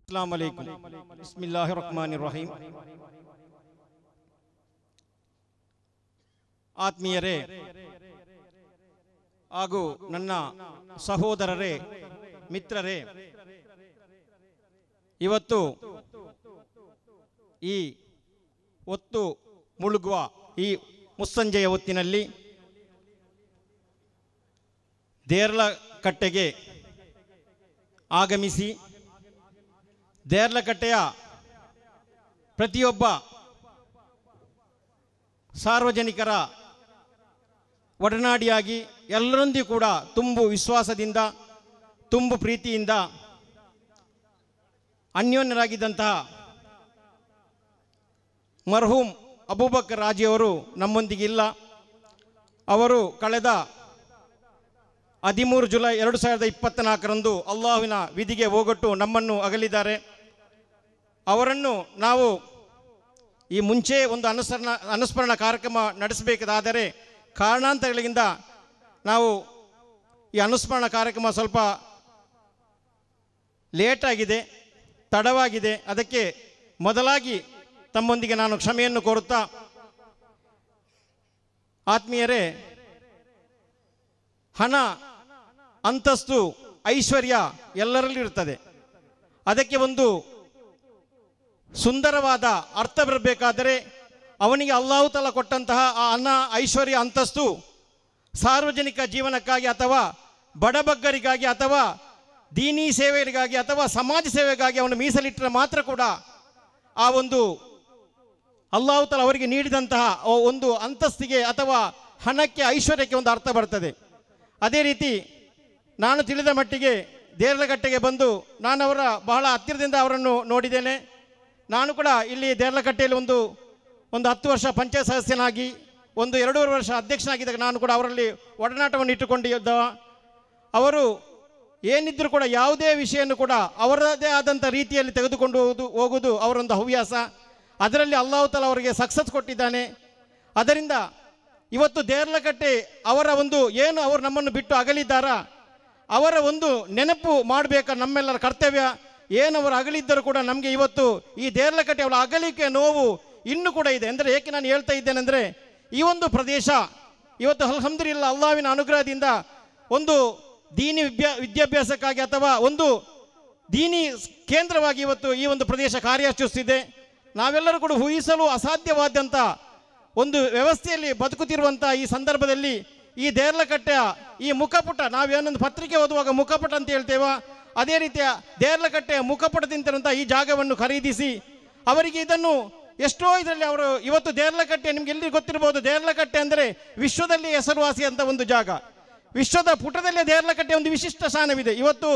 ಅಸ್ಸಲಾಮು ಅಲೈಕುಂ. ಬಿಸ್ಮಿಲ್ಲಾಹಿರ್ ರಹ್ಮಾನಿರ್ ರಹೀಂ. ಆತ್ಮೀಯರೇ ಹಾಗೂ ನನ್ನ ಸಹೋದರರೇ, ಮಿತ್ರರೇ, ಇವತ್ತು ಈ ಹೊತ್ತು ಮುಳುಗುವ ಈ ಮುಸ್ಸಂಜೆಯ ಹೊತ್ತಿನಲ್ಲಿ ದೇರ್ಲಕಟ್ಟೆಗೆ ಆಗಮಿಸಿ ದೇರ್ಲಕಟ್ಟೆಯ ಪ್ರತಿಯೊಬ್ಬ ಸಾರ್ವಜನಿಕರ ಒಡನಾಡಿಯಾಗಿ ಎಲ್ಲರೊಂದಿಗೂ ಕೂಡ ತುಂಬು ವಿಶ್ವಾಸದಿಂದ ತುಂಬು ಪ್ರೀತಿಯಿಂದ ಅನ್ಯೋನ್ಯರಾಗಿದ್ದಂತಹ ಮರ್ಹೂಮ್ ಅಬೂಬಕರ್ ರಾಜಿಯವರು ನಮ್ಮೊಂದಿಗಿಲ್ಲ. ಅವರು ಕಳೆದ 13 ಜುಲೈ 2024ರಂದು ಅಲ್ಲಾಹುವಿನ ವಿಧಿಗೆ ಹೋಗೊಟ್ಟು ನಮ್ಮನ್ನು ಅಗಲಿದ್ದಾರೆ. ಅವರನ್ನು ನಾವು ಈ ಮುಂಚೆ ಒಂದು ಅನುಸ್ಮರಣ ಕಾರ್ಯಕ್ರಮ ನಡೆಸಬೇಕಾದರೆ ಕಾರಣಾಂತರಗಳಿಂದ ನಾವು ಈ ಅನುಸ್ಮರಣ ಕಾರ್ಯಕ್ರಮ ಸ್ವಲ್ಪ ಲೇಟಾಗಿದೆ, ತಡವಾಗಿದೆ. ಅದಕ್ಕೆ ಮೊದಲಾಗಿ ತಮ್ಮೊಂದಿಗೆ ನಾನು ಕ್ಷಮೆಯನ್ನು ಕೋರುತ್ತಾ, ಆತ್ಮೀಯರೇ, ಹಣ, ಅಂತಸ್ತು, ಐಶ್ವರ್ಯ ಎಲ್ಲರಲ್ಲಿ ಇರ್ತದೆ. ಅದಕ್ಕೆ ಒಂದು ಸುಂದರವಾದ ಅರ್ಥ ಬರಬೇಕಾದರೆ ಅವನಿಗೆ ಅಲ್ಲಾಹು ತಾಲ ಕೊಟ್ಟಂತಹ ಆ ಹಣ, ಐಶ್ವರ್ಯ, ಅಂತಸ್ತು ಸಾರ್ವಜನಿಕ ಜೀವನಕ್ಕಾಗಿ ಅಥವಾ ಬಡಬಗ್ಗರಿಗಾಗಿ ಅಥವಾ ದೀನಿ ಸೇವೆಗಳಿಗಾಗಿ ಅಥವಾ ಸಮಾಜ ಸೇವೆಗಾಗಿ ಅವನು ಮೀಸಲಿಟ್ಟರೆ ಮಾತ್ರ ಕೂಡ ಆ ಒಂದು ಅಲ್ಲಾಹು ತಾಲ ಅವರಿಗೆ ನೀಡಿದಂತಹ ಒಂದು ಅಂತಸ್ತಿಗೆ ಅಥವಾ ಹಣಕ್ಕೆ, ಐಶ್ವರ್ಯಕ್ಕೆ ಒಂದು ಅರ್ಥ ಬರ್ತದೆ. ಅದೇ ರೀತಿ ನಾನು ತಿಳಿದ ಮಟ್ಟಿಗೆ ದೇರ್ಲಕಟ್ಟೆಗೆ ಬಂದು ನಾನು ಅವರ ಬಹಳ ಹತ್ತಿರದಿಂದ ಅವರನ್ನು ನೋಡಿದ್ದೇನೆ. ನಾನು ಕೂಡ ಇಲ್ಲಿ ದೇರ್ಲಕಟ್ಟೆಯಲ್ಲಿ ಒಂದು 10 ವರ್ಷ ಪಂಚಾಯತ್ ಸದಸ್ಯನಾಗಿ, 2.5 ವರ್ಷ ಅಧ್ಯಕ್ಷನಾಗಿದ್ದಾಗ ನಾನು ಕೂಡ ಅವರಲ್ಲಿ ಒಡನಾಟವನ್ನು ಇಟ್ಟುಕೊಂಡಿದ್ದವ. ಅವರು ಏನಿದ್ದರೂ ಕೂಡ ಯಾವುದೇ ವಿಷಯವನ್ನು ಕೂಡ ಅವರದೇ ಆದಂಥ ರೀತಿಯಲ್ಲಿ ತೆಗೆದುಕೊಂಡು ಹೋಗುವುದು ಅವರೊಂದು ಹವ್ಯಾಸ. ಅದರಲ್ಲಿ ಅಲ್ಲಾಹು ತಾಲ ಅವರಿಗೆ ಸಕ್ಸಸ್ ಕೊಟ್ಟಿದ್ದಾನೆ. ಅದರಿಂದ ಇವತ್ತು ದೇರ್ಲಕಟ್ಟೆ ಅವರ ಒಂದು ಏನು ಅವರು ನಮ್ಮನ್ನು ಬಿಟ್ಟು ಅಗಲಿದ್ದಾರ, ಅವರ ಒಂದು ನೆನಪು ಮಾಡಬೇಕಾ ನಮ್ಮೆಲ್ಲರ ಕರ್ತವ್ಯ. ಏನು ಅವರು ಅಗಲಿದ್ದರೂ ಕೂಡ ನಮಗೆ ಇವತ್ತು ಈ ದೇರ್ಲಕಟ್ಟೆ ಅವರ ಅಗಲಿಕೆ ನೋವು ಇನ್ನೂ ಕೂಡ ಇದೆ. ಅಂದರೆ ಏಕೆ ನಾನು ಹೇಳ್ತಾ ಇದ್ದೇನೆಂದರೆ, ಈ ಒಂದು ಪ್ರದೇಶ ಇವತ್ತು ಅಲ್ಹಮ್ದುಲಿಲ್ಲಾಹ್ ಅಲ್ಲಾಹ್ವಿನ ಅನುಗ್ರಹದಿಂದ ಒಂದು ದೀನಿ ವಿದ್ಯಾಭ್ಯಾಸಕ್ಕಾಗಿ ಅಥವಾ ಒಂದು ದೀನಿ ಕೇಂದ್ರವಾಗಿ ಇವತ್ತು ಈ ಒಂದು ಪ್ರದೇಶ ಕಾರ್ಯಾಚರಿಸುತ್ತಿದೆ. ನಾವೆಲ್ಲರೂ ಕೂಡ ಊಹಿಸಲು ಅಸಾಧ್ಯವಾದಂಥ ಒಂದು ವ್ಯವಸ್ಥೆಯಲ್ಲಿ ಬದುಕುತ್ತಿರುವಂಥ ಈ ಸಂದರ್ಭದಲ್ಲಿ ಈ ದೇರ್ಲಕಟ್ಟೆಯ ಈ ಮುಖಪುಟ, ನಾವೇನೊಂದು ಪತ್ರಿಕೆ ಓದುವಾಗ ಮುಖಪುಟ ಅಂತ ಹೇಳ್ತೇವೆ, ಅದೇ ರೀತಿಯ ದೇರ್ಲಕಟ್ಟೆಯ ಮುಖಪುಟದಿಂತಿರುವಂಥ ಈ ಜಾಗವನ್ನು ಖರೀದಿಸಿ ಅವರಿಗೆ ಇದನ್ನು ಎಷ್ಟೋ ಇದರಲ್ಲಿ ಅವರು ಇವತ್ತು ದೇರ್ಲಕಟ್ಟೆ, ನಿಮ್ಗೆ ಎಲ್ಲಿ ಗೊತ್ತಿರ್ಬೋದು, ದೇರ್ಲಕಟ್ಟೆ ಅಂದರೆ ವಿಶ್ವದಲ್ಲಿ ಹೆಸರುವಾಸಿ ಅಂತ ಒಂದು ಜಾಗ. ವಿಶ್ವದ ಪುಟದಲ್ಲೇ ದೇರ್ಲಕಟ್ಟೆ ಒಂದು ವಿಶಿಷ್ಟ ಸ್ಥಾನವಿದೆ. ಇವತ್ತು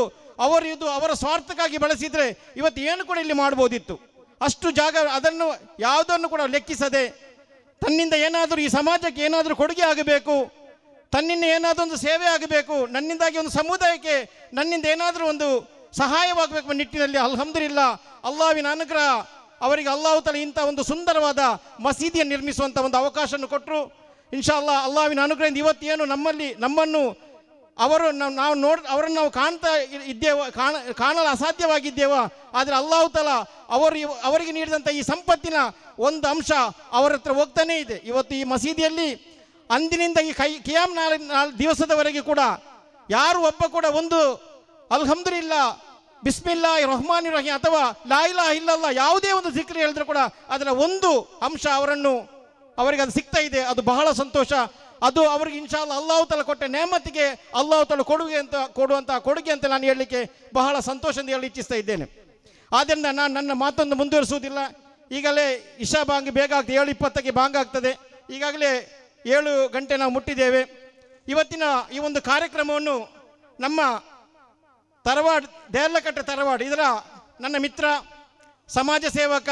ಅವರು ಇದು ಅವರ ಸ್ವಾರ್ಥಕ್ಕಾಗಿ ಬಳಸಿದರೆ ಇವತ್ತು ಏನು ಕೂಡ ಇಲ್ಲಿ ಮಾಡ್ಬೋದಿತ್ತು. ಅಷ್ಟು ಜಾಗ, ಅದನ್ನು ಯಾವುದನ್ನು ಕೂಡ ಲೆಕ್ಕಿಸದೆ ತನ್ನಿಂದ ಏನಾದರೂ ಈ ಸಮಾಜಕ್ಕೆ ಏನಾದರೂ ಕೊಡುಗೆ ಆಗಬೇಕು, ತನ್ನಿಂದ ಏನಾದರೂ ಒಂದು ಸೇವೆ ಆಗಬೇಕು, ನನ್ನಿಂದಾಗಿ ಒಂದು ಸಮುದಾಯಕ್ಕೆ ನನ್ನಿಂದ ಏನಾದರೂ ಒಂದು ಸಹಾಯವಾಗಬೇಕು ನಿಟ್ಟಿನಲ್ಲಿ ಅಲ್ಹಮ್ದುಲಿಲ್ಲಾಹ್ ಅಲ್ಲಾಹ್ವಿನ ಅನುಗ್ರಹ ಅವರಿಗೆ ಅಲ್ಲಾಹು ತಾಲ ಇಂಥ ಒಂದು ಸುಂದರವಾದ ಮಸೀದಿಯನ್ನು ನಿರ್ಮಿಸುವಂಥ ಒಂದು ಅವಕಾಶವನ್ನು ಕೊಟ್ಟರು. ಇನ್ಶಾ ಅಲ್ಲಾಹ್ ಅಲ್ಲಾಹ್ವಿನ ಅನುಗ್ರಹದಿಂದ ಇವತ್ತೇನು ನಮ್ಮನ್ನು ಅವರನ್ನು ನಾವು ಕಾಣ್ತಾ ಇದ್ದೇವೆ, ಕಾಣಲು ಅಸಾಧ್ಯವಾಗಿದ್ದೇವ. ಆದರೆ ಅಲ್ಲಾಹು ತಾಲ ಅವರಿಗೆ ನೀಡಿದಂಥ ಈ ಸಂಪತ್ತಿನ ಒಂದು ಅಂಶ ಅವರ ಹತ್ರ ಹೋಗ್ತಾನೇ ಇದೆ. ಇವತ್ತು ಈ ಮಸೀದಿಯಲ್ಲಿ ಅಂದಿನಿಂದ ಈ ಕಿಯಾಮ್ ದಿವಸದವರೆಗೆ ಕೂಡ ಯಾರು ಒಬ್ಬ ಕೂಡ ಒಂದು ಅಲ್ಹಮ್ದುಲಿಲ್ಲಾಹ್, ಬಿಸ್ಮಿಲ್ಲಾಹಿರ್ ರಹ್ಮಾನಿರ್ ರಹೀಮ್ ಅಥವಾ ಲಾ ಇಲಾಹ ಇಲ್ಲಲ್ಲಾಹ್ ಯಾವುದೇ ಒಂದು ಜಿಕ್ರ್ ಹೇಳಿದ್ರು ಕೂಡ ಅದರ ಒಂದು ಅಂಶ ಅವರಿಗೆ ಅದು ಸಿಗ್ತಾ ಇದೆ. ಅದು ಬಹಳ ಸಂತೋಷ. ಅದು ಅವರಿಗೆ ಇನ್ಶಾ ಅಲ್ಲಾಹ್ ಅಲ್ಲಾಹು ತಾಲ ಕೊಟ್ಟ ನೇಮತಿಗೆ ಅಲ್ಲಾಹು ತಾಲ ಕೊಡುವಂಥ ಕೊಡುಗೆ ಅಂತ ನಾನು ಹೇಳಲಿಕ್ಕೆ ಬಹಳ ಸಂತೋಷದಿಂದ ಹೇಳಿ ಇಚ್ಛಿಸ್ತಾ ಇದ್ದೇನೆ. ಆದ್ದರಿಂದ ನಾನು ನನ್ನ ಮಾತನ್ನು ಮುಂದುವರಿಸುವುದಿಲ್ಲ. ಈಗಲೇ ಇಶಾ ಬಾಂಗ್ ಬೇಗ ಆಗ್ತದೆ, 7:20ಕ್ಕೆ ಬಾಂಗ್ ಆಗ್ತದೆ. ಈಗಾಗಲೇ 7 ಗಂಟೆ ನಾವು ಮುಟ್ಟಿದ್ದೇವೆ. ಇವತ್ತಿನ ಈ ಒಂದು ಕಾರ್ಯಕ್ರಮವನ್ನು ನಮ್ಮ ದೇರ್ಲಕಟ್ಟೆ ತರವಾಡ್ ಇದರ ನನ್ನ ಮಿತ್ರ, ಸಮಾಜ ಸೇವಕ,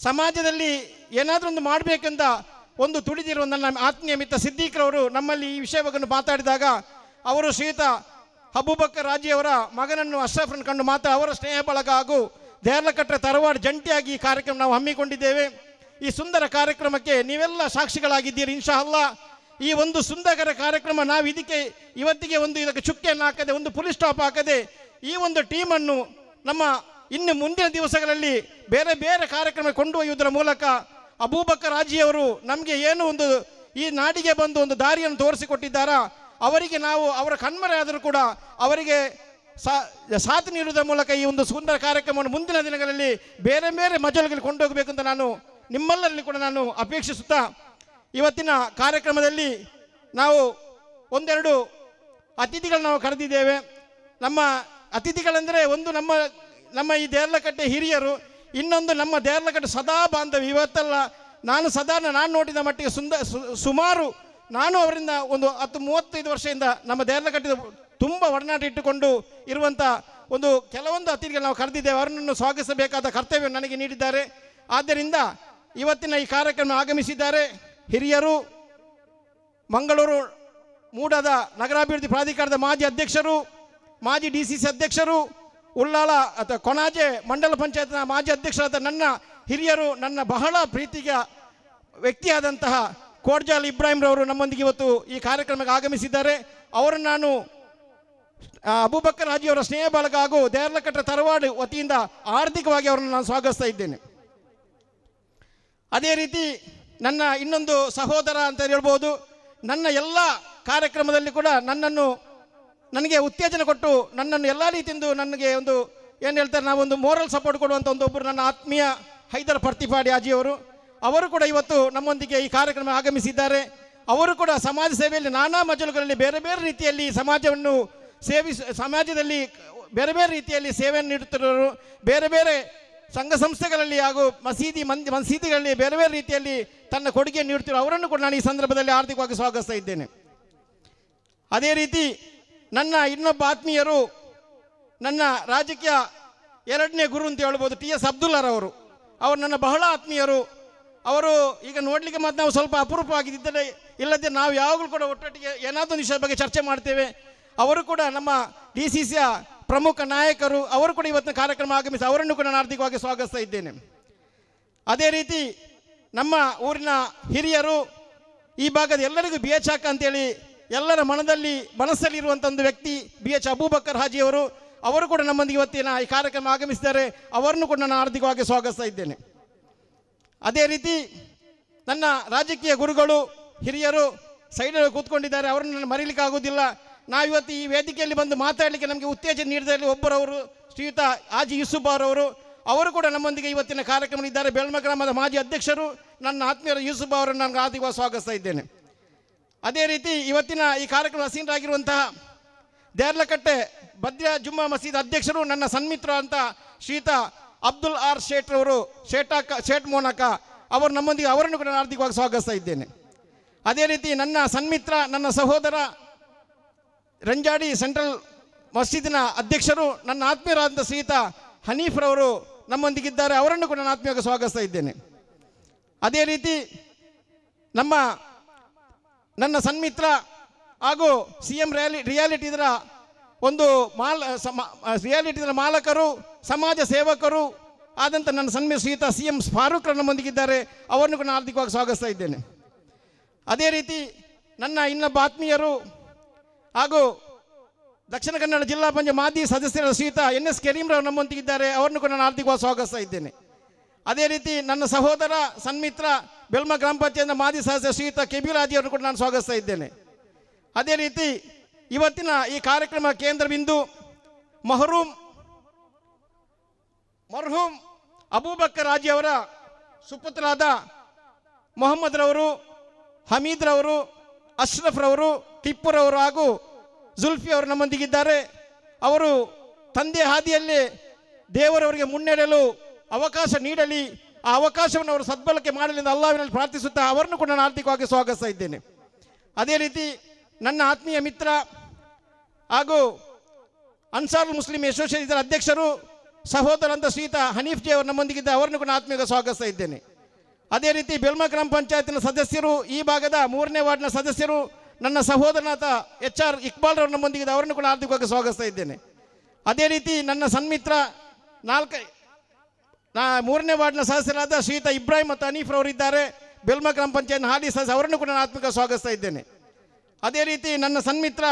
ಸಮಾಜದಲ್ಲಿ ಏನಾದರೂ ಒಂದು ಮಾಡಬೇಕೆಂದ ಒಂದು ತುಡಿದಿರುವ ನನ್ನ ಆತ್ಮೀಯ ಮಿತ್ರ ಸಿದ್ದೀಕ್ರವರು ನಮ್ಮಲ್ಲಿ ಈ ವಿಷಯವನ್ನು ಮಾತಾಡಿದಾಗ ಅವರು ಶ್ರೀಯುತ ಅಬೂಬಕರ್ ರಾಜಿಯವರ ಮಗನನ್ನು ಅಶ್ರಫ್ರನ್ನು ಕಂಡು ಅವರ ಸ್ನೇಹ ಬಳಗ ಹಾಗೂ ದೇರ್ಲಕಟ್ಟೆ ತರವಾಡ್ ಜಂಟಿಯಾಗಿ ಈ ಕಾರ್ಯಕ್ರಮ ನಾವು ಹಮ್ಮಿಕೊಂಡಿದ್ದೇವೆ. ಈ ಸುಂದರ ಕಾರ್ಯಕ್ರಮಕ್ಕೆ ನೀವೆಲ್ಲ ಸಾಕ್ಷಿಗಳಾಗಿದ್ದೀರಿ. ಇನ್ಶಾ ಅಲ್ಲಾಹ್ ಈ ಒಂದು ಸುಂದರ ಕಾರ್ಯಕ್ರಮ ನಾವು ಇವತ್ತಿಗೆ ಇದಕ್ಕೆ ಚುಕ್ಕೆಯನ್ನು ಹಾಕದೆ, ಒಂದು ಪುಲಿ ಸ್ಟಾಪ್ ಹಾಕದೆ, ಈ ಒಂದು ಟೀಮನ್ನು ನಮ್ಮ ಇನ್ನು ಮುಂದಿನ ದಿವಸಗಳಲ್ಲಿ ಬೇರೆ ಬೇರೆ ಕಾರ್ಯಕ್ರಮ ಕೊಂಡೊಯ್ಯುವುದರ ಮೂಲಕ ಅಬೂಬಕರ್ ಹಾಜಿಯವರು ನಮಗೆ ಏನು ಒಂದು ಈ ನಾಡಿಗೆ ಬಂದು ಒಂದು ದಾರಿಯನ್ನು ತೋರಿಸಿಕೊಟ್ಟಿದ್ದಾರಾ, ಅವರಿಗೆ ನಾವು ಅವರ ಕಣ್ಮರೆ ಆದರೂ ಕೂಡ ಅವರಿಗೆ ಸಾಥ್ ನೀಡುವುದರ ಮೂಲಕ ಈ ಒಂದು ಸುಂದರ ಕಾರ್ಯಕ್ರಮವನ್ನು ಮುಂದಿನ ದಿನಗಳಲ್ಲಿ ಬೇರೆ ಬೇರೆ ಮಜಲುಗಳಿಗೆ ಕೊಂಡೋಗಬೇಕು ಅಂತ ನಾನು ನಿಮ್ಮೆಲ್ಲರಲ್ಲಿ ಕೂಡ ನಾನು ಅಪೇಕ್ಷಿಸುತ್ತಾ, ಇವತ್ತಿನ ಕಾರ್ಯಕ್ರಮದಲ್ಲಿ ನಾವು ಒಂದೆರಡು ಅತಿಥಿಗಳು ನಾವು ಕರೆದಿದ್ದೇವೆ. ನಮ್ಮ ಅತಿಥಿಗಳೆಂದರೆ ಒಂದು ನಮ್ಮ ಈ ದೇರ್ಲಕಟ್ಟೆ ಹಿರಿಯರು, ಇನ್ನೊಂದು ನಮ್ಮ ದೇರ್ಲಕಟ್ಟೆ ಸದಾ ಬಾಂಧವ್ಯ. ಇವತ್ತಲ್ಲ, ನಾನು ನೋಡಿದ ಮಟ್ಟಿಗೆ ಸುಮಾರು ನಾನು ಅವರಿಂದ ಒಂದು 10-35 ವರ್ಷದಿಂದ ನಮ್ಮ ದೇರ್ಲಕಟ್ಟೆ ತುಂಬ ಒಡನಾಟ ಇಟ್ಟುಕೊಂಡು ಇರುವಂಥ ಕೆಲವೊಂದು ಅತಿಥಿಗಳು ನಾವು ಕರೆದಿದ್ದೇವೆ. ಅವರನ್ನು ಸ್ವಾಗತಿಸಬೇಕಾದ ಕರ್ತವ್ಯ ನನಗೆ ನೀಡಿದ್ದಾರೆ. ಆದ್ದರಿಂದ ಇವತ್ತಿನ ಈ ಕಾರ್ಯಕ್ರಮ ಆಗಮಿಸಿದ್ದಾರೆ ಹಿರಿಯರು, ಮಂಗಳೂರು ಮೂಡದ ನಗರಾಭಿವೃದ್ಧಿ ಪ್ರಾಧಿಕಾರದ ಮಾಜಿ ಅಧ್ಯಕ್ಷರು, ಮಾಜಿ DCC ಅಧ್ಯಕ್ಷರು, ಉಳ್ಳಾಲ ಅಥವಾ ಕೊಣಾಜೆ ಮಂಡಲ ಪಂಚಾಯತ್ನ ಮಾಜಿ ಅಧ್ಯಕ್ಷರಾದ ನನ್ನ ಹಿರಿಯರು, ನನ್ನ ಬಹಳ ಪ್ರೀತಿಯ ವ್ಯಕ್ತಿಯಾದಂತಹ ಕೋಡ್ಜಾಲ್ ಇಬ್ರಾಹಿಂ ರವರು ನಮ್ಮೊಂದಿಗೆ ಇವತ್ತು ಈ ಕಾರ್ಯಕ್ರಮಕ್ಕೆ ಆಗಮಿಸಿದ್ದಾರೆ. ಅವರನ್ನು ನಾನು ಅಬೂಬಕರ್ ಹಾಜಿಯವರ ಸ್ನೇಹ ಬಾಲಕ ಹಾಗೂ ದೇರ್ಲಕಟ್ಟೆ ತರವಾಡು ವತಿಯಿಂದ ಆರ್ಥಿಕವಾಗಿ ಅವರನ್ನು ನಾನು ಸ್ವಾಗತಿಸ್ತಾ ಇದ್ದೇನೆ. ಅದೇ ರೀತಿ ನನ್ನ ಇನ್ನೊಂದು ಸಹೋದರ ಅಂತ ಹೇಳ್ಬೋದು, ನನ್ನ ಎಲ್ಲ ಕಾರ್ಯಕ್ರಮದಲ್ಲಿ ಕೂಡ ನನಗೆ ಉತ್ತೇಜನ ಕೊಟ್ಟು ನನ್ನನ್ನು ಎಲ್ಲ ರೀತಿಯಿಂದ ನನಗೆ ಏನು ಹೇಳ್ತಾರೆ, ನಾವೊಂದು ಮೋರಲ್ ಸಪೋರ್ಟ್ ಕೊಡುವಂಥ ಒಬ್ಬರು ನನ್ನ ಆತ್ಮೀಯ ಹೈದರ್ ಪರ್ತಿಪಾಡಿ ಹಾಜಿಯವರು, ಅವರು ಕೂಡ ಇವತ್ತು ನಮ್ಮೊಂದಿಗೆ ಈ ಕಾರ್ಯಕ್ರಮ ಆಗಮಿಸಿದ್ದಾರೆ. ಅವರು ಕೂಡ ಸಮಾಜ ಸೇವೆಯಲ್ಲಿ ನಾನಾ ಮಜಲುಗಳಲ್ಲಿ ಬೇರೆ ಬೇರೆ ರೀತಿಯಲ್ಲಿ ಸಮಾಜದಲ್ಲಿ ಬೇರೆ ಬೇರೆ ರೀತಿಯಲ್ಲಿ ಸೇವೆಯನ್ನು ನೀಡುತ್ತಿರೋರು, ಬೇರೆ ಬೇರೆ ಸಂಘ ಸಂಸ್ಥೆಗಳಲ್ಲಿ ಹಾಗೂ ಮಸೀದಿಗಳಲ್ಲಿ ಬೇರೆ ಬೇರೆ ರೀತಿಯಲ್ಲಿ ತನ್ನ ಕೊಡುಗೆಯನ್ನು ನೀಡುತ್ತಿರೋ ಅವರನ್ನು ಕೂಡ ನಾನು ಈ ಸಂದರ್ಭದಲ್ಲಿ ಆರ್ಥಿಕವಾಗಿ ಸ್ವಾಗತಿಸ್ತಾ ಇದ್ದೇನೆ. ಅದೇ ರೀತಿ ನನ್ನ ಇನ್ನೊಬ್ಬ ಆತ್ಮೀಯರು, ನನ್ನ ರಾಜಕೀಯ ಎರಡನೇ ಗುರು ಅಂತ ಹೇಳ್ಬೋದು, TS ಅಬ್ದುಲ್ಲಾರವರು. ಅವರು ನನ್ನ ಬಹಳ ಆತ್ಮೀಯರು. ಅವರು ಈಗ ನೋಡಲಿಕ್ಕೆ ಮತ್ತು ನಾವು ಸ್ವಲ್ಪ ಅಪರೂಪವಾಗಿದ್ದರೆ, ಇಲ್ಲದೆ ನಾವು ಯಾವಾಗಲೂ ಕೂಡ ಒಟ್ಟೊಟ್ಟಿಗೆ ಏನಾದರೂ ವಿಷಯದ ಬಗ್ಗೆ ಚರ್ಚೆ ಮಾಡ್ತೇವೆ. ಅವರು ಕೂಡ ನಮ್ಮ DCCಯ ಪ್ರಮುಖ ನಾಯಕರು. ಅವರು ಕೂಡ ಇವತ್ತಿನ ಕಾರ್ಯಕ್ರಮ ಆಗಮಿಸಿ ಅವರನ್ನು ಕೂಡ ನಾನು ಆರ್ಥಿಕವಾಗಿ ಸ್ವಾಗತಿಸ್ತಾ ಇದ್ದೇನೆ. ಅದೇ ರೀತಿ ನಮ್ಮ ಊರಿನ ಹಿರಿಯರು, ಈ ಭಾಗದ ಎಲ್ಲರಿಗೂ BH ಹಾಕ ಅಂತೇಳಿ ಎಲ್ಲರ ಮನಸ್ಸಲ್ಲಿ ಇರುವಂಥ ಒಂದು ವ್ಯಕ್ತಿ BH ಅಬೂಬಕರ್ ಹಾಜಿಯವರು. ಅವರು ಕೂಡ ನಮ್ಮೊಂದಿಗೆ ಇವತ್ತಿನ ಈ ಕಾರ್ಯಕ್ರಮ ಆಗಮಿಸಿದ್ದಾರೆ. ಅವರನ್ನು ಕೂಡ ನಾನು ಆರ್ಥಿಕವಾಗಿ ಸ್ವಾಗತಿಸ್ತಾ ಇದ್ದೇನೆ. ಅದೇ ರೀತಿ ನನ್ನ ರಾಜಕೀಯ ಗುರುಗಳು, ಹಿರಿಯರು ಸೈಡಲ್ಲಿ ಕೂತ್ಕೊಂಡಿದ್ದಾರೆ, ಅವರನ್ನು ನಾನು ಮರೀಲಿಕ್ಕೆ ಆಗೋದಿಲ್ಲ. ನಾವಿವತ್ತು ಈ ವೇದಿಕೆಯಲ್ಲಿ ಬಂದು ಮಾತಾಡಲಿಕ್ಕೆ ನಮಗೆ ಉತ್ತೇಜನ ನೀಡಿದಲ್ಲಿ ಒಬ್ಬರವರು ಶ್ರೀಯುತ ಹಾಜಿ ಯೂಸುಫ್ ಅವರವರು. ಅವರು ಕೂಡ ನಮ್ಮೊಂದಿಗೆ ಇವತ್ತಿನ ಕಾರ್ಯಕ್ರಮ ಇದ್ದಾರೆ. ಬೆಳ್ಮ ಗ್ರಾಮದ ಮಾಜಿ ಅಧ್ಯಕ್ಷರು, ನನ್ನ ಆತ್ಮೀಯರು ಯೂಸುಫ್ ಅವರನ್ನು ನಾನು ಆರ್ಥಿಕವಾಗಿ ಸ್ವಾಗತಿಸ್ತಾ ಇದ್ದೇನೆ. ಅದೇ ರೀತಿ ಇವತ್ತಿನ ಈ ಕಾರ್ಯಕ್ರಮ ಹಸೀನರಾಗಿರುವಂತಹ ದೇರ್ಲಕಟ್ಟೆ ಬದ್ರಿಯಾ ಜುಮ್ಮಾ ಮಸೀದ್ ಅಧ್ಯಕ್ಷರು, ನನ್ನ ಸನ್ಮಿತ್ರ ಅಂತ ಶ್ರೀಯುತ ಅಬ್ದುಲ್ ಆರ್ ಶೇಟ್ರವರು, ಶೇಟ್ ಮೋನಕ ಅವರು ನಮ್ಮೊಂದಿಗೆ, ಅವರನ್ನು ಕೂಡ ನಾನು ಆರ್ಥಿಕವಾಗಿ ಸ್ವಾಗತಿಸ್ತಾ ಇದ್ದೇನೆ. ಅದೇ ರೀತಿ ನನ್ನ ಸನ್ಮಿತ್ರ, ನನ್ನ ಸಹೋದರ ರಂಜಾಡಿ ಸೆಂಟ್ರಲ್ ಮಸ್ಜಿದಿನ ಅಧ್ಯಕ್ಷರು, ನನ್ನ ಆತ್ಮೀಯರಾದಂಥ ಶ್ರೀಯುತ ಹನೀಫ್ರವರು ನಮ್ಮೊಂದಿಗಿದ್ದಾರೆ. ಅವರನ್ನು ಕೂಡ ನಾನು ಆತ್ಮೀಯವಾಗಿ ಸ್ವಾಗತಿಸ್ತಾ ಇದ್ದೇನೆ. ಅದೇ ರೀತಿ ನನ್ನ ಸನ್ಮಿತ್ರ ಹಾಗೂ CM ರಿಯಾಲಿಟಿ ಇದರ ರಿಯಾಲಿಟಿ ಮಾಲಕರು, ಸಮಾಜ ಸೇವಕರು ಆದಂಥ ನನ್ನ ಸನ್ಮಿತ್ರ ಶ್ರೀಯುತ CM ಫಾರೂಕ್ ನಮ್ಮೊಂದಿಗಿದ್ದಾರೆ. ಅವರನ್ನು ಕೂಡ ನಾನು ಆರ್ಥಿಕವಾಗಿ ಸ್ವಾಗತಿಸ್ತಾ ಇದ್ದೇನೆ. ಅದೇ ರೀತಿ ನನ್ನ ಇನ್ನೊಬ್ಬ ಆತ್ಮೀಯರು ಹಾಗೂ ದಕ್ಷಿಣ ಕನ್ನಡ ಜಿಲ್ಲಾ ಪಂಚಾಯತ್ ಮಾಜಿ ಸದಸ್ಯರ ಶ್ರೀಯುತ NS ಕರೀಂರವರು ನಮ್ಮೊಂದಿಗಿದ್ದಾರೆ. ಅವರನ್ನು ಕೂಡ ನಾನು ಆರ್ಥಿಕವಾಗಿ ಸ್ವಾಗತಿಸ್ತಾ ಇದ್ದೇನೆ. ಅದೇ ರೀತಿ ನನ್ನ ಸಹೋದರ ಸನ್ಮಿತ್ರ ಬೆಳ್ಮ ಗ್ರಾಮ ಪಂಚಾಯತ್ನ ಮಾಜಿ ಸದಸ್ಯ ಶ್ರೀಯುತ ಕೆಬೀರ್ ಹಾಜಿಯವರನ್ನು ಕೂಡ ನಾನು ಸ್ವಾಗತಿಸ್ತಾ ಇದ್ದೇನೆ. ಅದೇ ರೀತಿ ಇವತ್ತಿನ ಈ ಕಾರ್ಯಕ್ರಮ ಕೇಂದ್ರ ಬಿಂದು ಮರ್ಹೂಮ್ ಅಬೂಬಕರ್ ಹಾಜಿಯವರ ಸುಪುತ್ರರಾದ ಮೊಹಮ್ಮದ್ ರವರು, ಹಮೀದ್ ರವರು, ಅಶ್ರಫ್ ರವರು, ಟಿಪ್ಪುರವರು ಹಾಗೂ ಜುಲ್ಫಿ ಅವರು ನಮ್ಮೊಂದಿಗಿದ್ದಾರೆ. ಅವರು ತಂದೆ ಹಾದಿಯಲ್ಲಿ ದೇವರವರಿಗೆ ಮುನ್ನಡೆಯಲು ಅವಕಾಶ ನೀಡಲಿ, ಆ ಅವಕಾಶವನ್ನು ಅವರು ಸದ್ಬಳಕೆ ಮಾಡಲಿ ಎಂದು ಅಲ್ಲಾಹ್ವಿನಲ್ಲಿ ಪ್ರಾರ್ಥಿಸುತ್ತಾ ಅವರನ್ನು ಕೂಡ ನಾನು ಆರ್ಥಿಕವಾಗಿ ಸ್ವಾಗತಿಸ್ತಾ ಇದ್ದೇನೆ. ಅದೇ ರೀತಿ ನನ್ನ ಆತ್ಮೀಯ ಮಿತ್ರ ಹಾಗೂ ಅನ್ಸಾರುಲ್ ಮುಸ್ಲಿಂ ಅಸೋಸಿಯೇಷನ್ ಇದರ ಅಧ್ಯಕ್ಷರು, ಸಹೋದರಂತ ಶ್ರೀಯುತ ಹನೀಫ್ ಜಿ ಅವರು ನಮ್ಮೊಂದಿಗಿದ್ದ, ಅವರನ್ನು ಕೂಡ ಆತ್ಮೀಯವಾಗಿ ಸ್ವಾಗತಿಸ್ತಾ ಇದ್ದೇನೆ. ಅದೇ ರೀತಿ ಬೆಳ್ಮ ಗ್ರಾಮ ಪಂಚಾಯತಿನ ಸದಸ್ಯರು, ಈ ಭಾಗದ 3ನೇ ವಾರ್ಡ್ನ ಸದಸ್ಯರು, ನನ್ನ ಸಹೋದರನಾದ HR ಇಕ್ಬಾಲ್ ರವರು ನಮ್ಮೊಂದಿಗಿದ್ದ, ಅವರನ್ನು ಕೂಡ ಆರ್ಥಿಕವಾಗಿ ಸ್ವಾಗತಿಸ್ತಾ ಇದ್ದೇನೆ. ಅದೇ ರೀತಿ ನನ್ನ ಸನ್ಮಿತ್ರ 3ನೇ ವಾರ್ಡ್ನ ಸದಸ್ಯರಾದ ಶ್ರೀಯುತ ಇಬ್ರಾಹಿಂ ಮತ್ತು ಹನೀಫ್ ರವರಿದ್ದಾರೆ. ಬೆಲ್ಮ ಗ್ರಾಮ ಪಂಚಾಯತ್ ಹಾಲಿ ಸದಸ್ಯ ಅವರನ್ನು ಕೂಡ ನಾನು ಆತ್ಮಿಕ ಸ್ವಾಗತಿಸ್ತಾ ಇದ್ದೇನೆ. ಅದೇ ರೀತಿ ನನ್ನ ಸನ್ಮಿತ್ರ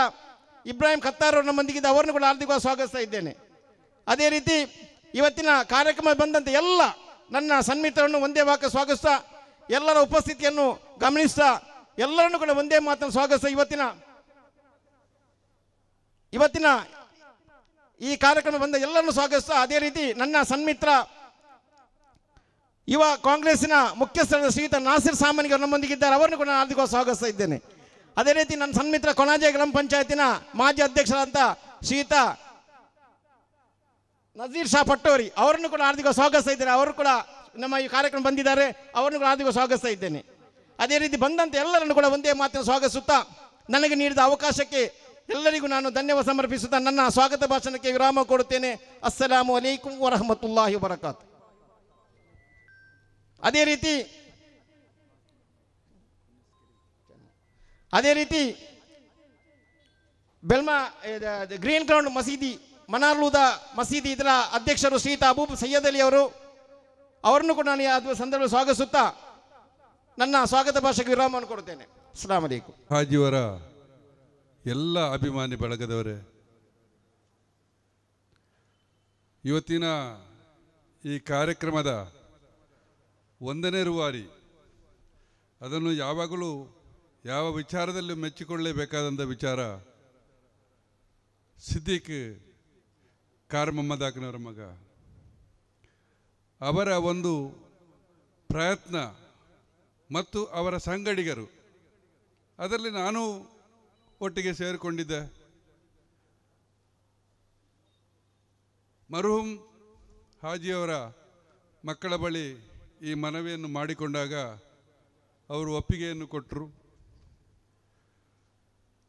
ಇಬ್ರಾಹಿಂ ಖತ್ತಾರ್ ಅವರು ನಮ್ಮೊಂದಿಗಿದ್ದ ಅವರನ್ನು ಕೂಡ ಹಾರ್ದಿಕವಾಗಿ ಸ್ವಾಗತಿಸ್ತಾ ಇದ್ದೇನೆ. ಅದೇ ರೀತಿ ಇವತ್ತಿನ ಕಾರ್ಯಕ್ರಮ ಬಂದಂಥ ಎಲ್ಲ ನನ್ನ ಸನ್ಮಿತ್ರರನ್ನು ಒಂದೇ ವಾಕ್ಯ ಸ್ವಾಗತಿಸ್ತಾ, ಎಲ್ಲರ ಉಪಸ್ಥಿತಿಯನ್ನು ಗಮನಿಸ್ತಾ ಎಲ್ಲರನ್ನು ಕೂಡ ಒಂದೇ ಮಾತನ್ನು ಸ್ವಾಗತಿಸ್ತಾ ಇವತ್ತಿನ ಈ ಕಾರ್ಯಕ್ರಮ ಬಂದ ಎಲ್ಲರನ್ನು ಸ್ವಾಗತಿಸ್ತಾ, ಅದೇ ರೀತಿ ನನ್ನ ಸನ್ಮಿತ್ರ ಯುವ ಕಾಂಗ್ರೆಸ್ಸಿನ ಮುಖ್ಯಸ್ಥರಾದ ಶ್ರೀಯುತ ನಾಸಿರ್ ಸಾಮಾನಿಗೆ ನಮ್ಮೊಂದಿಗಿದ್ದಾರೆ, ಅವರನ್ನು ಕೂಡ ನಾನು ಹಾರ್ದಿಕವಾಗಿ ಸ್ವಾಗತಿಸ್ತಾ ಇದ್ದೇನೆ. ಅದೇ ರೀತಿ ನನ್ನ ಸನ್ಮಿತ್ರ ಕೊಣಾಜೆ ಗ್ರಾಮ ಪಂಚಾಯತಿನ ಮಾಜಿ ಅಧ್ಯಕ್ಷರಾದಂಥ ಶ್ರೀಯುತ ನಜೀರ್ ಶಾ ಪಟ್ಟೋರಿ ಅವರನ್ನು ಕೂಡ ಹಾರ್ದಿಕವಾಗಿ ಸ್ವಾಗತಿಸ್ತಾ ಇದ್ದೇನೆ. ಅವರು ಕೂಡ ನಮ್ಮ ಈ ಕಾರ್ಯಕ್ರಮ ಬಂದಿದ್ದಾರೆ, ಅವರನ್ನು ಕೂಡ ಹಾರ್ದಿಕವಾಗಿ ಸ್ವಾಗತಿಸ್ತಾ ಇದ್ದೇನೆ. ಅದೇ ರೀತಿ ಬಂದಂಥ ಎಲ್ಲರನ್ನು ಕೂಡ ಒಂದೇ ಮಾತನ್ನು ಸ್ವಾಗತಿಸುತ್ತಾ, ನನಗೆ ನೀಡಿದ ಅವಕಾಶಕ್ಕೆ ಎಲ್ಲರಿಗೂ ನಾನು ಧನ್ಯವಾದ ಸಮರ್ಪಿಸುತ್ತಾ ನನ್ನ ಸ್ವಾಗತ ಭಾಷಣಕ್ಕೆ ವಿರಾಮ ಕೊಡುತ್ತೇನೆ. ಅಸ್ಸಲಾಮು ಅಲೈಕುಂ ವರಹಮತುಲ್ಲಾಹಿ ವಬರಕಾತು. ಅದೇ ರೀತಿ ಬೆಲ್ಮಾ ಗ್ರೀನ್ ಗ್ರೌಂಡ್ ಮಸೀದಿ ಮನಾರ್ಲೂದ ಮಸೀದಿ ಇದರ ಅಧ್ಯಕ್ಷರು ಶ್ರೀಯುತ ಅಬೂಬ್ ಸೈಯದ್ ಅಲಿ ಅವರನ್ನು ಕೂಡ ನಾನು ಆ ಸಂದರ್ಭ ಸ್ವಾಗತಿಸುತ್ತಾ ನನ್ನ ಸ್ವಾಗತ ಭಾಷೆಗೆ ವಿರಾಮವನ್ನು ಕೊಡುತ್ತೇನೆ. ಅಸ್ಸಲಾಮು ಅಲೈಕುಂ. ಹಾಜಿಯವರ ಎಲ್ಲ ಅಭಿಮಾನಿ ಬಳಗದವರೇ, ಇವತ್ತಿನ ಈ ಕಾರ್ಯಕ್ರಮದ 1ನೇ ರೂವಾರಿ, ಅದನ್ನು ಯಾವಾಗಲೂ ಯಾವ ವಿಚಾರದಲ್ಲೂ ಮೆಚ್ಚಿಕೊಳ್ಳಲೇಬೇಕಾದಂಥ ವಿಚಾರ, ಸಿದ್ದಿಕ್ ಕಾರ್ ಮೊಹಮ್ಮದ್ ಅಕ್ನವರ ಮಗ, ಅವರ ಒಂದು ಪ್ರಯತ್ನ ಮತ್ತು ಅವರ ಸಂಗಡಿಗರು, ಅದರಲ್ಲಿ ನಾನು ಒಟ್ಟಿಗೆ ಸೇರಿಕೊಂಡಿದ್ದೆ. ಮರ್ಹೂಮ್ ಹಾಜಿಯವರ ಮಕ್ಕಳ ಬಳಿ ಈ ಮನವಿಯನ್ನು ಮಾಡಿಕೊಂಡಾಗ ಅವರು ಒಪ್ಪಿಗೆಯನ್ನು ಕೊಟ್ಟರು.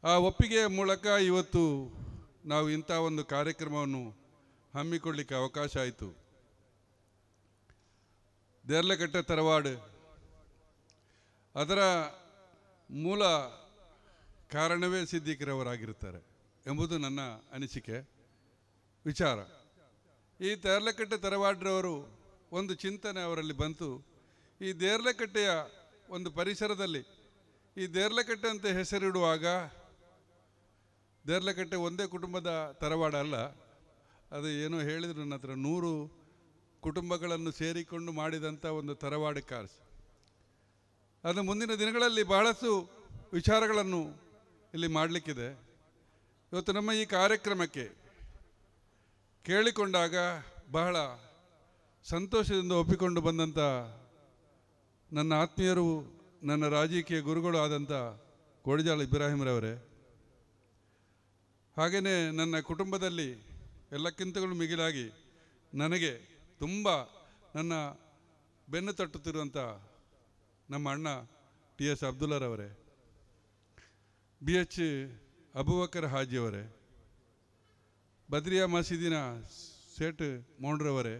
ಆ ಒಪ್ಪಿಗೆಯ ಮೂಲಕ ಇವತ್ತು ನಾವು ಇಂಥ ಒಂದು ಕಾರ್ಯಕ್ರಮವನ್ನು ಹಮ್ಮಿಕೊಳ್ಳಿಕ್ಕೆ ಅವಕಾಶ ಆಯಿತು. ದೇರ್ಲಕಟ್ಟೆ ತರವಾಡು ಅದರ ಮೂಲ ಕಾರಣವೇ ಸಿದ್ದಿಕ್ರವರಾಗಿರ್ತಾರೆ ಎಂಬುದು ನನ್ನ ಅನಿಸಿಕೆ ವಿಚಾರ. ಈ ದೇರ್ಲಕಟ್ಟೆ ತರವಾಡ್ರವರು ಒಂದು ಚಿಂತನೆ ಅವರಲ್ಲಿ ಬಂತು. ಈ ದೇರ್ಲಕಟ್ಟೆಯ ಒಂದು ಪರಿಸರದಲ್ಲಿ ಈ ದೇರ್ಲಕಟ್ಟೆ ಅಂತ ಹೆಸರಿಡುವಾಗ ದೇರ್ಲಕಟ್ಟೆ ಒಂದೇ ಕುಟುಂಬದ ತರವಾಡ ಅಲ್ಲ, ಅದು ಏನೋ ಹೇಳಿದ್ರು ನನ್ನ ಹತ್ರ, 100 ಕುಟುಂಬಗಳನ್ನು ಸೇರಿಕೊಂಡು ಮಾಡಿದಂಥ ಒಂದು ತರವಾಡು ಕಾರ್ಸ್. ಅದು ಮುಂದಿನ ದಿನಗಳಲ್ಲಿ ಬಹಳಷ್ಟು ವಿಚಾರಗಳನ್ನು ಇಲ್ಲಿ ಮಾಡಲಿಕ್ಕಿದೆ. ಇವತ್ತು ನಮ್ಮ ಈ ಕಾರ್ಯಕ್ರಮಕ್ಕೆ ಕೇಳಿಕೊಂಡಾಗ ಬಹಳ ಸಂತೋಷದಿಂದ ಒಪ್ಪಿಕೊಂಡು ಬಂದಂಥ ನನ್ನ ಆತ್ಮೀಯರು, ನನ್ನ ರಾಜಕೀಯ ಗುರುಗಳು ಆದಂಥ ಕೋಡಿಜಾಳ ಇಬ್ರಾಹಿಂರವರೇ, ಹಾಗೆಯೇ ನನ್ನ ಕುಟುಂಬದಲ್ಲಿ ಎಲ್ಲಕ್ಕಿಂತಲೂ ಮಿಗಿಲಾಗಿ ನನಗೆ ತುಂಬ ನನ್ನ ಬೆನ್ನು ತಟ್ಟುತ್ತಿರುವಂಥ ನಮ್ಮ ಅಣ್ಣ TS ಅಬ್ದುಲ್ಲರವರೇ, BH ಅಬೂಬಕರ್ ಹಾಜಿಯವರೇ, ಬದ್ರಿಯಾ ಮಸೀದಿನ ಸೇಠ್ ಮೌಂಡ್ರವರೇ,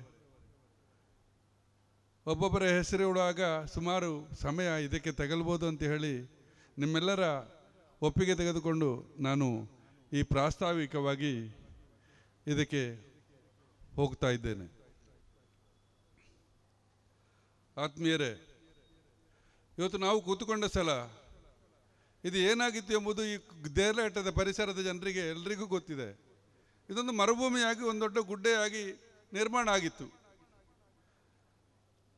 ಒಬ್ಬೊಬ್ಬರ ಹೆಸರು ಇಡುವಾಗ ಸುಮಾರು ಸಮಯ ಇದಕ್ಕೆ ತಗಲ್ಬೋದು ಅಂತ ಹೇಳಿ ನಿಮ್ಮೆಲ್ಲರ ಒಪ್ಪಿಗೆ ತೆಗೆದುಕೊಂಡು ನಾನು ಈ ಪ್ರಾಸ್ತಾವಿಕವಾಗಿ ಇದಕ್ಕೆ ಹೋಗ್ತಾ ಇದ್ದೇನೆ. ಆತ್ಮೀಯರೇ, ಇವತ್ತು ನಾವು ಕೂತುಕೊಂಡ ಸ್ಥಳ ಇದು ಏನಾಗಿತ್ತು ಎಂಬುದು ಈ ದೇರ್ಲಕಟ್ಟೆದ ಪರಿಸರದ ಜನರಿಗೆ ಎಲ್ರಿಗೂ ಗೊತ್ತಿದೆ. ಇದೊಂದು ಮರುಭೂಮಿಯಾಗಿ ಒಂದು ದೊಡ್ಡ ಗುಡ್ಡೆಯಾಗಿ ನಿರ್ಮಾಣ ಆಗಿತ್ತು.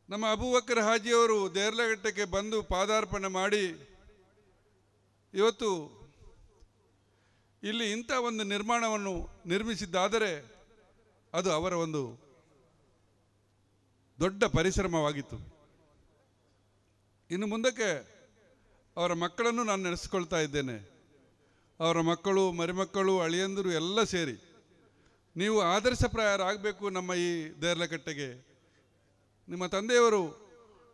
ನಮ್ಮ ಅಬೂಬಕರ್ ಹಾಜಿಯವರು ದೇರ್ಲಕಟ್ಟೆಗೆ ಬಂದು ಪಾದಾರ್ಪಣೆ ಮಾಡಿ ಇವತ್ತು ಇಲ್ಲಿ ಇಂಥ ಒಂದು ನಿರ್ಮಾಣವನ್ನು ನಿರ್ಮಿಸಿದ್ದಾದರೆ ಅದು ಅವರ ಒಂದು ದೊಡ್ಡ ಪರಿಶ್ರಮವಾಗಿತ್ತು. ಇನ್ನು ಮುಂದಕ್ಕೆ ಅವರ ಮಕ್ಕಳನ್ನು ನಾನು ನೆನೆಸ್ಕೊಳ್ತಾ ಇದ್ದೇನೆ. ಅವರ ಮಕ್ಕಳು, ಮರಿಮಕ್ಕಳು, ಅಳಿಯಂದರು ಎಲ್ಲ ಸೇರಿ ನೀವು ಆದರ್ಶಪ್ರಾಯರಾಗಬೇಕು ನಮ್ಮ ಈ ದೇರ್ಲಕಟ್ಟೆಗೆ. ನಿಮ್ಮ ತಂದೆಯವರು,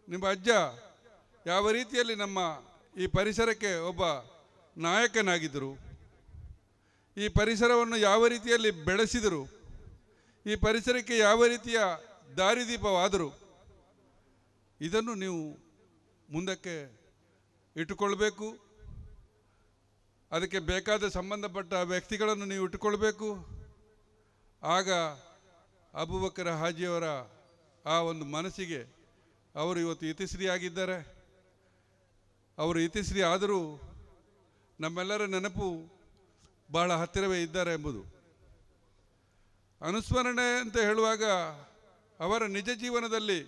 ನಿಮ್ಮ ಅಜ್ಜ ಯಾವ ರೀತಿಯಲ್ಲಿ ನಮ್ಮ ಈ ಪರಿಸರಕ್ಕೆ ಒಬ್ಬ ನಾಯಕನಾಗಿದ್ದರು, ಈ ಪರಿಸರವನ್ನು ಯಾವ ರೀತಿಯಲ್ಲಿ ಬೆಳೆಸಿದರು, ಈ ಪರಿಸರಕ್ಕೆ ಯಾವ ರೀತಿಯ ದಾರಿದೀಪವಾದರು, ಇದನ್ನು ನೀವು ಮುಂದಕ್ಕೆ ಇಟ್ಟುಕೊಳ್ಬೇಕು. ಅದಕ್ಕೆ ಬೇಕಾದ ಸಂಬಂಧಪಟ್ಟ ವ್ಯಕ್ತಿಗಳನ್ನು ನೀವು ಇಟ್ಟುಕೊಳ್ಬೇಕು. ಆಗ ಅಬೂಬಕರ್ ಹಾಜಿಯವರ ಆ ಒಂದು ಮನಸ್ಸಿಗೆ ಅವರು ಇವತ್ತು ಇತಿಶ್ರೀಯಾಗಿದ್ದಾರೆ. ಅವರು ಇತಿಶ್ರೀ ಆದರೂ ನಮ್ಮೆಲ್ಲರ ನೆನಪು ಬಹಳ ಹತ್ತಿರವೇ ಇದ್ದಾರೆ ಎಂಬುದು. ಅನುಸ್ಮರಣೆ ಅಂತ ಹೇಳುವಾಗ ಅವರ ನಿಜ ಜೀವನದಲ್ಲಿ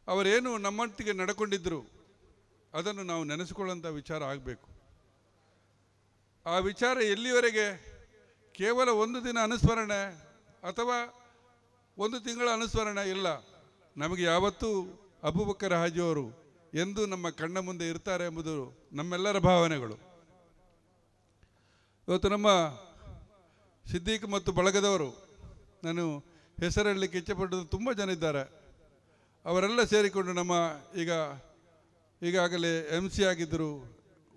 ಅವರೇನು ನಮ್ಮೊಟ್ಟಿಗೆ ನಡ್ಕೊಂಡಿದ್ದರು ಅದನ್ನು ನಾವು ನೆನೆಸಿಕೊಳ್ಳುವಂಥ ವಿಚಾರ ಆಗಬೇಕು. ಆ ವಿಚಾರ ಎಲ್ಲಿವರೆಗೆ ಕೇವಲ ಒಂದು ದಿನ ಅನುಸ್ಮರಣೆ ಅಥವಾ ಒಂದು ತಿಂಗಳ ಅನುಸ್ಮರಣೆ ಇಲ್ಲ. ನಮಗೆ ಯಾವತ್ತೂ ಅಬೂಬಕರ್ ಹಾಜಿಯವರು ಎಂದು ನಮ್ಮ ಕಣ್ಣ ಮುಂದೆ ಇರ್ತಾರೆ ಎಂಬುದು ನಮ್ಮೆಲ್ಲರ ಭಾವನೆಗಳು. ಇವತ್ತು ನಮ್ಮ ಸಿದ್ದೀಕ್ ಮತ್ತು ಬಳಗದವರು, ನಾನು ಹೆಸರಲ್ಲಿ ಕಿಚ್ಚಪಟ್ಟದ್ದು ತುಂಬ ಜನ ಇದ್ದಾರೆ, ಅವರೆಲ್ಲ ಸೇರಿಕೊಂಡು ನಮ್ಮ ಈಗಾಗಲೇ MC ಆಗಿದ್ದರು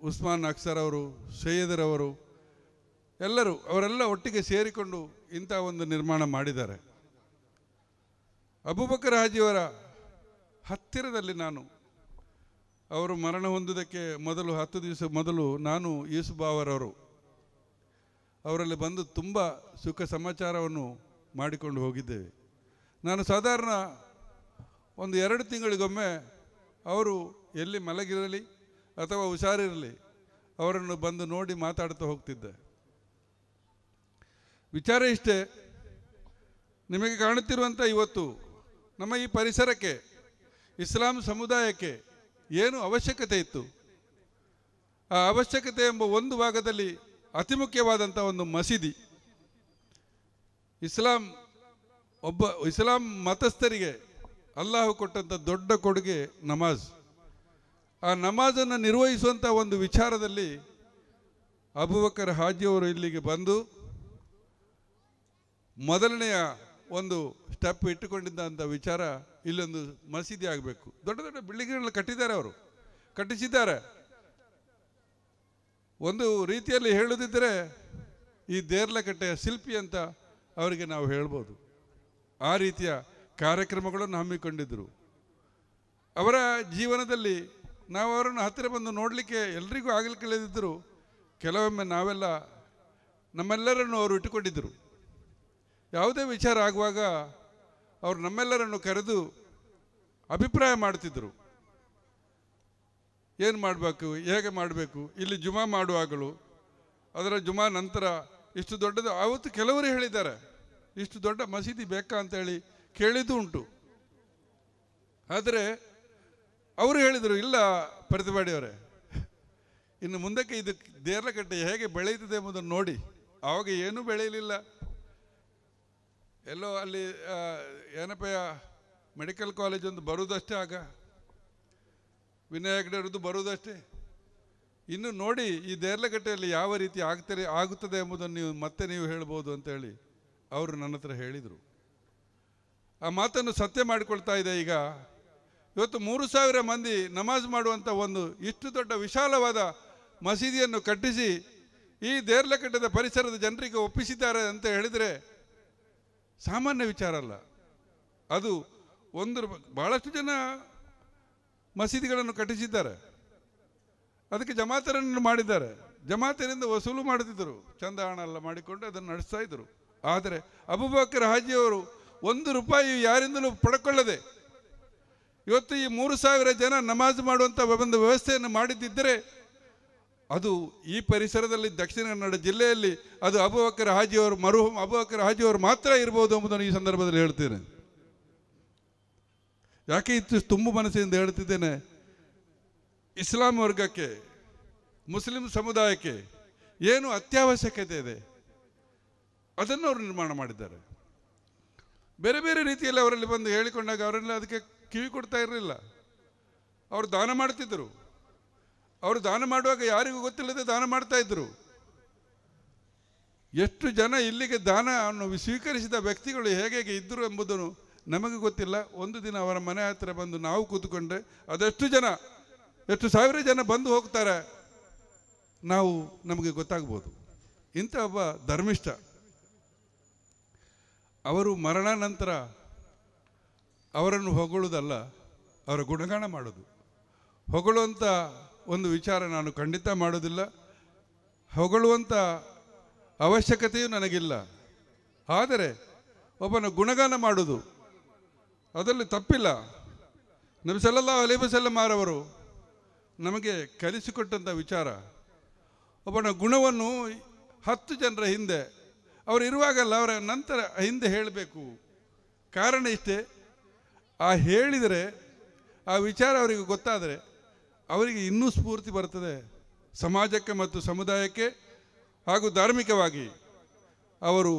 ಉಸ್ಮಾನ್ ಅಕ್ಸರ್ ಅವರು, ಸೈಯದರವರು, ಅವರೆಲ್ಲ ಒಟ್ಟಿಗೆ ಸೇರಿಕೊಂಡು ಇಂಥ ಒಂದು ನಿರ್ಮಾಣ ಮಾಡಿದ್ದಾರೆ. ಅಬೂಬಕರ್ ಹಾಜಿಯವರ ಹತ್ತಿರದಲ್ಲಿ ಅವರು ಮರಣ ಹೊಂದುವುದಕ್ಕೆ ಮೊದಲು 10 ದಿವಸ ಮೊದಲು ನಾನು ಯೂಸುಫ್ ಬಾವರವರು ಅವರಲ್ಲಿ ಬಂದು ತುಂಬ ಸುಖ ಸಮಾಚಾರವನ್ನು ಮಾಡಿಕೊಂಡು ಹೋಗಿದ್ದೇವೆ. ನಾನು ಸಾಧಾರಣ ಒಂದು 2 ತಿಂಗಳಿಗೊಮ್ಮೆ ಅವರು ಎಲ್ಲಿ ಮಲಗಿರಲಿ ಅಥವಾ ಹುಷಾರಿರಲಿ ಅವರನ್ನು ಬಂದು ನೋಡಿ ಮಾತಾಡ್ತಾ ಹೋಗ್ತಿದ್ದೆ. ವಿಚಾರ ಇಷ್ಟೇ, ನಿಮಗೆ ಕಾಣುತ್ತಿರುವಂಥ ಇವತ್ತು ನಮ್ಮ ಈ ಪರಿಸರಕ್ಕೆ, ಇಸ್ಲಾಂ ಸಮುದಾಯಕ್ಕೆ ಏನು ಅವಶ್ಯಕತೆ ಇತ್ತು, ಆ ಅವಶ್ಯಕತೆ ಎಂಬ ಒಂದು ಭಾಗದಲ್ಲಿ ಅತಿ ಮುಖ್ಯವಾದಂಥ ಒಂದು ಮಸೀದಿ. ಇಸ್ಲಾಂ ಮತಸ್ಥರಿಗೆ ಅಲ್ಲಾಹು ಕೊಟ್ಟಂಥ ದೊಡ್ಡ ಕೊಡುಗೆ ನಮಾಜ್. ಆ ನಮಾಜನ್ನು ನಿರ್ವಹಿಸುವಂಥ ಒಂದು ವಿಚಾರದಲ್ಲಿ ಅಬೂಬಕರ್ ಹಾಜಿಯವರು ಇಲ್ಲಿಗೆ ಬಂದು ಮೊದಲನೆಯ ಒಂದು ಸ್ಟೆಪ್ ಇಟ್ಟುಕೊಂಡಿದ್ದಂಥ ವಿಚಾರ, ಇಲ್ಲೊಂದು ಮಸೀದಿ ಆಗಬೇಕು. ದೊಡ್ಡ ದೊಡ್ಡ ಬಿಲ್ಡಿಂಗ್ಗಳನ್ನ ಕಟ್ಟಿಸಿದ್ದಾರೆ. ಒಂದು ರೀತಿಯಲ್ಲಿ ಹೇಳುವುದಿದ್ದರೆ ಈ ದೇರ್ಲಕಟ್ಟೆಯ ಶಿಲ್ಪಿ ಅಂತ ಅವರಿಗೆ ನಾವು ಹೇಳ್ಬೋದು. ಆ ರೀತಿಯ ಕಾರ್ಯಕ್ರಮಗಳನ್ನು ಹಮ್ಮಿಕೊಂಡಿದ್ದರು. ಅವರ ಜೀವನದಲ್ಲಿ ನಾವು ಅವರನ್ನು ಹತ್ತಿರ ಬಂದು ನೋಡಲಿಕ್ಕೆ ಎಲ್ರಿಗೂ ಆಗಲಿಕ್ಕಿಲ್ಲದಿದ್ದರು. ಕೆಲವೊಮ್ಮೆ ನಮ್ಮೆಲ್ಲರನ್ನು ಅವರು ಇಟ್ಟುಕೊಂಡಿದ್ದರು. ಯಾವುದೇ ವಿಚಾರ ಆಗುವಾಗ ಅವರು ನಮ್ಮೆಲ್ಲರನ್ನು ಕರೆದು ಅಭಿಪ್ರಾಯ ಮಾಡ್ತಿದ್ದರು. ಏನು ಮಾಡಬೇಕು, ಹೇಗೆ ಮಾಡಬೇಕು, ಇಲ್ಲಿ ಜುಮಾ ಮಾಡುವಾಗಲೂ ಅದರ ಜುಮಾ ನಂತರ ಇಷ್ಟು ದೊಡ್ಡದು. ಆವತ್ತು ಕೆಲವರು ಹೇಳಿದ್ದಾರೆ ಇಷ್ಟು ದೊಡ್ಡ ಮಸೀದಿ ಬೇಕಾ ಅಂತೇಳಿ ಕೇಳಿದ್ದು ಉಂಟು. ಆದರೆ ಅವರು ಹೇಳಿದರು, ಇಲ್ಲ ಪ್ರತಿಭಾಡಿಯವರೇ, ಇನ್ನು ಮುಂದಕ್ಕೆ ಇದು ದೇರ್ಲಕಟ್ಟೆ ಹೇಗೆ ಬೆಳೆಯುತ್ತದೆ ಎಂಬುದನ್ನು ನೋಡಿ. ಆವಾಗ ಏನೂ ಬೆಳೆಯಲಿಲ್ಲ. ಎಲ್ಲೋ ಅಲ್ಲಿ ಏನಪ್ಪಯ್ಯ ಮೆಡಿಕಲ್ ಕಾಲೇಜ್ ಒಂದು ಬರುವುದಷ್ಟೇ, ಆಗ ವಿನಾಯಕ್ ಡೇರದು ಬರುವುದಷ್ಟೇ. ಇನ್ನು ನೋಡಿ ಈ ದೇರ್ಲಕಟ್ಟೆಯಲ್ಲಿ ಯಾವ ರೀತಿ ಆಗುತ್ತದೆ ಎಂಬುದನ್ನು ನೀವು ಹೇಳ್ಬೋದು ಅಂತೇಳಿ ಅವರು ನನ್ನ ಹತ್ರ ಹೇಳಿದರು. ಆ ಮಾತನ್ನು ಸತ್ಯ ಮಾಡಿಕೊಳ್ತಾ ಇದೆ. ಈಗ ಇವತ್ತು 3,000 ಮಂದಿ ನಮಾಜ್ ಮಾಡುವಂಥ ಒಂದು ಇಷ್ಟು ದೊಡ್ಡ ವಿಶಾಲವಾದ ಮಸೀದಿಯನ್ನು ಕಟ್ಟಿಸಿ ಈ ದೇರ್ಲಕಟ್ಟೆದ ಪರಿಸರದ ಜನರಿಗೆ ಒಪ್ಪಿಸಿದ್ದಾರೆ ಅಂತ ಹೇಳಿದರೆ ಸಾಮಾನ್ಯ ವಿಚಾರ ಅಲ್ಲ. ಅದು ಬಹಳಷ್ಟು ಜನ ಮಸೀದಿಗಳನ್ನು ಕಟ್ಟಿಸಿದ್ದಾರೆ, ಅದಕ್ಕೆ ಜಮಾತರನ್ನು ಮಾಡಿದ್ದಾರೆ. ಜಮಾತರಿಂದ ವಸೂಲು ಮಾಡುತ್ತಿದ್ದರು, ಚಂದ ಹಣ ಎಲ್ಲ ಮಾಡಿಕೊಂಡು ಅದನ್ನು ನಡೆಸ್ತಾ ಇದ್ದರು. ಆದರೆ ಅಬೂಬಕರ್ ಹಾಜಿಯವರು 1 ರೂಪಾಯಿ ಯಾರಿಂದಲೂ ಪಡ್ಕೊಳ್ಳದೆ ಇವತ್ತು ಈ 3,000 ಜನ ನಮಾಜ್ ಮಾಡುವಂಥ ಒಂದು ವ್ಯವಸ್ಥೆಯನ್ನು ಮಾಡಿದ್ದಿದ್ದರೆ ಅದು ಈ ಪರಿಸರದಲ್ಲಿ ದಕ್ಷಿಣ ಕನ್ನಡ ಜಿಲ್ಲೆಯಲ್ಲಿ ಅದು ಅಬೂಬಕರ್ ಹಾಜಿಯವರು, ಮರುಹೂಮ್ ಅಬೂಬಕರ್ ಹಾಜಿಯವರು ಮಾತ್ರ ಇರ್ಬೋದು ಎಂಬುದನ್ನು ಈ ಸಂದರ್ಭದಲ್ಲಿ ಹೇಳ್ತೇನೆ. ಯಾಕೆ ಇತ್ತು ತುಂಬ ಮನಸ್ಸಿನಿಂದ ಹೇಳ್ತಿದ್ದೇನೆ, ಇಸ್ಲಾಂ ವರ್ಗಕ್ಕೆ, ಮುಸ್ಲಿಂ ಸಮುದಾಯಕ್ಕೆ ಏನು ಅತ್ಯವಶ್ಯಕತೆ ಇದೆ ಅದನ್ನು ಅವರು ನಿರ್ಮಾಣ ಮಾಡಿದ್ದಾರೆ. ಬೇರೆ ಬೇರೆ ರೀತಿಯಲ್ಲಿ ಅವರಲ್ಲಿ ಬಂದು ಹೇಳಿಕೊಂಡಾಗ ಅವರೆಲ್ಲ ಅದಕ್ಕೆ ಕಿವಿ ಕೊಡ್ತಾ ಇರಲಿಲ್ಲ. ಅವರು ದಾನ ಮಾಡ್ತಿದ್ದರು. ಅವರು ದಾನ ಮಾಡುವಾಗ ಯಾರಿಗೂ ಗೊತ್ತಿಲ್ಲದೆ ದಾನ ಮಾಡ್ತಾ ಇದ್ದರು. ಎಷ್ಟು ಜನ ಇಲ್ಲಿಗೆ ದಾನವನ್ನು ಸ್ವೀಕರಿಸಿದ ವ್ಯಕ್ತಿಗಳು ಹೇಗೆ ಇದ್ದರು ಎಂಬುದನ್ನು ನಮಗೆ ಗೊತ್ತಿಲ್ಲ. ಒಂದು ದಿನ ಅವರ ಮನೆ ಹತ್ತಿರ ಬಂದು ನಾವು ಕೂತ್ಕೊಂಡ್ರೆ ಅದೆಷ್ಟು ಜನ, ಎಷ್ಟು 1000 ಜನ ಬಂದು ಹೋಗ್ತಾರೆ ನಮಗೆ ಗೊತ್ತಾಗ್ಬೋದು. ಇಂಥ ಒಬ್ಬ ಧರ್ಮಿಷ್ಠ. ಅವರು ಮರಣ ನಂತರ ಅವರನ್ನು ಹೊಗಳುವುದಲ್ಲ, ಅವರ ಗುಣಗಾನ ಮಾಡೋದು. ಹೊಗಳುವಂಥ ಒಂದು ವಿಚಾರ ನಾನು ಖಂಡಿತ ಮಾಡೋದಿಲ್ಲ. ಹೊಗಳುವಂಥ ಅವಶ್ಯಕತೆಯೂ ನನಗಿಲ್ಲ. ಆದರೆ ಒಬ್ಬನ ಗುಣಗಾನ ಮಾಡೋದು, ಅದರಲ್ಲಿ ತಪ್ಪಿಲ್ಲ. ನಬಿ ಸಲ್ಲಲ್ಲಾಹು ಅಲೈಹಿ ವಸಲ್ಲಂ ಅವರವರು ನಮಗೆ ಕಲಿಸಿಕೊಟ್ಟಂಥ ವಿಚಾರ, ಒಬ್ಬನ ಗುಣವನ್ನು 10 ಜನರ ಹಿಂದೆ ಅವರು ಇರುವಾಗಲ್ಲ, ಅವರ ನಂತರ ಹಿಂದೆ ಹೇಳಬೇಕು. ಕಾರಣ ಇಷ್ಟೇ, ಆ ಹೇಳಿದರೆ ಆ ವಿಚಾರ ಅವರಿಗೆ ಗೊತ್ತಾದರೆ ಅವರಿಗೆ ಇನ್ನೂ ಸ್ಫೂರ್ತಿ ಬರ್ತದೆ. ಸಮಾಜಕ್ಕೆ ಮತ್ತು ಸಮುದಾಯಕ್ಕೆ ಹಾಗೂ ಧಾರ್ಮಿಕವಾಗಿ ಅವರು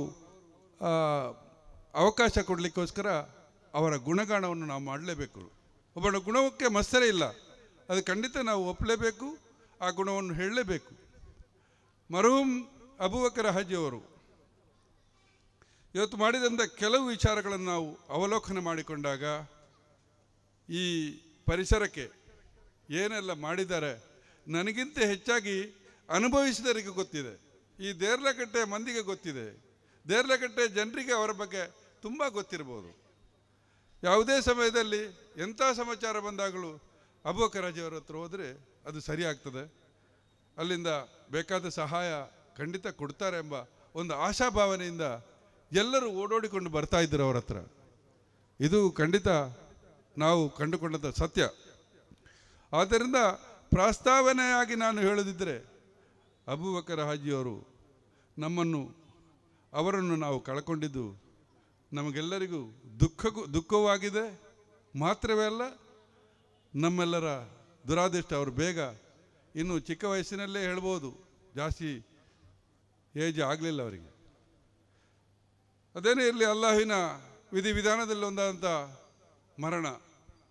ಅವಕಾಶ ಕೊಡಲಿಕ್ಕೋಸ್ಕರ ಅವರ ಗುಣಗಾನವನ್ನು ನಾವು ಮಾಡಲೇಬೇಕು. ಒಬ್ಬನ ಗುಣಕ್ಕೆ ಮತ್ಸರ ಇಲ್ಲ, ಅದು ಖಂಡಿತ ನಾವು ಒಪ್ಪಲೇಬೇಕು, ಆ ಗುಣವನ್ನು ಹೇಳಲೇಬೇಕು. ಮರ್ಹೂಮ್ ಅಬೂಬಕರ್ ಹಾಜಿಯವರು ಇವತ್ತು ಮಾಡಿದಂಥ ಕೆಲವು ವಿಚಾರಗಳನ್ನು ನಾವು ಅವಲೋಕನ ಮಾಡಿಕೊಂಡಾಗ ಈ ಪರಿಸರಕ್ಕೆ ಏನೆಲ್ಲ ಮಾಡಿದ್ದಾರೆ ನನಗಿಂತ ಹೆಚ್ಚಾಗಿ ಅನುಭವಿಸಿದವರಿಗೆ ಗೊತ್ತಿದೆ. ಈ ದೇರ್ಲಕಟ್ಟೆ ಮಂದಿಗೆ ಗೊತ್ತಿದೆ, ದೇರ್ಲಕಟ್ಟೆ ಜನರಿಗೆ ಅವರ ಬಗ್ಗೆ ತುಂಬ ಗೊತ್ತಿರ್ಬೋದು. ಯಾವುದೇ ಸಮಯದಲ್ಲಿ ಎಂಥ ಸಮಾಚಾರ ಬಂದಾಗಲೂ ಅಬೂಬಕರ್ ಹಾಜಿಯವರ ಹತ್ರ ಹೋದರೆ ಅದು ಸರಿಯಾಗ್ತದೆ, ಅಲ್ಲಿಂದ ಬೇಕಾದ ಸಹಾಯ ಖಂಡಿತ ಕೊಡ್ತಾರೆ ಎಂಬ ಒಂದು ಆಶಾಭಾವನೆಯಿಂದ ಎಲ್ಲರೂ ಓಡೋಡಿಕೊಂಡು ಬರ್ತಾ ಇದ್ದರು ಅವರ ಹತ್ರ. ಇದು ಖಂಡಿತ ನಾವು ಕಂಡುಕೊಂಡಂಥ ಸತ್ಯ. ಆದ್ದರಿಂದ ಪ್ರಸ್ತಾವನೆಯಾಗಿ ನಾನು ಹೇಳದಿದ್ದರೆ ಅಬೂಬಕರ್ ಹಾಜಿಯವರು ಅವರನ್ನು ನಾವು ಕಳ್ಕೊಂಡಿದ್ದು ನಮಗೆಲ್ಲರಿಗೂ ದುಃಖವಾಗಿದೆ. ಮಾತ್ರವೇ ಅಲ್ಲ, ನಮ್ಮೆಲ್ಲರ ದುರಾದೃಷ್ಟ. ಅವರು ಬೇಗ ಇನ್ನು ಚಿಕ್ಕ ವಯಸ್ಸಿನಲ್ಲೇ ಹೇಳ್ಬೋದು, ಜಾಸ್ತಿ ಏಜ್ ಆಗಲಿಲ್ಲ ಅವರಿಗೆ. ಅದೇನೇ ಇರಲಿ, ಅಲ್ಲಾಹಿನ ವಿಧಿವಿಧಾನದಲ್ಲಿ ಒಂದಾದಂಥ ಮರಣ,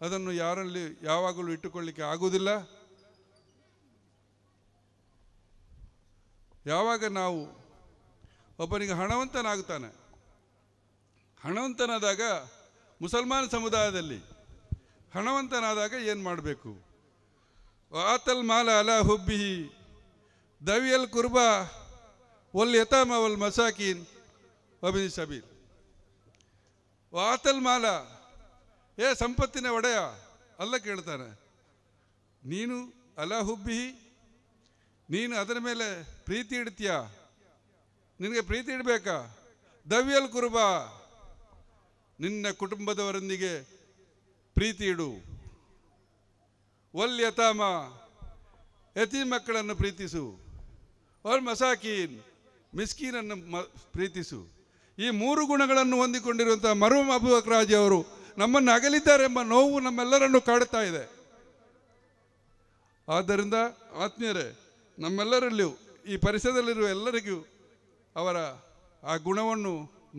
ಅದನ್ನು ಯಾರಲ್ಲಿ ಯಾವಾಗಲೂ ಇಟ್ಟುಕೊಳ್ಳಿಕ್ಕೆ ಆಗುವುದಿಲ್ಲ. ಯಾವಾಗ ನಾವು ಒಬ್ಬನಿಗೆ ಹಣವಂತನಾಗುತ್ತಾನೆ, ಹಣವಂತನಾದಾಗ ಮುಸಲ್ಮಾನ ಸಮುದಾಯದಲ್ಲಿ ಹಣವಂತನಾದಾಗ ಏನು ಮಾಡಬೇಕು? ಆತಲ್ ಮಾಲ ಅಲಾ ಹುಬ್ಬಿಹಿ ದವಿಯಲ್ ಕುರ್ಬಾ ವಲ್ ಯತಾಮ ವಲ್ ಮಸಾಕೀನ್ ವಬಿನ್ ಸಬೀಲ್. ಆತಲ್ ಮಾಲ, ಸಂಪತ್ತಿನ ಒಡೆಯ ಅಲ್ಲ ಕೇಳ್ತಾನೆ, ನೀನು ಅಲಾ ಹುಬ್ಬಿಹಿ, ನೀನು ಅದರ ಮೇಲೆ ಪ್ರೀತಿ ಇಡ್ತೀಯಾ? ನಿನಗೆ ಪ್ರೀತಿ ಇಡಬೇಕಾ? ದವ್ಯಲ್ ಕುರ್ಬಾ, ನಿನ್ನ ಕುಟುಂಬದವರೊಂದಿಗೆ ಪ್ರೀತಿ ಇಡು. ವಲ್ ಯತಾಮ, ಯತೀಮ್ ಮಕ್ಕಳನ್ನು ಪ್ರೀತಿಸು. ವಲ್ ಮಸಾಕೀನ್, ಮಿಸ್ಕೀನನ್ನು ಪ್ರೀತಿಸು. ಈ 3 ಗುಣಗಳನ್ನು ಹೊಂದಿಕೊಂಡಿರುವಂಥ ಮರ್ಹೂಮ್ ಅಬೂಬಕರ್ ಹಾಜಿ ಅವರು ನಮ್ಮನ್ನು ಅಗಲಿದ್ದಾರೆ ಎಂಬ ನೋವು ನಮ್ಮೆಲ್ಲರನ್ನು ಕಾಡುತ್ತಾ ಇದೆ. ಆದ್ದರಿಂದ ಆತ್ಮೀಯರೇ, ನಮ್ಮೆಲ್ಲರಲ್ಲಿಯೂ ಈ ಪರಿಸರದಲ್ಲಿರುವ ಎಲ್ಲರಿಗೂ ಅವರ ಆ ಗುಣವನ್ನು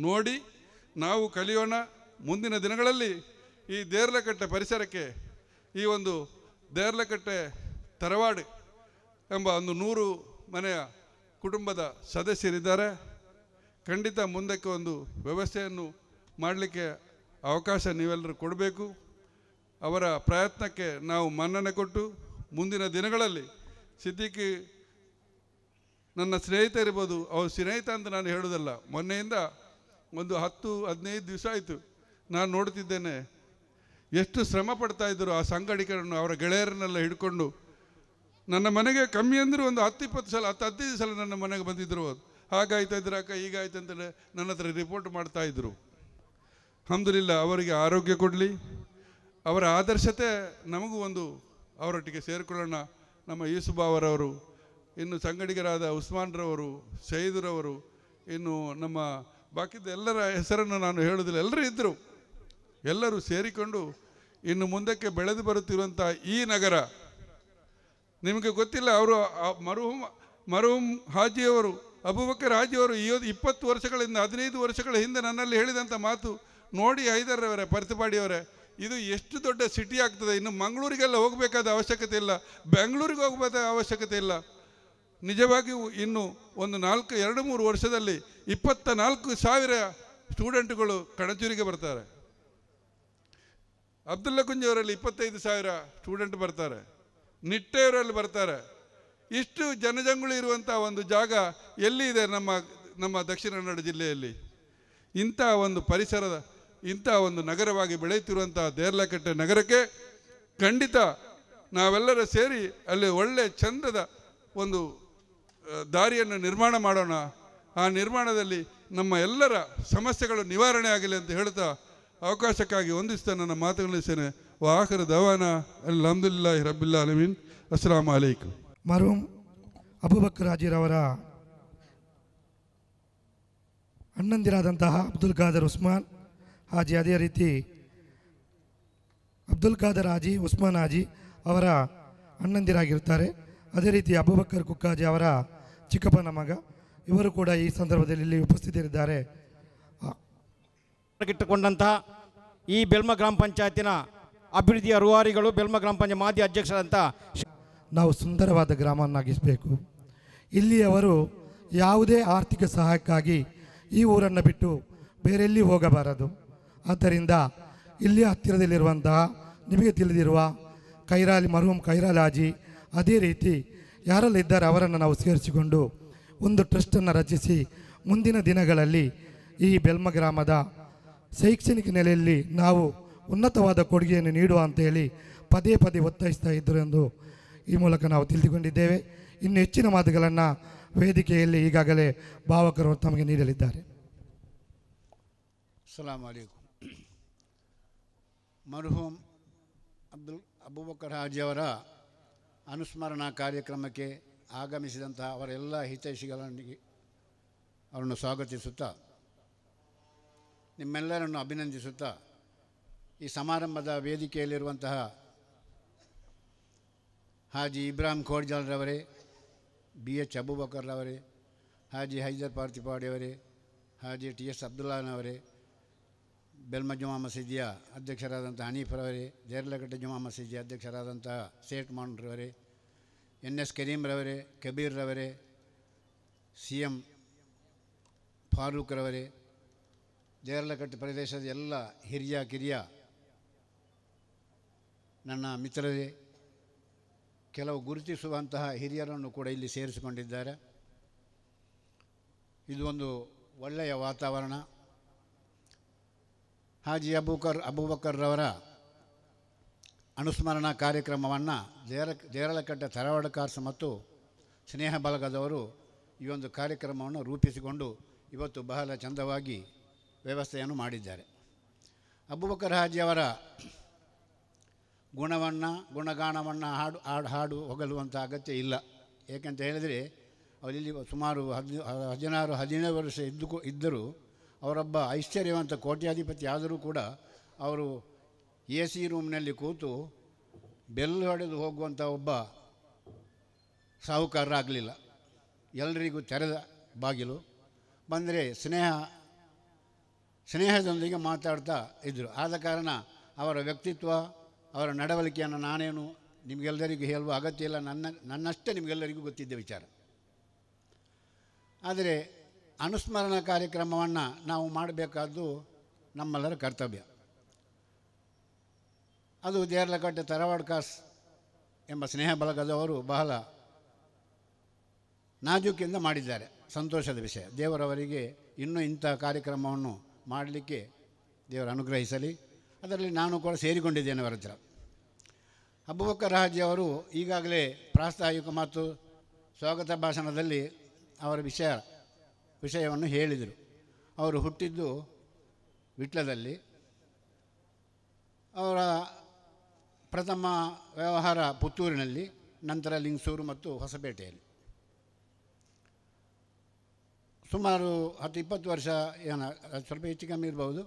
ನೋಡಿ ನಾವು ಕಲಿಯೋಣ. ಮುಂದಿನ ದಿನಗಳಲ್ಲಿ ಈ ದೇರ್ಲಕಟ್ಟೆ ಪರಿಸರಕ್ಕೆ, ಈ ಒಂದು ದೇರ್ಲಕಟ್ಟೆ ತರವಾಡು ಎಂಬ ಒಂದು 100 ಮನೆಯ ಕುಟುಂಬದ ಸದಸ್ಯರಿದ್ದಾರೆ. ಖಂಡಿತ ಮುಂದಕ್ಕೆ ಒಂದು ವ್ಯವಸ್ಥೆಯನ್ನು ಮಾಡಲಿಕ್ಕೆ ಅವಕಾಶ ನೀವೆಲ್ಲರೂ ಕೊಡಬೇಕು. ಅವರ ಪ್ರಯತ್ನಕ್ಕೆ ನಾವು ಮನ್ನಣೆ ಕೊಟ್ಟು ಮುಂದಿನ ದಿನಗಳಲ್ಲಿ ಸಿದ್ದಿಕಿ ನನ್ನ ಸ್ನೇಹಿತ ಇರ್ಬೋದು, ಅವ್ರ ಸ್ನೇಹಿತ ಅಂತ ನಾನು ಹೇಳೋದಲ್ಲ, ಮೊನ್ನೆಯಿಂದ ಒಂದು 10-15 ದಿವಸ ಆಯಿತು ನಾನು ನೋಡ್ತಿದ್ದೇನೆ ಎಷ್ಟು ಶ್ರಮ ಪಡ್ತಾ ಇದ್ದರು ಆ ಸಂಘಟಕರನ್ನು, ಅವರ ಗೆಳೆಯರನ್ನೆಲ್ಲ ಹಿಡ್ಕೊಂಡು. ನನ್ನ ಮನೆಗೆ ಕಮ್ಮಿ ಅಂದರೆ ಒಂದು 10-20 ಸಲ 10-15 ಸಲ ನನ್ನ ಮನೆಗೆ ಬಂದಿದ್ದರು. ಹಾಗಾಯ್ತಾ ಇದ್ರು ಅಕ್ಕ, ಹೀಗಾಯ್ತು ಅಂತಲೇ ನನ್ನ ಹತ್ರ ರಿಪೋರ್ಟ್ ಮಾಡ್ತಾಯಿದ್ರು. ಅಲ್ಹಮ್ದುಲಿಲ್ಲಾ, ಅವರಿಗೆ ಆರೋಗ್ಯ ಕೊಡಲಿ. ಅವರ ಆದರ್ಶತೆ ನಮಗೂ ಒಂದು ಅವರೊಟ್ಟಿಗೆ ಸೇರಿಕೊಳ್ಳೋಣ. ನಮ್ಮ ಯೂಸುಫ್ ಅವರವರು, ಇನ್ನು ಸಂಗಡಿಗರಾದ ಉಸ್ಮಾನ್ರವರು, ಸೈದುರವರು, ಇನ್ನು ನಮ್ಮ ಬಾಕಿದ ಎಲ್ಲರ ಹೆಸರನ್ನು ನಾನು ಹೇಳೋದಿಲ್ಲ, ಎಲ್ಲರೂ ಇದ್ದರು. ಎಲ್ಲರೂ ಸೇರಿಕೊಂಡು ಇನ್ನು ಮುಂದಕ್ಕೆ ಬೆಳೆದು ಬರುತ್ತಿರುವಂಥ ಈ ನಗರ, ನಿಮಗೆ ಗೊತ್ತಿಲ್ಲ, ಅವರು ಮರ್ಹೂಮ್ ಹಾಜಿಯವರು ಅಬೂಬಕರ್ ಹಾಜಿಯವರು 20 ವರ್ಷಗಳಿಂದ 15 ವರ್ಷಗಳ ಹಿಂದೆ ನನ್ನಲ್ಲಿ ಹೇಳಿದಂಥ ಮಾತು ನೋಡಿ, ಹೈದರವರೇ, ಪರ್ತಿಪಾಡಿಯವರೇ, ಇದು ಎಷ್ಟು ದೊಡ್ಡ ಸಿಟಿ ಆಗ್ತದೆ, ಇನ್ನು ಮಂಗಳೂರಿಗೆಲ್ಲ ಹೋಗಬೇಕಾದ ಅವಶ್ಯಕತೆ ಇಲ್ಲ, ಬೆಂಗಳೂರಿಗೆ ಹೋಗಬೇಕಾದ ಅವಶ್ಯಕತೆ ಇಲ್ಲ. ನಿಜವಾಗಿಯೂ ಇನ್ನು ಒಂದು 2-3 ವರ್ಷದಲ್ಲಿ 24,000 ಸ್ಟೂಡೆಂಟ್ಗಳು ಕಣಚೂರಿಗೆ ಬರ್ತಾರೆ. ಅಬ್ದುಲ್ಲಾ ಕುಂಜಿಯವರಲ್ಲಿ 25,000 ಸ್ಟೂಡೆಂಟ್ ಬರ್ತಾರೆ. ನಿಟ್ಟೆಯವರಲ್ಲಿ ಬರ್ತಾರೆ. ಇಷ್ಟು ಜನಜಂಗುಳಿ ಇರುವಂಥ ಒಂದು ಜಾಗ ಎಲ್ಲಿ ಇದೆ ನಮ್ಮ ದಕ್ಷಿಣ ಕನ್ನಡ ಜಿಲ್ಲೆಯಲ್ಲಿ? ಇಂಥ ಒಂದು ಪರಿಸರದ, ಇಂಥ ಒಂದು ನಗರವಾಗಿ ಬೆಳೆಯುತ್ತಿರುವಂಥ ದೇರ್ಲಕಟ್ಟೆ ನಗರಕ್ಕೆ ಖಂಡಿತ ನಾವೆಲ್ಲರೂ ಸೇರಿ ಅಲ್ಲಿ ಒಳ್ಳೆ ಚಂದದ ಒಂದು ದಾರಿಯನ್ನು ನಿರ್ಮಾಣ ಮಾಡೋಣ. ಆ ನಿರ್ಮಾಣದಲ್ಲಿ ನಮ್ಮ ಎಲ್ಲರ ಸಮಸ್ಯೆಗಳು ನಿವಾರಣೆ ಆಗಲಿ ಅಂತ ಹೇಳ್ತಾ ಅವಕಾಶಕ್ಕಾಗಿ ವಂದಿಸ್ತಾ ನನ್ನ ಮಾತುಗಳಿಸ್ತೇನೆ. ವಾಖಿರ ದವಾನ ಅಲ್ಹಮ್ದುಲಿಲ್ಲಾಹಿ ರಬ್ಬಿಲ್ ಆಲಮೀನ್. ಅಸ್ಸಲಾಮು ಅಲೈಕುಂ. ಮರ್ಹೂಮ್ ಅಬೂಬಕರ್ ಹಾಜಿರವರ ಅಣ್ಣಂದಿರಾದಂತಹ ಅಬ್ದುಲ್ ಖಾದರ್ ಉಸ್ಮಾನ್ ಹಾಜಿ, ಅದೇ ರೀತಿ ಅಬ್ದುಲ್ ಖಾದರ್ ಹಾಜಿ, ಉಸ್ಮಾನ್ ಹಾಜಿ ಅವರ ಅಣ್ಣಂದಿರಾಗಿರ್ತಾರೆ. ಅದೇ ರೀತಿ ಅಬೂಬಕರ್ ಕುಕ್ಕಾಜಿ ಅವರ ಚಿಕ್ಕಪ್ಪನ ಮಗ, ಇವರು ಕೂಡ ಈ ಸಂದರ್ಭದಲ್ಲಿ ಇಲ್ಲಿ ಉಪಸ್ಥಿತರಿದ್ದಾರೆ. ಇಟ್ಟುಕೊಂಡಂತಹ ಈ ಬೆಲ್ಮ ಗ್ರಾಮ ಪಂಚಾಯತಿನ ಅಭಿವೃದ್ಧಿಯ ರೂವಾರಿಗಳು, ಬೆಲ್ಮ ಗ್ರಾಮ ಪಂಚಾಯತ್ ಮಾಜಿ ಅಧ್ಯಕ್ಷರಂತ ನಾವು ಸುಂದರವಾದ ಗ್ರಾಮವನ್ನಾಗಿಸಬೇಕು. ಇಲ್ಲಿಯವರು ಯಾವುದೇ ಆರ್ಥಿಕ ಸಹಾಯಕ್ಕಾಗಿ ಈ ಊರನ್ನು ಬಿಟ್ಟು ಬೇರೆಲ್ಲಿ ಹೋಗಬಾರದು. ಆದ್ದರಿಂದ ಇಲ್ಲಿ ಹತ್ತಿರದಲ್ಲಿರುವಂತಹ ನಿಮಗೆ ತಿಳಿದಿರುವ ಮರ್ಹೂಮ್ ಖೈರಾಲಿ ಹಾಜಿ, ಅದೇ ರೀತಿ ಯಾರೆಲ್ಲ ಇದ್ದಾರೆ ಅವರನ್ನು ನಾವು ಸೇರಿಸಿಕೊಂಡು ಒಂದು ಟ್ರಸ್ಟನ್ನು ರಚಿಸಿ ಮುಂದಿನ ದಿನಗಳಲ್ಲಿ ಈ ಬೆಲ್ಮ ಗ್ರಾಮದ ಶೈಕ್ಷಣಿಕ ನೆಲೆಯಲ್ಲಿ ನಾವು ಉನ್ನತವಾದ ಕೊಡುಗೆಯನ್ನು ನೀಡುವ ಅಂತೇಳಿ ಪದೇ ಪದೇ ಒತ್ತಾಯಿಸ್ತಾ ಇದ್ದರು ಎಂದು ಈ ಮೂಲಕ ನಾವು ತಿಳಿದುಕೊಂಡಿದ್ದೇವೆ. ಇನ್ನು ಹೆಚ್ಚಿನ ಮಾತುಗಳನ್ನು ವೇದಿಕೆಯಲ್ಲಿ ಈಗಾಗಲೇ ಭಾವಕರು ತಮಗೆ ನೀಡಲಿದ್ದಾರೆ. ಅಸ್ಸಲಾಮು ಅಲೈಕುಂ. ಮರ್ಹೂಮ್ ಅಬೂಬಕರ್ ಹಾಜಿಯವರ ಅನುಸ್ಮರಣಾ ಕಾರ್ಯಕ್ರಮಕ್ಕೆ ಆಗಮಿಸಿದಂತಹ ಅವರೆಲ್ಲ ಹಿತೈಷಿಗಳಿಗೆ ಅವರನ್ನು ಸ್ವಾಗತಿಸುತ್ತಾ, ನಿಮ್ಮೆಲ್ಲರನ್ನು ಅಭಿನಂದಿಸುತ್ತಾ, ಈ ಸಮಾರಂಭದ ವೇದಿಕೆಯಲ್ಲಿರುವಂತಹ ಹಾಜಿ ಇಬ್ರಾಹಿಂ ಖೋಡ್ಜಾಲ್ರವರೇ, BH ಅಬೂಬಕರ್ರವರೇ, ಹಾಜಿ ಹೈದರ್ ಪಾರ್ತಿಪಾಡಿಯವರೇ, ಹಾಜಿ TS ಅಬ್ದುಲ್ಲಾನವರೇ, ಬೆಲ್ಮ ಜುಮಾ ಮಸೀದಿಯ ಅಧ್ಯಕ್ಷರಾದಂಥ ಹನೀಫರವರೇ, ದೇರ್ಲಕಟ್ಟೆ ಜುಮಾ ಮಸೀದಿಯ ಅಧ್ಯಕ್ಷರಾದಂತಹ ಸೇಠ್ ಮಾನ್ರವರೇ, NS ಕರೀಮ್ರವರೇ, ಕಬೀರ್ರವರೇ, CM ಫಾರೂಕ್ರವರೇ, ದೇರ್ಲಕಟ್ಟೆ ಪ್ರದೇಶದ ಎಲ್ಲ ಹಿರಿಯ ಕಿರಿಯ ನನ್ನ ಮಿತ್ರರೇ, ಕೆಲವು ಗುರುತಿಸುವಂತಹ ಹಿರಿಯರನ್ನು ಕೂಡ ಇಲ್ಲಿ ಸೇರಿಸಿಕೊಂಡಿದ್ದಾರೆ. ಇದು ಒಂದು ಒಳ್ಳೆಯ ವಾತಾವರಣ. ಹಾಜಿ ಅಬೂಬಕರ್ರವರ ಅನುಸ್ಮರಣಾ ಕಾರ್ಯಕ್ರಮವನ್ನು ದೇರಳಕಟ್ಟೆ ತರವಾಡ ಕಾರ್ಸ್ ಮತ್ತು ಸ್ನೇಹ ಬಳಗದವರು ಈ ಒಂದು ಕಾರ್ಯಕ್ರಮವನ್ನು ರೂಪಿಸಿಕೊಂಡು ಇವತ್ತು ಬಹಳ ಚಂದವಾಗಿ ವ್ಯವಸ್ಥೆಯನ್ನು ಮಾಡಿದ್ದಾರೆ. ಅಬೂಬಕರ್ ಹಾಜಿಯವರ ಗುಣಗಾನವನ್ನು ಹಾಡು ಹೊಗಲುವಂಥ ಅಗತ್ಯ ಇಲ್ಲ. ಏಕೆಂತ ಹೇಳಿದರೆ ಅವರಲ್ಲಿ ಸುಮಾರು 16-17 ವರ್ಷ ಇದ್ದರೂ ಅವರೊಬ್ಬ ಐಶ್ವರ್ಯವಂತ ಕೋಟ್ಯಾಧಿಪತಿ ಆದರೂ ಕೂಡ ಅವರು AC ರೂಮ್ನಲ್ಲಿ ಕೂತು ಬೆಲ್ಲು ಹೊಡೆದು ಹೋಗುವಂಥ ಒಬ್ಬ ಸಾಹುಕಾರರಾಗಲಿಲ್ಲ. ಎಲ್ಲರಿಗೂ ತೆರೆದ ಬಾಗಿಲು, ಬಂದರೆ ಸ್ನೇಹದೊಂದಿಗೆ ಮಾತಾಡ್ತಾ ಇದ್ದರು. ಆದ ಕಾರಣ ಅವರ ವ್ಯಕ್ತಿತ್ವ, ಅವರ ನಡವಳಿಕೆಯನ್ನು ನಾನೇನು ನಿಮಗೆಲ್ಲರಿಗೂ ಹೇಳುವ ಅಗತ್ಯ ಇಲ್ಲ, ನನ್ನಷ್ಟೇ ನಿಮಗೆಲ್ಲರಿಗೂ ಗೊತ್ತಿದ್ದ ವಿಚಾರ. ಆದರೆ ಅನುಸ್ಮರಣಾ ಕಾರ್ಯಕ್ರಮವನ್ನು ನಾವು ಮಾಡಬೇಕಾದ್ದು ನಮ್ಮೆಲ್ಲರ ಕರ್ತವ್ಯ. ಅದು ದೇರ್ಲಕಟ್ಟೆ ತರವಾಡ ಕಾರ್ಸ್ ಎಂಬ ಸ್ನೇಹ ಬಳಗದವರು ಬಹಳ ನಾಜೂಕಿಂದ ಮಾಡಿದ್ದಾರೆ. ಸಂತೋಷದ ವಿಷಯ. ದೇವರವರಿಗೆ ಇನ್ನೂ ಇಂಥ ಕಾರ್ಯಕ್ರಮವನ್ನು ಮಾಡಲಿಕ್ಕೆ ದೇವರು ಅನುಗ್ರಹಿಸಲಿ. ಅದರಲ್ಲಿ ನಾನು ಕೂಡ ಸೇರಿಕೊಂಡಿದ್ದೇನೆ ಅವರ ಹತ್ರ. ಅಬೂಬಕರ್ ಹಾಜಿಯವರು ಈಗಾಗಲೇ ಪ್ರಾಸ್ತಾವಿಕ ಮತ್ತು ಸ್ವಾಗತ ಭಾಷಣದಲ್ಲಿ ಅವರ ವಿಷಯವನ್ನು ಹೇಳಿದರು. ಅವರು ಹುಟ್ಟಿದ್ದು ವಿಟ್ಲದಲ್ಲಿ, ಅವರ ಪ್ರಥಮ ವ್ಯವಹಾರ ಪುತ್ತೂರಿನಲ್ಲಿ, ನಂತರ ಲಿಂಗಸೂರು ಮತ್ತು ಹೊಸಪೇಟೆಯಲ್ಲಿ. ಸುಮಾರು 10-20 ವರ್ಷ, ಸ್ವಲ್ಪ ಹೆಚ್ಚು ಕಮ್ಮಿ ಇರ್ಬೋದು,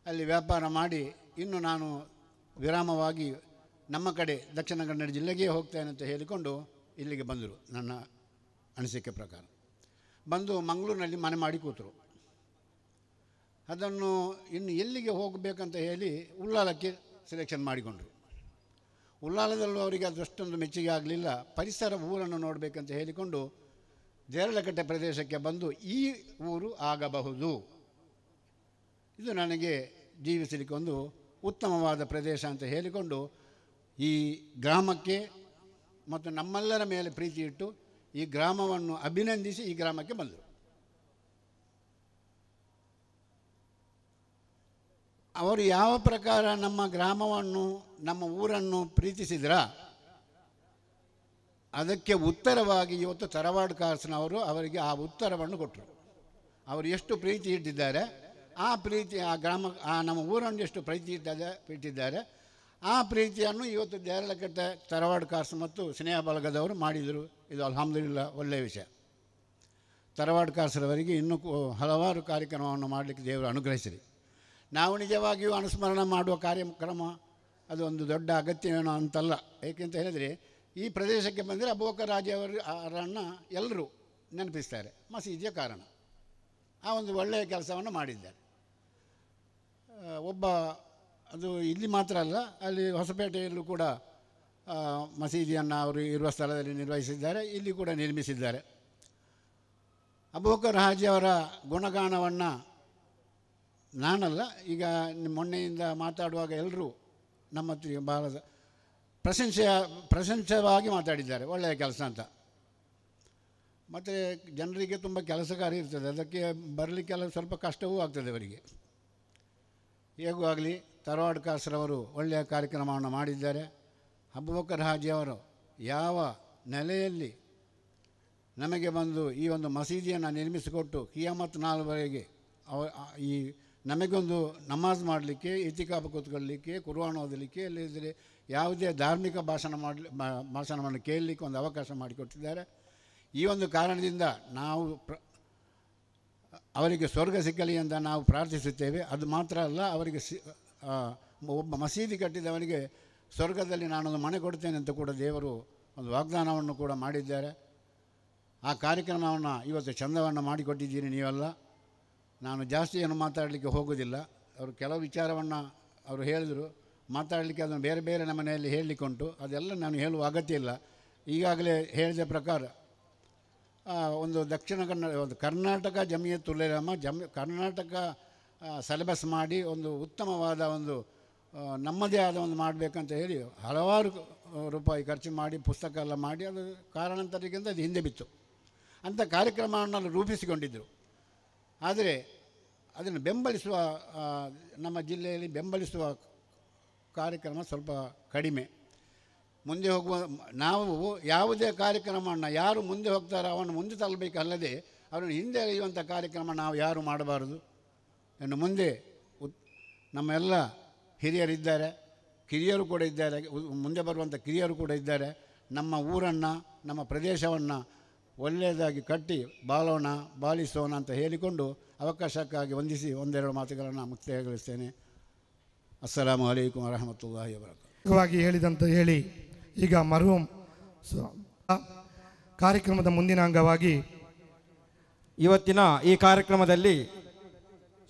ಅಲ್ಲಿ ವ್ಯಾಪಾರ ಮಾಡಿ ಇನ್ನು ನಾನು ವಿರಾಮವಾಗಿ ನಮ್ಮ ಕಡೆ ದಕ್ಷಿಣ ಕನ್ನಡ ಜಿಲ್ಲೆಗೆ ಹೋಗ್ತೇನೆ ಅಂತ ಹೇಳಿಕೊಂಡು ಇಲ್ಲಿಗೆ ಬಂದರು. ನನ್ನ ಅನಿಸಿಕೆ ಪ್ರಕಾರ ಬಂದು ಮಂಗಳೂರಿನಲ್ಲಿ ಮನೆ ಮಾಡಿ ಕೂತರು. ಅದನ್ನು ಇನ್ನು ಎಲ್ಲಿಗೆ ಹೋಗಬೇಕಂತ ಹೇಳಿ ಉಳ್ಳಾಲಕ್ಕೆ ಸೆಲೆಕ್ಷನ್ ಮಾಡಿಕೊಂಡ್ರು. ಉಳ್ಳಾಲದಲ್ಲೂ ಅವರಿಗೆ ಅದಷ್ಟೊಂದು ಮೆಚ್ಚುಗೆ ಆಗಲಿಲ್ಲ. ಪರಿಸರ ಊರನ್ನು ನೋಡಬೇಕಂತ ಹೇಳಿಕೊಂಡು ದೇರಳಕಟ್ಟೆ ಪ್ರದೇಶಕ್ಕೆ ಬಂದು ಈ ಊರು ಆಗಬಹುದು, ಇದು ನನಗೆ ಜೀವಿಸಲಿಕ್ಕೆ ಒಂದು ಉತ್ತಮವಾದ ಪ್ರದೇಶ ಅಂತ ಹೇಳಿಕೊಂಡು ಈ ಗ್ರಾಮಕ್ಕೆ ಮತ್ತು ನಮ್ಮೆಲ್ಲರ ಮೇಲೆ ಪ್ರೀತಿ ಇಟ್ಟು ಈ ಗ್ರಾಮವನ್ನು ಅಭಿನಂದಿಸಿ ಈ ಗ್ರಾಮಕ್ಕೆ ಬಂದರು. ಅವರು ಯಾವ ಪ್ರಕಾರ ನಮ್ಮ ಗ್ರಾಮವನ್ನು, ನಮ್ಮ ಊರನ್ನು ಪ್ರೀತಿಸಿದ್ರ ಅದಕ್ಕೆ ಉತ್ತರವಾಗಿ ಇವತ್ತು ತರವಾಡ ಕಾರ್ಸ್ನವರು ಅವರಿಗೆ ಆ ಉತ್ತರವನ್ನು ಕೊಟ್ಟರು. ಅವರು ಎಷ್ಟು ಪ್ರೀತಿ ಇಟ್ಟಿದ್ದಾರೆ ಆ ಪ್ರೀತಿ ಆ ನಮ್ಮ ಊರನ್ನು ಎಷ್ಟು ಪ್ರೀತಿದ್ದಾರೆ ಆ ಪ್ರೀತಿಯನ್ನು ಇವತ್ತು ದೇರಳಕಟ್ಟೆ ತರವಾಡು ಕಾರ್ಸ್ ಮತ್ತು ಸ್ನೇಹ ಬಳಗದವರು ಮಾಡಿದರು. ಇದು ಅಲ್ಹಮ್ದುಲಿಲ್ಲಾ ಒಳ್ಳೆಯ ವಿಷಯ. ತರವಾಡು ಕಾರ್ಸ್ರವರಿಗೆ ಇನ್ನೂ ಹಲವಾರು ಕಾರ್ಯಕ್ರಮವನ್ನು ಮಾಡಲಿಕ್ಕೆ ದೇವರು ಅನುಗ್ರಹಿಸಿರಿ. ನಾವು ನಿಜವಾಗಿಯೂ ಅನುಸ್ಮರಣ ಮಾಡುವ ಕಾರ್ಯಕ್ರಮ ಅದು ಒಂದು ದೊಡ್ಡ ಅಗತ್ಯವೇನೋ ಅಂತಲ್ಲ. ಏಕೆಂತ ಹೇಳಿದರೆ ಈ ಪ್ರದೇಶಕ್ಕೆ ಬಂದರೆ ಅಬೂಬಕರ್ ಹಾಜಿ ಅವರನ್ನು ಎಲ್ಲರೂ ನೆನಪಿಸ್ತಾರೆ. ಮಸೀದಿಯ ಕಾರಣ ಆ ಒಂದು ಒಳ್ಳೆಯ ಕೆಲಸವನ್ನು ಮಾಡಿದ್ದಾರೆ. ಅದು ಇಲ್ಲಿ ಮಾತ್ರ ಅಲ್ಲ, ಅಲ್ಲಿ ಹೊಸಪೇಟೆಯಲ್ಲೂ ಕೂಡ ಮಸೀದಿಯನ್ನು ಅವರು ಇರುವ ಸ್ಥಳದಲ್ಲಿ ನಿರ್ವಹಿಸಿದ್ದಾರೆ, ಇಲ್ಲಿ ಕೂಡ ನಿರ್ಮಿಸಿದ್ದಾರೆ. ಅಬೂಬಕರ್ ಹಾಜಿ ಅವರ ಗುಣಗಾನವನ್ನು ನಾನಲ್ಲ, ಈಗ ಮೊನ್ನೆಯಿಂದ ಮಾತಾಡುವಾಗ ಎಲ್ಲರೂ ನಮ್ಮ ಹತ್ರ ಭಾಳ ಪ್ರಶಂಸೆಯಾಗಿ ಮಾತಾಡಿದ್ದಾರೆ, ಒಳ್ಳೆಯ ಕೆಲಸ ಅಂತ. ಮತ್ತು ಜನರಿಗೆ ತುಂಬ ಕೆಲಸಗಾರ ಇರ್ತದೆ, ಅದಕ್ಕೆ ಬರಲಿಕ್ಕೆಲ್ಲ ಸ್ವಲ್ಪ ಕಷ್ಟವೂ ಆಗ್ತದೆ ಅವರಿಗೆ. ಹೇಗೂ ಆಗಲಿ ತರವಾಡು ಕಾರ್ಸ್ರವರು ಒಳ್ಳೆಯ ಕಾರ್ಯಕ್ರಮವನ್ನು ಮಾಡಿದ್ದಾರೆ. ಅಬೂಬಕರ್ ಹಾಜಿ ಅವರು ಯಾವ ನೆಲೆಯಲ್ಲಿ ನಮಗೆ ಬಂದು ಈ ಒಂದು ಮಸೀದಿಯನ್ನು ನಿರ್ಮಿಸಿಕೊಟ್ಟು ಕಿಯಾಮತ್ ನಾಲ್ವರೆಗೆ ಈ ನಮಗೊಂದು ನಮಾಜ್ ಮಾಡಲಿಕ್ಕೆ, ಇತಿಕಾಫ್ ಕೂತ್ಕೊಳ್ಳಲಿಕ್ಕೆ, ಕುರ್ಆನ್ ಓದಲಿಕ್ಕೆ, ಇಲ್ಲದಿದ್ದರೆ ಯಾವುದೇ ಧಾರ್ಮಿಕ ಭಾಷಣವನ್ನು ಕೇಳಲಿಕ್ಕೆ ಒಂದು ಅವಕಾಶ ಮಾಡಿಕೊಟ್ಟಿದ್ದಾರೆ. ಈ ಒಂದು ಕಾರಣದಿಂದ ನಾವು ಅವರಿಗೆ ಸ್ವರ್ಗ ಸಿಕ್ಕಲಿ ಅಂತ ನಾವು ಪ್ರಾರ್ಥಿಸುತ್ತೇವೆ. ಅದು ಮಾತ್ರ ಅಲ್ಲ, ಅವರಿಗೆ ಒಬ್ಬ ಮಸೀದಿ ಕಟ್ಟಿದವನಿಗೆ ಸ್ವರ್ಗದಲ್ಲಿ ನಾನೊಂದು ಮನೆ ಕೊಡ್ತೇನೆ ಅಂತ ಕೂಡ ದೇವರು ಒಂದು ವಾಗ್ದಾನವನ್ನು ಕೂಡ ಮಾಡಿದ್ದಾರೆ. ಆ ಕಾರ್ಯಕ್ರಮವನ್ನು ಇವತ್ತು ಚಂದವನ್ನು ಮಾಡಿಕೊಟ್ಟಿದ್ದೀರಿ ನೀವೆಲ್ಲ. ನಾನು ಜಾಸ್ತಿ ಏನು ಮಾತಾಡಲಿಕ್ಕೆ ಹೋಗೋದಿಲ್ಲ. ಅವರು ಕೆಲವು ವಿಚಾರವನ್ನು ಅವರು ಹೇಳಿದರು, ಮಾತಾಡಲಿಕ್ಕೆ ಅದನ್ನು ಬೇರೆ ಬೇರೆ ನಮ್ಮ ಮನೆಯಲ್ಲಿ ಹೇಳಲಿಕ್ಕೆ ಉಂಟು. ಅದೆಲ್ಲ ನಾನು ಹೇಳುವ ಅಗತ್ಯ ಇಲ್ಲ. ಈಗಾಗಲೇ ಹೇಳಿದ ಪ್ರಕಾರ ಒಂದು ದಕ್ಷಿಣ ಕನ್ನಡ, ಒಂದು ಕರ್ನಾಟಕ ಜಮಿಯತ್ ಉಲೇಮಾ ಕರ್ನಾಟಕ ಸಿಲೆಬಸ್ ಮಾಡಿ ಒಂದು ಉತ್ತಮವಾದ ಒಂದು ನಮ್ಮದೇ ಆದ ಒಂದು ಮಾಡಬೇಕಂತ ಹೇಳಿ ಹಲವಾರು ರೂಪಾಯಿ ಖರ್ಚು ಮಾಡಿ ಪುಸ್ತಕ ಎಲ್ಲ ಮಾಡಿ ಅದು ಕಾರಣಾಂತರಕ್ಕಿಂತ ಅದು ಹಿಂದೆ ಬಿತ್ತು. ಅಂಥ ಕಾರ್ಯಕ್ರಮವನ್ನು ರೂಪಿಸಿಕೊಂಡಿದ್ದರು. ಆದರೆ ಅದನ್ನು ಬೆಂಬಲಿಸುವ ನಮ್ಮ ಜಿಲ್ಲೆಯಲ್ಲಿ ಬೆಂಬಲಿಸುವ ಕಾರ್ಯಕ್ರಮ ಸ್ವಲ್ಪ ಕಡಿಮೆ. ಮುಂದೆ ಹೋಗುವ ನಾವು ಯಾವುದೇ ಕಾರ್ಯಕ್ರಮವನ್ನು ಯಾರು ಮುಂದೆ ಹೋಗ್ತಾರೋ ಅವನು ಮುಂದೆ ತಳ್ಳಬೇಕಲ್ಲದೆ ಅವರನ್ನು ಹಿಂದೆ ಎಳೆಯುವಂಥ ಕಾರ್ಯಕ್ರಮ ನಾವು ಯಾರು ಮಾಡಬಾರದು. ಇನ್ನು ಮುಂದೆ ನಮ್ಮ ಎಲ್ಲ ಹಿರಿಯರಿದ್ದಾರೆ, ಕಿರಿಯರು ಕೂಡ ಇದ್ದಾರೆ, ಮುಂದೆ ಬರುವಂಥ ಕಿರಿಯರು ಕೂಡ ಇದ್ದಾರೆ. ನಮ್ಮ ಊರನ್ನು, ನಮ್ಮ ಪ್ರದೇಶವನ್ನು ಒಳ್ಳೆಯದಾಗಿ ಕಟ್ಟಿ ಬಾಳಿಸೋಣ ಅಂತ ಹೇಳಿಕೊಂಡು ಅವಕಾಶಕ್ಕಾಗಿ ವಂದಿಸಿ ಒಂದೆರಡು ಮಾತುಗಳನ್ನು ಮುಕ್ತಾಯಗೊಳಿಸ್ತೇನೆ. ಅಸ್ಸಲಾಮು ಅಲೈಕುಂ ವರಹಮತುಲ್ಲಾಹಿ ವಬರಕಾತುಹು. ಹೇಳಿದಂತ ಹೇಳಿ ಈಗ ಮರ್ಹೂಮ್ ಕಾರ್ಯಕ್ರಮದ ಮುಂದಿನ ಅಂಗವಾಗಿ ಇವತ್ತಿನ ಈ ಕಾರ್ಯಕ್ರಮದಲ್ಲಿ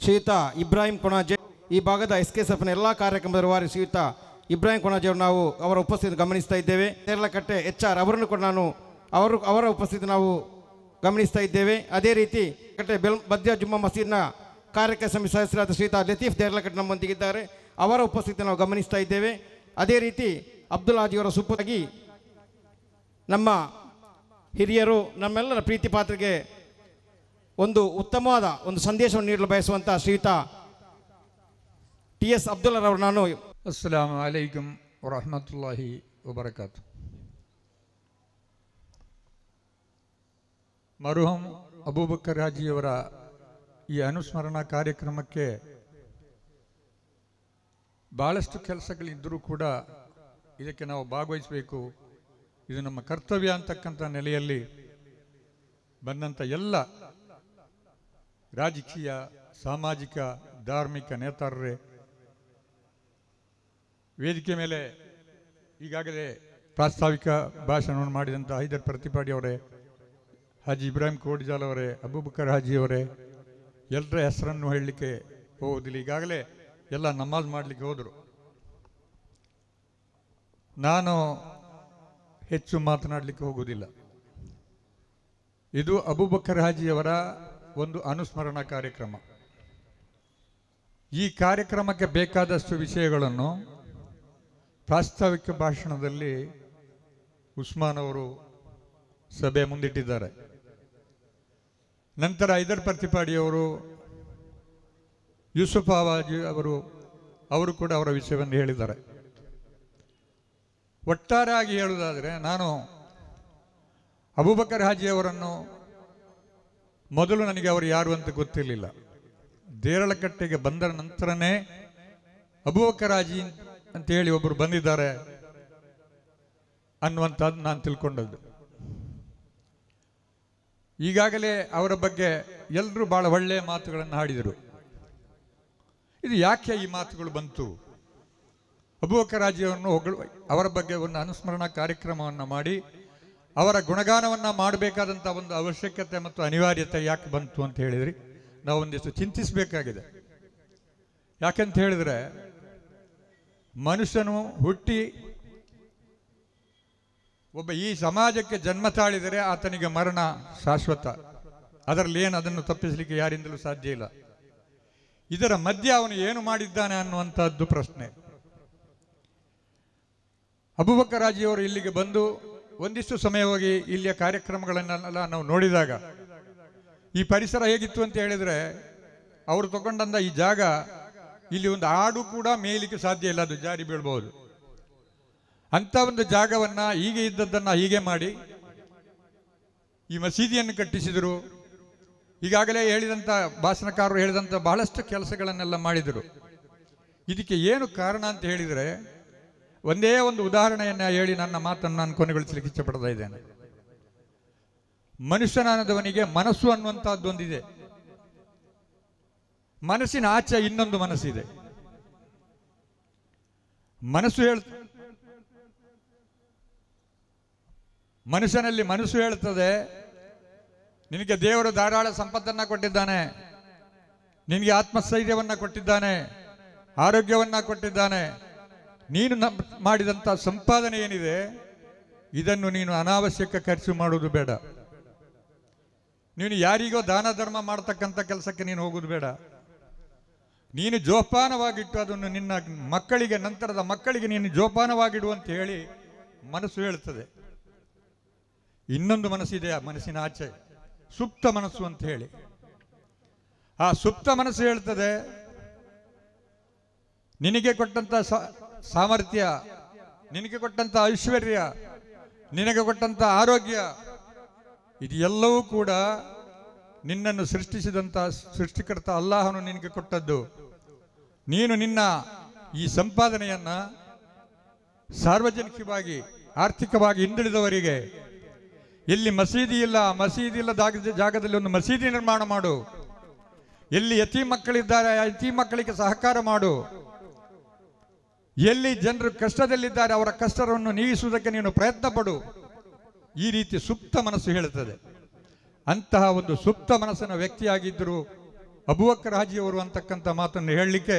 ಶ್ರೀಯುತ ಇಬ್ರಾಹಿಂ ಕೊಣಾಜೆ, ಈ ಭಾಗದ SKSFನ ಎಲ್ಲ ಕಾರ್ಯಕ್ರಮದ ರೂವಾರಿ ಶ್ರೀಯುತ ಇಬ್ರಾಹಿಂ ಕೊಣಾಜೆ ಅವರು ನಾವು ಅವರ ಉಪಸ್ಥಿತಿ ಗಮನಿಸ್ತಾ ಇದ್ದೇವೆ. ದೇರಳಕಟ್ಟೆ HR ಅವರನ್ನು ಕೂಡ ಅವರ ಉಪಸ್ಥಿತಿ ನಾವು ಗಮನಿಸ್ತಾ ಇದ್ದೇವೆ. ಅದೇ ರೀತಿ ಕಟ್ಟೆ ಬದ್ಯಾ ಜುಮ್ಮಾ ಮಸೀದ್ನ ಕಾರ್ಯಕ್ರಮ ಸಮಿತಿ ಸದಸ್ಯರಾದ ಶ್ರೀಯುತ ಲತೀಫ್ ದೇರಳಕಟ್ಟೆ ನಮ್ಮೊಂದಿಗಿದ್ದಾರೆ, ಅವರ ಉಪಸ್ಥಿತಿ ನಾವು ಗಮನಿಸ್ತಾ ಇದ್ದೇವೆ. ಅದೇ ರೀತಿ ಅಬ್ದುಲ್ ಹಾಜಿಯವರ ಸುಪುತ್ರರಾಗಿ ನಮ್ಮ ಹಿರಿಯರು, ನಮ್ಮೆಲ್ಲರ ಪ್ರೀತಿ ಪಾತ್ರರಿಗೆ ಒಂದು ಉತ್ತಮವಾದ ಒಂದು ಸಂದೇಶವನ್ನು ನೀಡಲು ಬಯಸುವಂಥ ಶ್ರೀಯುತ TS ಅಬ್ದುಲ್ಲರವರು ನಾನು. ಅಸ್ಸಲಾಮು ಅಲೈಕುಂ ವರಹಮತುಲ್ಲಾಹಿ ವಬರಕಾತು. ಮರ್ಹೂಮ್ ಅಬೂಬಕರ್ ಹಾಜಿಯವರ ಈ ಅನುಸ್ಮರಣಾ ಕಾರ್ಯಕ್ರಮಕ್ಕೆ ಭಾಳಷ್ಟು ಕೆಲಸಗಳಿದ್ದರೂ ಕೂಡ ಇದಕ್ಕೆ ನಾವು ಭಾಗವಹಿಸಬೇಕು, ಇದು ನಮ್ಮ ಕರ್ತವ್ಯ ಅಂತಕ್ಕಂಥ ನೆಲೆಯಲ್ಲಿ ಬಂದಂಥ ಎಲ್ಲ ರಾಜಕೀಯ, ಸಾಮಾಜಿಕ, ಧಾರ್ಮಿಕ ನೇತಾರರೇ, ವೇದಿಕೆ ಮೇಲೆ ಈಗಾಗಲೇ ಪ್ರಾಸ್ತಾವಿಕ ಭಾಷಣವನ್ನು ಮಾಡಿದಂಥ ಹೈದರ್ ಪ್ರತಿಪಾಡಿ ಅವರೇ, ಹಾಜಿ ಇಬ್ರಾಹಿಂ ಕೋಡಿಜಾಲ್ ಅವರೇ, ಅಬೂಬಕರ್ ಹಾಜಿಯವರೇ, ಎಲ್ಲರ ಹೆಸರನ್ನು ಹೇಳಲಿಕ್ಕೆ ಹೋಗೋದಿಲ್ಲ. ಈಗಾಗಲೇ ಎಲ್ಲ ನಮಾಜ್ ಮಾಡಲಿಕ್ಕೆ ಹೋದರು. ನಾನು ಹೆಚ್ಚು ಮಾತನಾಡಲಿಕ್ಕೆ ಹೋಗುವುದಿಲ್ಲ. ಇದು ಅಬೂಬಕರ್ ಹಾಜಿಯವರ ಒಂದು ಅನುಸ್ಮರಣಾ ಕಾರ್ಯಕ್ರಮ. ಈ ಕಾರ್ಯಕ್ರಮಕ್ಕೆ ಬೇಕಾದಷ್ಟು ವಿಷಯಗಳನ್ನು ಪ್ರಾಸ್ತಾವಿಕ ಭಾಷಣದಲ್ಲಿ ಉಸ್ಮಾನ್ ಅವರು ಸಭೆ ಮುಂದಿಟ್ಟಿದ್ದಾರೆ. ನಂತರ ಹೈದರ್ ಪ್ರತಿಪಾಡಿಯವರು, ಯೂಸುಫ್ ಆವಾಜಿ ಅವರು ಕೂಡ ಅವರ ವಿಷಯವನ್ನು ಹೇಳಿದ್ದಾರೆ. ಒಟ್ಟಾರೆಯಾಗಿ ಹೇಳುವುದಾದರೆ, ನಾನು ಅಬೂಬಕರ್ ಹಾಜಿಯವರನ್ನು ಮೊದಲು ನನಗೆ ಅವರು ಯಾರು ಅಂತ ಗೊತ್ತಿರಲಿಲ್ಲ. ದೇರಳಕಟ್ಟೆಗೆ ಬಂದ ನಂತರನೇ ಅಬೂಬಕರ್ ಹಾಜಿ ಅಂತೇಳಿ ಒಬ್ಬರು ಬಂದಿದ್ದಾರೆ ಅನ್ನುವಂಥದ್ದು ನಾನು ತಿಳ್ಕೊಂಡದ್ದು. ಈಗಾಗಲೇ ಅವರ ಬಗ್ಗೆ ಎಲ್ಲರೂ ಭಾಳ ಒಳ್ಳೆಯ ಮಾತುಗಳನ್ನು ಆಡಿದರು. ಇದು ಯಾಕೆ ಈ ಮಾತುಗಳು ಬಂತು? ಅಬೂಬಕರ್ ಹಾಜಿಯವರನ್ನು ಅವರ ಬಗ್ಗೆ ಒಂದು ಅನುಸ್ಮರಣಾ ಕಾರ್ಯಕ್ರಮವನ್ನು ಮಾಡಿ ಅವರ ಗುಣಗಾನವನ್ನು ಮಾಡಬೇಕಾದಂಥ ಒಂದು ಅವಶ್ಯಕತೆ ಮತ್ತು ಅನಿವಾರ್ಯತೆ ಯಾಕೆ ಬಂತು ಅಂತ ಹೇಳಿದ್ರಿ ನಾವು ಒಂದಿಷ್ಟು ಚಿಂತಿಸಬೇಕಾಗಿದೆ. ಯಾಕೆಂತ ಹೇಳಿದ್ರೆ, ಮನುಷ್ಯನು ಹುಟ್ಟಿ ಒಬ್ಬ ಈ ಸಮಾಜಕ್ಕೆ ಜನ್ಮ ತಾಳಿದರೆ ಆತನಿಗೆ ಮರಣ ಶಾಶ್ವತ. ಅದರಲ್ಲಿ ಏನು ಅದನ್ನು ತಪ್ಪಿಸಲಿಕ್ಕೆ ಯಾರಿಂದಲೂ ಸಾಧ್ಯ ಇಲ್ಲ. ಇದರ ಮಧ್ಯೆ ಅವನು ಏನು ಮಾಡಿದ್ದಾನೆ ಅನ್ನುವಂಥದ್ದು ಪ್ರಶ್ನೆ. ಅಬೂಬಕರ್ ಹಾಜಿಯವರು ಇಲ್ಲಿಗೆ ಬಂದು ಒಂದಿಷ್ಟು ಸಮಯ ಹೋಗಿ ಇಲ್ಲಿಯ ಕಾರ್ಯಕ್ರಮಗಳನ್ನೆಲ್ಲ ನಾವು ನೋಡಿದಾಗ ಈ ಪರಿಸರ ಹೇಗಿತ್ತು ಅಂತ ಹೇಳಿದರೆ, ಅವರು ತಗೊಂಡಂಥ ಈ ಜಾಗ, ಇಲ್ಲಿ ಒಂದು ಹಾಡು ಕೂಡ ಮೇಯಲಿಕ್ಕೆ ಸಾಧ್ಯ ಇಲ್ಲ, ಅದು ಜಾರಿ ಬೀಳ್ಬೋದು. ಅಂಥ ಒಂದು ಜಾಗವನ್ನು ಹೀಗೆ ಇದ್ದದ್ದನ್ನು ಹೀಗೆ ಮಾಡಿ ಈ ಮಸೀದಿಯನ್ನು ಕಟ್ಟಿಸಿದರು. ಈಗಾಗಲೇ ಹೇಳಿದಂಥ ಭಾಷಣಕಾರರು ಹೇಳಿದಂಥ ಬಹಳಷ್ಟು ಕೆಲಸಗಳನ್ನೆಲ್ಲ ಮಾಡಿದರು. ಇದಕ್ಕೆ ಏನು ಕಾರಣ ಅಂತ ಹೇಳಿದರೆ, ಒಂದೇ ಒಂದು ಉದಾಹರಣೆಯನ್ನು ಹೇಳಿ ನನ್ನ ಮಾತನ್ನು ನಾನು ಕೊನೆಗೊಳಿಸಲಿಕ್ಕೆ ಇಷ್ಟಪಡ್ತಾ ಇದ್ದೇನೆ. ಮನುಷ್ಯನಾದವನಿಗೆ ಮನಸ್ಸು ಅನ್ನುವಂಥದ್ದು ಒಂದಿದೆ, ಮನಸ್ಸಿನ ಆಚೆ ಇನ್ನೊಂದು ಮನಸ್ಸಿದೆ. ಮನುಷ್ಯನಲ್ಲಿ ಮನಸ್ಸು ಹೇಳ್ತದೆ, ನಿನಗೆ ದೇವರು ಧಾರಾಳ ಸಂಪತ್ತನ್ನು ಕೊಟ್ಟಿದ್ದಾನೆ, ನಿನಗೆ ಆತ್ಮಸ್ಥೈರ್ಯವನ್ನು ಕೊಟ್ಟಿದ್ದಾನೆ, ಆರೋಗ್ಯವನ್ನು ಕೊಟ್ಟಿದ್ದಾನೆ, ನೀನು ಮಾಡಿದಂಥ ಸಂಪಾದನೆ ಏನಿದೆ ಇದನ್ನು ನೀನು ಅನಾವಶ್ಯಕ ಖರ್ಚು ಮಾಡುವುದು ಬೇಡ, ನೀನು ಯಾರಿಗೋ ದಾನ ಧರ್ಮ ಮಾಡ್ತಕ್ಕಂಥ ಕೆಲಸಕ್ಕೆ ನೀನು ಹೋಗುವುದು ಬೇಡ, ನೀನು ಜೋಪಾನವಾಗಿಟ್ಟು ಅದನ್ನು ನಿನ್ನ ಮಕ್ಕಳಿಗೆ, ನಂತರದ ಮಕ್ಕಳಿಗೆ ನೀನು ಜೋಪಾನವಾಗಿಡು ಅಂತ ಹೇಳಿ ಮನಸ್ಸು ಹೇಳ್ತದೆ. ಇನ್ನೊಂದು ಮನಸ್ಸಿದೆ, ಆ ಮನಸ್ಸಿನ ಆಚೆ ಸುಪ್ತ ಮನಸ್ಸು ಅಂತ ಹೇಳಿ. ಆ ಸುಪ್ತ ಮನಸ್ಸು ಹೇಳ್ತದೆ, ನಿನಗೆ ಕೊಟ್ಟಂತ ಸಾಮರ್ಥ್ಯ, ನಿನಗೆ ಕೊಟ್ಟಂತ ಐಶ್ವರ್ಯ, ನಿನಗೆ ಕೊಟ್ಟಂತ ಆರೋಗ್ಯ, ಇದು ಎಲ್ಲವೂ ಕೂಡ ನಿನ್ನನ್ನು ಸೃಷ್ಟಿಸಿದಂಥ ಸೃಷ್ಟಿಕರ್ತ ಅಲ್ಲಾಹನು ನಿನಗೆ ಕೊಟ್ಟದ್ದು. ನೀನು ನಿನ್ನ ಈ ಸಂಪಾದನೆಯನ್ನ ಸಾರ್ವಜನಿಕವಾಗಿ ಆರ್ಥಿಕವಾಗಿ ಹಿಂದುಳಿದವರಿಗೆ, ಎಲ್ಲಿ ಮಸೀದಿ ಇಲ್ಲದ ಜಾಗದಲ್ಲಿ ಒಂದು ಮಸೀದಿ ನಿರ್ಮಾಣ ಮಾಡು, ಎಲ್ಲಿ ಯತೀಮ್ ಮಕ್ಕಳಿದ್ದಾರೆ ಯತೀಮ್ ಮಕ್ಕಳಿಗೆ ಸಹಕಾರ ಮಾಡು, ಎಲ್ಲಿ ಜನರು ಕಷ್ಟದಲ್ಲಿದ್ದಾರೆ ಅವರ ಕಷ್ಟವನ್ನು ನೀಗಿಸುವುದಕ್ಕೆ ನೀನು ಪ್ರಯತ್ನ ಪಡು. ಈ ರೀತಿ ಸುಪ್ತ ಮನಸ್ಸು ಹೇಳುತ್ತದೆ. ಅಂತಹ ಒಂದು ಸುಪ್ತ ಮನಸ್ಸಿನ ವ್ಯಕ್ತಿಯಾಗಿದ್ದರು ಅಬೂಬಕರ್ ಹಾಜಿಯವರು ಅಂತಕ್ಕಂಥ ಮಾತನ್ನು ಹೇಳಲಿಕ್ಕೆ,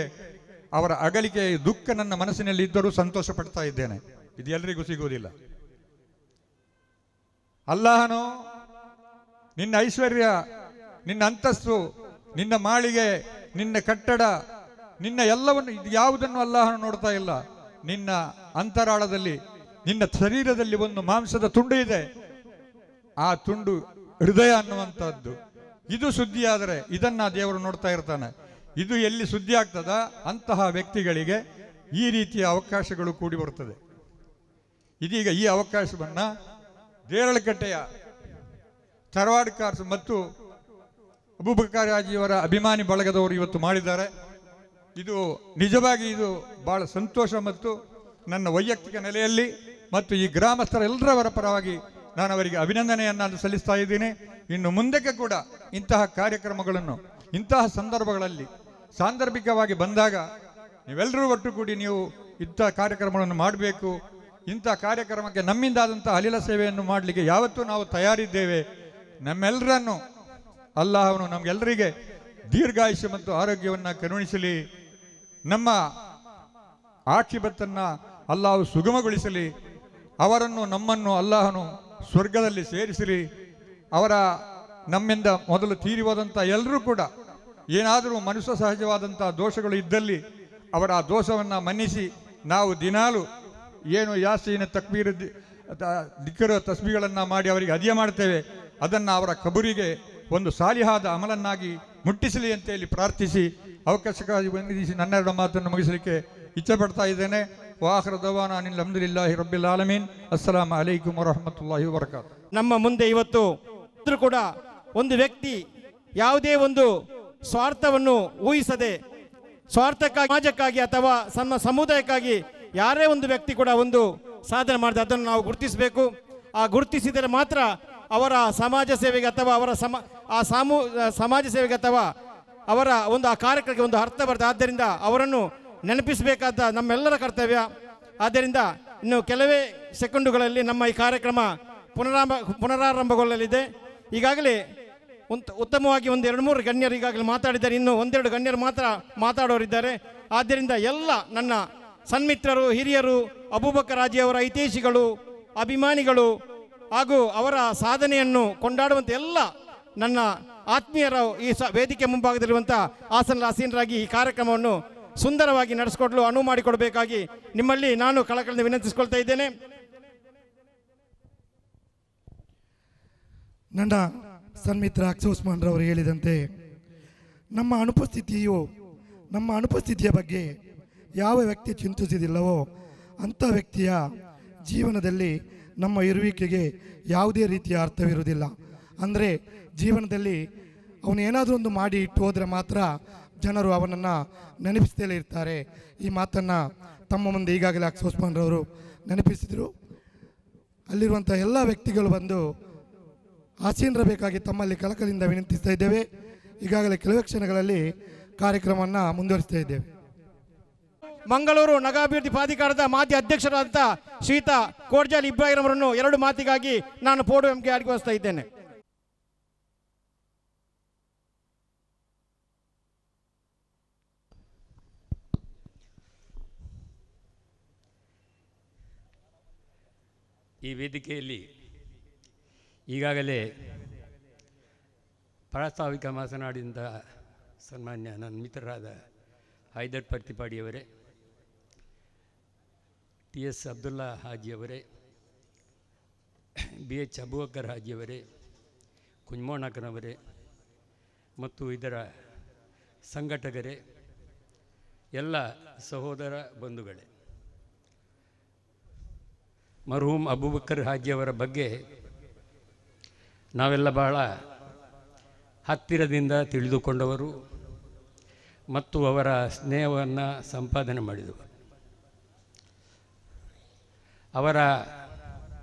ಅವರ ಅಗಲಿಕೆ ದುಃಖ ನನ್ನ ಮನಸ್ಸಿನಲ್ಲಿ ಇದ್ದರೂ ಸಂತೋಷ ಪಡ್ತಾ ಇದ್ದೇನೆ. ಇದು ಎಲ್ಲರಿಗೂ ಸಿಗುವುದಿಲ್ಲ. ಅಲ್ಲಾಹನು ನಿನ್ನ ಐಶ್ವರ್ಯ, ನಿನ್ನ ಅಂತಸ್ತು, ನಿನ್ನ ಮಾಳಿಗೆ, ನಿನ್ನ ಕಟ್ಟಡ, ನಿನ್ನ ಎಲ್ಲವನ್ನು, ಇದು ಯಾವುದನ್ನು ಅಲ್ಲಾಹನು ನೋಡ್ತಾ ಇಲ್ಲ. ನಿನ್ನ ಅಂತರಾಳದಲ್ಲಿ, ನಿನ್ನ ಶರೀರದಲ್ಲಿ ಒಂದು ಮಾಂಸದ ತುಂಡು ಇದೆ, ಆ ತುಂಡು ಹೃದಯ ಅನ್ನುವಂಥದ್ದು. ಇದು ಸುದ್ದಿಯಾದರೆ ಇದನ್ನ ದೇವರು ನೋಡ್ತಾ ಇರ್ತಾನೆ. ಇದು ಎಲ್ಲಿ ಸುದ್ದಿ ಆಗ್ತದ ಅಂತಹ ವ್ಯಕ್ತಿಗಳಿಗೆ ಈ ರೀತಿಯ ಅವಕಾಶಗಳು ಕೂಡಿ ಬರ್ತದೆ. ಇದೀಗ ಈ ಅವಕಾಶವನ್ನ ದೇರಳಕಟ್ಟೆಯ ತರವಾಡ್ ಕಾರ್ಸ್ ಮತ್ತು ಅಬೂಬಕರ್ ಹಾಜಿಯವರ ಅಭಿಮಾನಿ ಬಳಗದವರು ಇವತ್ತು ಮಾಡಿದ್ದಾರೆ. ಇದು ನಿಜವಾಗಿ ಇದು ಬಹಳ ಸಂತೋಷ ಮತ್ತು ನನ್ನ ವೈಯಕ್ತಿಕ ನೆಲೆಯಲ್ಲಿ ಮತ್ತು ಈ ಗ್ರಾಮಸ್ಥರ ಎಲ್ಲರವರ ಪರವಾಗಿ ನಾನು ಅವರಿಗೆ ಅಭಿನಂದನೆಯನ್ನು ಸಲ್ಲಿಸ್ತಾ ಇದ್ದೀನಿ. ಇನ್ನು ಮುಂದಕ್ಕೆ ಕೂಡ ಇಂತಹ ಕಾರ್ಯಕ್ರಮಗಳನ್ನು ಇಂತಹ ಸಂದರ್ಭಗಳಲ್ಲಿ ಸಾಂದರ್ಭಿಕವಾಗಿ ಬಂದಾಗ ನೀವೆಲ್ಲರೂ ಒಟ್ಟುಗೂಡಿ ನೀವು ಇಂತಹ ಕಾರ್ಯಕ್ರಮಗಳನ್ನು ಮಾಡಬೇಕು. ಇಂಥ ಕಾರ್ಯಕ್ರಮಕ್ಕೆ ನಮ್ಮಿಂದಾದಂಥ ಅಲಿಲ ಸೇವೆಯನ್ನು ಮಾಡಲಿಕ್ಕೆ ಯಾವತ್ತೂ ನಾವು ತಯಾರಿದ್ದೇವೆ. ನಮ್ಮೆಲ್ಲರನ್ನು ಅಲ್ಲಾಹನು ನಮಗೆಲ್ಲರಿಗೆ ದೀರ್ಘಾಯುಷ್ಯ ಮತ್ತು ಆರೋಗ್ಯವನ್ನು ಕರುಣಿಸಲಿ. ನಮ್ಮ ಆಖಿಬತ್ತನ್ನು ಅಲ್ಲಾಹು ಸುಗಮಗೊಳಿಸಲಿ. ಅವರನ್ನು ನಮ್ಮನ್ನು ಅಲ್ಲಾಹನು ಸ್ವರ್ಗದಲ್ಲಿ ಸೇರಿಸಲಿ. ಅವರ ನಮ್ಮಿಂದ ಮೊದಲು ತೀರಿ ಹೋದಂಥ ಎಲ್ಲರೂ ಕೂಡ ಏನಾದರೂ ಮನುಷ್ಯ ಸಹಜವಾದಂಥ ದೋಷಗಳು ಇದ್ದಲ್ಲಿ ಅವರ ಆ ದೋಷವನ್ನು ಮನ್ನಿಸಿ, ನಾವು ದಿನಾಲು ಏನು ಯಾಸೀನ ತಕ್ಬೀರ್ ದಿಕ್ಕರ ತಸ್ಬೀಗಳನ್ನು ಮಾಡಿ ಅವರಿಗೆ ಹದಿಯ ಮಾಡ್ತೇವೆ, ಅದನ್ನು ಅವರ ಕಬರಿಗೆ ಒಂದು ಸಾಲಿಹಾದ ಅಮಲನ್ನಾಗಿ ಮುಟ್ಟಿಸಲಿ ಅಂತೇಳಿ ಪ್ರಾರ್ಥಿಸಿ ಅವಕಾಶಕ್ಕಾಗಿ ಬಂದಿಸಿ ನನ್ನೆರಡು ಮಾತನ್ನು ಮುಗಿಸಲಿಕ್ಕೆ ಇಚ್ಛೆ ಪಡ್ತಾ ಇದ್ದೇನೆ. ವಾಖಿರು ದವಾನಾ ಅನಿಲ್ ಹಮ್ದುಲಿಲ್ಲಾಹಿ ರಬ್ಬಿಲ್ ಆಲಮೀನ್. ಅಸ್ಸಲಾಮು ಅಲೈಕುಂ ವರಹಮತುಲ್ಲಾಹಿ ವಬರಕಾತುಹು. ನಮ್ಮ ಮುಂದೆ ಇವತ್ತು ಕೂಡ ಒಂದು ವ್ಯಕ್ತಿ ಯಾವುದೇ ಒಂದು ಸ್ವಾರ್ಥವನ್ನು ಊಹಿಸದೆ ಸ್ವಾರ್ಥಕ್ಕಾಗಿ, ಸಮಾಜಕ್ಕಾಗಿ ಅಥವಾ ಸಮುದಾಯಕ್ಕಾಗಿ ಯಾರೇ ಒಂದು ವ್ಯಕ್ತಿ ಕೂಡ ಒಂದು ಸಾಧನೆ ಮಾಡಿದೆ ಅದನ್ನು ನಾವು ಗುರುತಿಸಬೇಕು. ಆ ಗುರುತಿಸಿದರೆ ಮಾತ್ರ ಅವರ ಸಮಾಜ ಸೇವೆಗೆ ಅಥವಾ ಅವರ ಸಮಾಜ ಸೇವೆಗೆ ಅಥವಾ ಅವರ ಒಂದು ಆ ಕಾರ್ಯಕ್ರಮಕ್ಕೆ ಒಂದು ಅರ್ಥ ಬರ್ತದೆ. ಆದ್ದರಿಂದ ಅವರನ್ನು ನೆನಪಿಸಬೇಕಾದ ನಮ್ಮೆಲ್ಲರ ಕರ್ತವ್ಯ. ಆದ್ದರಿಂದ ಇನ್ನು ಕೆಲವೇ ಸೆಕೆಂಡುಗಳಲ್ಲಿ ನಮ್ಮ ಈ ಕಾರ್ಯಕ್ರಮ ಪುನರಾರಂಭಗೊಳ್ಳಲಿದೆ. ಈಗಾಗಲೇ ಉತ್ತಮವಾಗಿ ಒಂದು 2-3 ಗಣ್ಯರು ಈಗಾಗಲೇ ಮಾತಾಡಿದ್ದಾರೆ. ಇನ್ನು 1-2 ಗಣ್ಯರು ಮಾತ್ರ ಮಾತಾಡೋರಿದ್ದಾರೆ. ಆದ್ದರಿಂದ ಎಲ್ಲ ನನ್ನ ಸನ್ಮಿತ್ರರು, ಹಿರಿಯರು, ಅಬೂಬಕರ್ ಹಾಜಿಯವರ ಹಿತೈಷಿಗಳು, ಅಭಿಮಾನಿಗಳು ಹಾಗೂ ಅವರ ಸಾಧನೆಯನ್ನು ಕೊಂಡಾಡುವಂಥ ಎಲ್ಲ ನನ್ನ ಆತ್ಮೀಯರು ಈ ವೇದಿಕೆ ಮುಂಭಾಗದಲ್ಲಿರುವಂಥ ಆಸೀನರಾಗಿ ಈ ಕಾರ್ಯಕ್ರಮವನ್ನು ಸುಂದರವಾಗಿ ನಡೆಸಿಕೊಡಲು ಅನುವು ಮಾಡಿಕೊಡಬೇಕಾಗಿ ನಿಮ್ಮಲ್ಲಿ ನಾನು ಕಳಕಳಿಯಿಂದ ವಿನಂತಿಸಿಕೊಳ್ತಾ ಇದ್ದೇನೆ. ನನ್ನ ಸನ್ಮಿತ್ರ ಅಕ್ಷ ಉಸ್ಮಾನ್ರವರು ಹೇಳಿದಂತೆ ನಮ್ಮ ಅನುಪಸ್ಥಿತಿಯ ಬಗ್ಗೆ ಯಾವ ವ್ಯಕ್ತಿ ಚಿಂತಿಸುವುದಿಲ್ಲವೋ ಅಂಥ ವ್ಯಕ್ತಿಯ ಜೀವನದಲ್ಲಿ ನಮ್ಮ ಇರುವಿಕೆಗೆ ಯಾವುದೇ ರೀತಿಯ ಅರ್ಥವಿರುವುದಿಲ್ಲ. ಅಂದರೆ ಜೀವನದಲ್ಲಿ ಅವನು ಏನಾದರೂ ಒಂದು ಮಾಡಿ ಇಟ್ಟು ಹೋದರೆ ಮಾತ್ರ ಜನರು ಅವನನ್ನು ನೆನಪಿಸ್ತಲೇ ಇರ್ತಾರೆ. ಈ ಮಾತನ್ನು ತಮ್ಮ ಮುಂದೆ ಈಗಾಗಲೇ ಅಕ್ಷ ಉಸ್ಮಾನ್ರವರು ನೆನಪಿಸಿದರು. ಅಲ್ಲಿರುವಂಥ ಎಲ್ಲ ವ್ಯಕ್ತಿಗಳು ಬಂದು ಆಸೀನರಬೇಕಾಗಿ ತಮ್ಮಲ್ಲಿ ಕಳಕಳಿಯಿಂದ ವಿನಂತಿಸ್ತಾ ಇದ್ದೇವೆ. ಈಗಾಗಲೇ ಕೆಲವೇ ಕ್ಷಣಗಳಲ್ಲಿ ಕಾರ್ಯಕ್ರಮವನ್ನು ಮುಂದುವರಿಸ್ತಾ ಇದ್ದೇವೆ. ಮಂಗಳೂರು ನಗರಾಭಿವೃದ್ಧಿ ಪ್ರಾಧಿಕಾರದ ಮಾಜಿ ಅಧ್ಯಕ್ಷರಾದಂಥ ಶ್ರೀಯುತ ಕೋಡ್ಜಾಲ್ ಇಬ್ರಾಹಿಂ ಅವರನ್ನು 2 ಮಾತಿಗಾಗಿ ನಾನು ಪೋಡಿಯಂಗೆ ಆಹ್ವಾನಿಸ್ತಾ ಇದ್ದೇನೆ. ಈ ವೇದಿಕೆಯಲ್ಲಿ ಈಗಾಗಲೇ ಪ್ರಾಸ್ತಾವಿಕ ಮಾತನಾಡಿದ ಸನ್ಮಾನ್ಯ ನನ್ನ ಮಿತ್ರರಾದ ಹೈದರ್ ಪ್ರತಿಪಾಡಿಯವರೇ, TS ಅಬ್ದುಲ್ಲಾ ಹಾಜಿಯವರೇ, BH ಅಬೂಬಕರ್ ಹಾಜಿಯವರೇ, ಕುಂಜಮೋಣಕನವರೇ ಮತ್ತು ಇದರ ಸಂಘಟಕರೇ, ಎಲ್ಲ ಸಹೋದರ ಬಂಧುಗಳೇ, ಮರ್ಹೂಮ್ ಅಬೂಬಕರ್ ಹಾಜಿಯವರ ಬಗ್ಗೆ ನಾವೆಲ್ಲ ಬಹಳ ಹತ್ತಿರದಿಂದ ತಿಳಿದುಕೊಂಡವರು ಮತ್ತು ಅವರ ಸ್ನೇಹವನ್ನು ಸಂಪಾದನೆ ಮಾಡಿದವರು. ಅವರ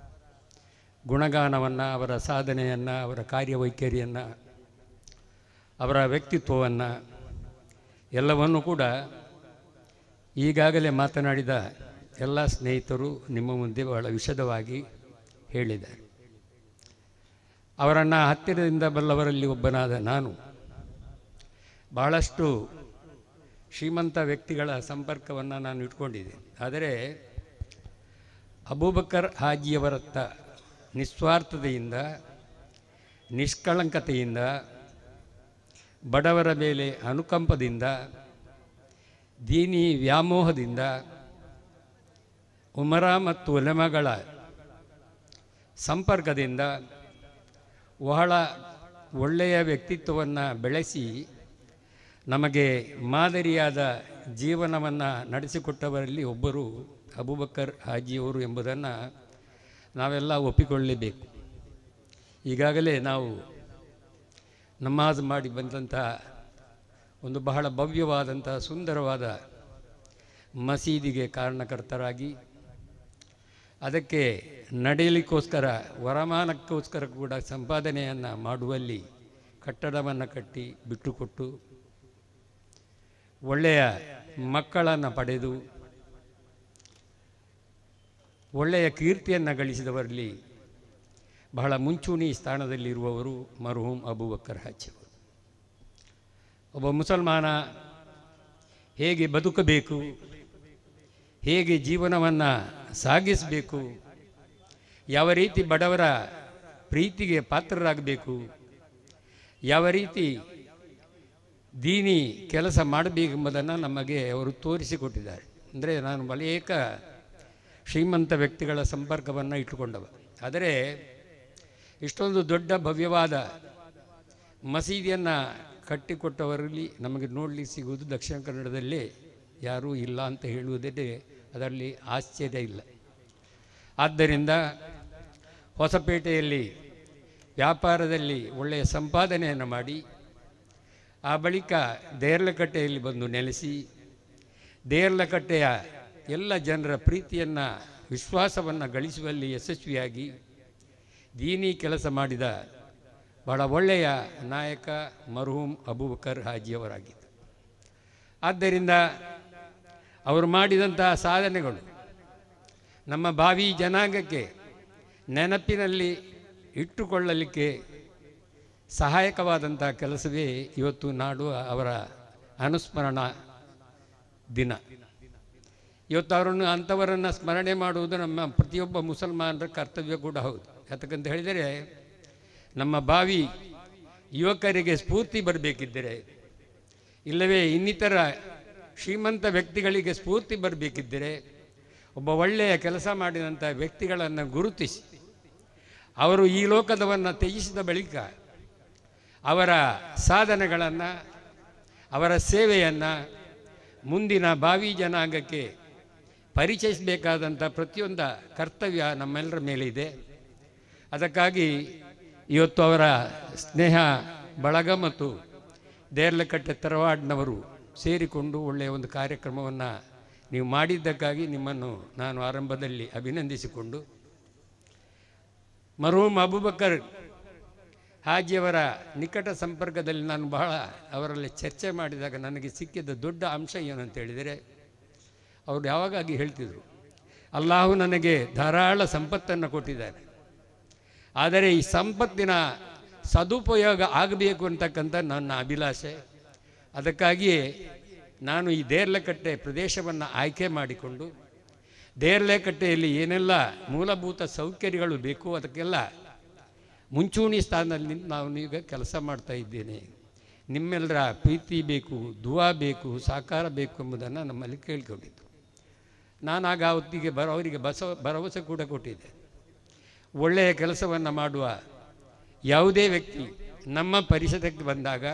ಗುಣಗಾನವನ್ನು, ಅವರ ಸಾಧನೆಯನ್ನು, ಅವರ ಕಾರ್ಯವೈಖರಿಯನ್ನು, ಅವರ ವ್ಯಕ್ತಿತ್ವವನ್ನು ಎಲ್ಲವನ್ನೂ ಕೂಡ ಈಗಾಗಲೇ ಮಾತನಾಡಿದ ಎಲ್ಲ ಸ್ನೇಹಿತರು ನಿಮ್ಮ ಮುಂದೆ ಬಹಳ ವಿಶದವಾಗಿ ಹೇಳಿದ್ದಾರೆ. ಅವರನ್ನು ಹತ್ತಿರದಿಂದ ಬಲ್ಲವರಲ್ಲಿ ಒಬ್ಬನಾದ ನಾನು ಬಹಳಷ್ಟು ಶ್ರೀಮಂತ ವ್ಯಕ್ತಿಗಳ ಸಂಪರ್ಕವನ್ನು ನಾನು ಇಟ್ಕೊಂಡಿದ್ದೆ. ಆದರೆ ಅಬೂಬಕರ್ ಹಾಜಿಯವರತ್ತ ನಿಸ್ವಾರ್ಥತೆಯಿಂದ, ನಿಷ್ಕಳಂಕತೆಯಿಂದ, ಬಡವರ ಮೇಲೆ ಅನುಕಂಪದಿಂದ, ದೀನಿ ವ್ಯಾಮೋಹದಿಂದ, ಉಮರ ಮತ್ತು ಉಲಮಗಳ ಸಂಪರ್ಕದಿಂದ ಬಹಳ ಒಳ್ಳೆಯ ವ್ಯಕ್ತಿತ್ವವನ್ನು ಬೆಳೆಸಿ ನಮಗೆ ಮಾದರಿಯಾದ ಜೀವನವನ್ನು ನಡೆಸಿಕೊಟ್ಟವರಲ್ಲಿ ಒಬ್ಬರು ಅಬೂಬಕರ್ ಹಾಜಿಯವರು ಎಂಬುದನ್ನು ನಾವೆಲ್ಲ ಒಪ್ಪಿಕೊಳ್ಳಲೇಬೇಕು. ಈಗಾಗಲೇ ನಾವು ನಮಾಜ್ ಮಾಡಿ ಬಂದಂಥ ಒಂದು ಬಹಳ ಭವ್ಯವಾದಂಥ ಸುಂದರವಾದ ಮಸೀದಿಗೆ ಕಾರಣಕರ್ತರಾಗಿ, ಅದಕ್ಕೆ ನಡೆಯಲಿಕ್ಕೋಸ್ಕರ ವರಮಾನಕ್ಕೋಸ್ಕರ ಕೂಡ ಸಂಪಾದನೆಯನ್ನು ಮಾಡುವಲ್ಲಿ ಕಟ್ಟಡವನ್ನು ಕಟ್ಟಿ ಬಿಟ್ಟುಕೊಟ್ಟು, ಒಳ್ಳೆಯ ಮಕ್ಕಳನ್ನು ಪಡೆದು ಒಳ್ಳೆಯ ಕೀರ್ತಿಯನ್ನು ಗಳಿಸಿದವರಲ್ಲಿ ಬಹಳ ಮುಂಚೂಣಿ ಸ್ಥಾನದಲ್ಲಿರುವವರು ಮರ್ಹೂಮ್ ಅಬೂಬಕರ್ ಹಾಜಿಯವರು. ಒಬ್ಬ ಮುಸಲ್ಮಾನ ಹೇಗೆ ಬದುಕಬೇಕು, ಹೇಗೆ ಜೀವನವನ್ನು ಸಾಗಿಸಬೇಕು, ಯಾವ ರೀತಿ ಬಡವರ ಪ್ರೀತಿಗೆ ಪಾತ್ರರಾಗಬೇಕು, ಯಾವ ರೀತಿ ದೀನಿ ಕೆಲಸ ಮಾಡಬೇಕೆಂಬುದನ್ನು ನಮಗೆ ಅವರು ತೋರಿಸಿಕೊಟ್ಟಿದ್ದಾರೆ. ಅಂದರೆ ನಾನು ಅನೇಕ ಶ್ರೀಮಂತ ವ್ಯಕ್ತಿಗಳ ಸಂಪರ್ಕವನ್ನು ಇಟ್ಟುಕೊಂಡವ. ಆದರೆ ಇಷ್ಟೊಂದು ದೊಡ್ಡ ಭವ್ಯವಾದ ಮಸೀದಿಯನ್ನು ಕಟ್ಟಿಕೊಟ್ಟವರಲ್ಲಿ ನಮಗೆ ನೋಡಲಿಕ್ಕೆ ಸಿಗುವುದು ದಕ್ಷಿಣ ಕನ್ನಡದಲ್ಲೇ ಯಾರೂ ಇಲ್ಲ ಅಂತ ಹೇಳುವುದೇ ಅದರಲ್ಲಿ ಆಶ್ಚರ್ಯ ಇಲ್ಲ. ಆದ್ದರಿಂದ ಹೊಸಪೇಟೆಯಲ್ಲಿ ವ್ಯಾಪಾರದಲ್ಲಿ ಒಳ್ಳೆಯ ಸಂಪಾದನೆಯನ್ನು ಮಾಡಿ ಆ ಬಳಿಕ ದೇರ್ಲಕಟ್ಟೆಯಲ್ಲಿ ಬಂದು ನೆಲೆಸಿ ದೇರ್ಲಕಟ್ಟೆಯ ಎಲ್ಲ ಜನರ ಪ್ರೀತಿಯನ್ನು ವಿಶ್ವಾಸವನ್ನು ಗಳಿಸುವಲ್ಲಿ ಯಶಸ್ವಿಯಾಗಿ ದೀನಿ ಕೆಲಸ ಮಾಡಿದ ಬಹಳ ಒಳ್ಳೆಯ ನಾಯಕ ಮರ್ಹೂಮ್ ಅಬೂಬಕರ್ ಹಾಜಿಯವರಾಗಿದ್ದರು. ಆದ್ದರಿಂದ ಅವರು ಮಾಡಿದಂತಹ ಸಾಧನೆಗಳು ನಮ್ಮ ಭಾವಿ ಜನಾಂಗಕ್ಕೆ ನೆನಪಿನಲ್ಲಿ ಇಟ್ಟುಕೊಳ್ಳಲಿಕ್ಕೆ ಸಹಾಯಕವಾದಂಥ ಕೆಲಸವೇ ಇವತ್ತು ನಾಡು ಅವರ ಅನುಸ್ಮರಣಾ ದಿನ. ಇವತ್ತು ಅವರನ್ನು ಅಂಥವರನ್ನು ಸ್ಮರಣೆ ಮಾಡುವುದು ನಮ್ಮ ಪ್ರತಿಯೊಬ್ಬ ಮುಸಲ್ಮಾನರ ಕರ್ತವ್ಯ ಕೂಡ ಹೌದು. ಯಾತಕ್ಕಂತ ಹೇಳಿದರೆ ನಮ್ಮ ಭಾವಿ ಯುವಕರಿಗೆ ಸ್ಫೂರ್ತಿ ಬರಬೇಕಿದ್ದರೆ, ಇಲ್ಲವೇ ಇನ್ನಿತರ ಶ್ರೀಮಂತ ವ್ಯಕ್ತಿಗಳಿಗೆ ಸ್ಫೂರ್ತಿ ಬರಬೇಕಿದ್ದರೆ ಒಬ್ಬ ಒಳ್ಳೆಯ ಕೆಲಸ ಮಾಡಿದಂಥ ವ್ಯಕ್ತಿಗಳನ್ನು ಗುರುತಿಸಿ ಅವರು ಈ ಲೋಕದವನ್ನು ತ್ಯಜಿಸಿದ ಬಳಿಕ ಅವರ ಸಾಧನೆಗಳನ್ನು ಅವರ ಸೇವೆಯನ್ನು ಮುಂದಿನ ಭಾವಿ ಜನಾಂಗಕ್ಕೆ ಪರಿಚಯಿಸಬೇಕಾದಂಥ ಪ್ರತಿಯೊಂದು ಕರ್ತವ್ಯ ನಮ್ಮೆಲ್ಲರ ಮೇಲೆ ಇದೆ. ಅದಕ್ಕಾಗಿ ಇವತ್ತು ಅವರ ಸ್ನೇಹ ಬಳಗ ಮತ್ತು ದೇರ್ಲಕಟ್ಟೆ ತರವಾಡ್ನವರು ಸೇರಿಕೊಂಡು ಒಳ್ಳೆಯ ಒಂದು ಕಾರ್ಯಕ್ರಮವನ್ನು ನೀವು ಮಾಡಿದ್ದಕ್ಕಾಗಿ ನಿಮ್ಮನ್ನು ನಾನು ಆರಂಭದಲ್ಲಿ ಅಭಿನಂದಿಸಿಕೊಂಡು, ಮರ್ಹೂಮ್ ಅಬೂಬಕರ್ ಹಾಜಿಯವರ ನಿಕಟ ಸಂಪರ್ಕದಲ್ಲಿ ನಾನು ಬಹಳ ಅವರಲ್ಲಿ ಚರ್ಚೆ ಮಾಡಿದಾಗ ನನಗೆ ಸಿಕ್ಕಿದ ದೊಡ್ಡ ಅಂಶ ಏನಂತ ಹೇಳಿದರೆ, ಅವರು ಯಾವಾಗಾಗಿ ಹೇಳ್ತಿದ್ರು, ಅಲ್ಲಾಹು ನನಗೆ ಧಾರಾಳ ಸಂಪತ್ತನ್ನು ಕೊಟ್ಟಿದ್ದಾರೆ, ಆದರೆ ಈ ಸಂಪತ್ತಿನ ಸದುಪಯೋಗ ಆಗಬೇಕು ಅಂತಕ್ಕಂಥ ನನ್ನ ಅಭಿಲಾಷೆ. ಅದಕ್ಕಾಗಿಯೇ ನಾನು ಈ ದೇರ್ಲಕಟ್ಟೆ ಪ್ರದೇಶವನ್ನು ಆಯ್ಕೆ ಮಾಡಿಕೊಂಡು ದೇರ್ಲಕಟ್ಟೆಯಲ್ಲಿ ಏನೆಲ್ಲ ಮೂಲಭೂತ ಸೌಕರ್ಯಗಳು ಬೇಕು ಅದಕ್ಕೆಲ್ಲ ಮುಂಚೂಣಿ ಸ್ಥಾನದಲ್ಲಿ ನಾನು ಈಗ ಕೆಲಸ ಮಾಡ್ತಾ ಇದ್ದೇನೆ. ನಿಮ್ಮೆಲ್ಲರ ಪ್ರೀತಿ ಬೇಕು, ದುವಾ ಬೇಕು, ಸಾಕಾರ ಬೇಕು ಎಂಬುದನ್ನು ನಮ್ಮಲ್ಲಿ ಕೇಳಿಕೊಂಡಿದ್ದು. ನಾನಾಗ ಅವತ್ತಿಗೆ ಅವರಿಗೆ ಭರವಸೆ ಕೂಡ ಕೊಟ್ಟಿದ್ದೆ. ಒಳ್ಳೆಯ ಕೆಲಸವನ್ನು ಮಾಡುವ ಯಾವುದೇ ವ್ಯಕ್ತಿ ನಮ್ಮ ಪರಿಸರಕ್ಕೆ ಬಂದಾಗ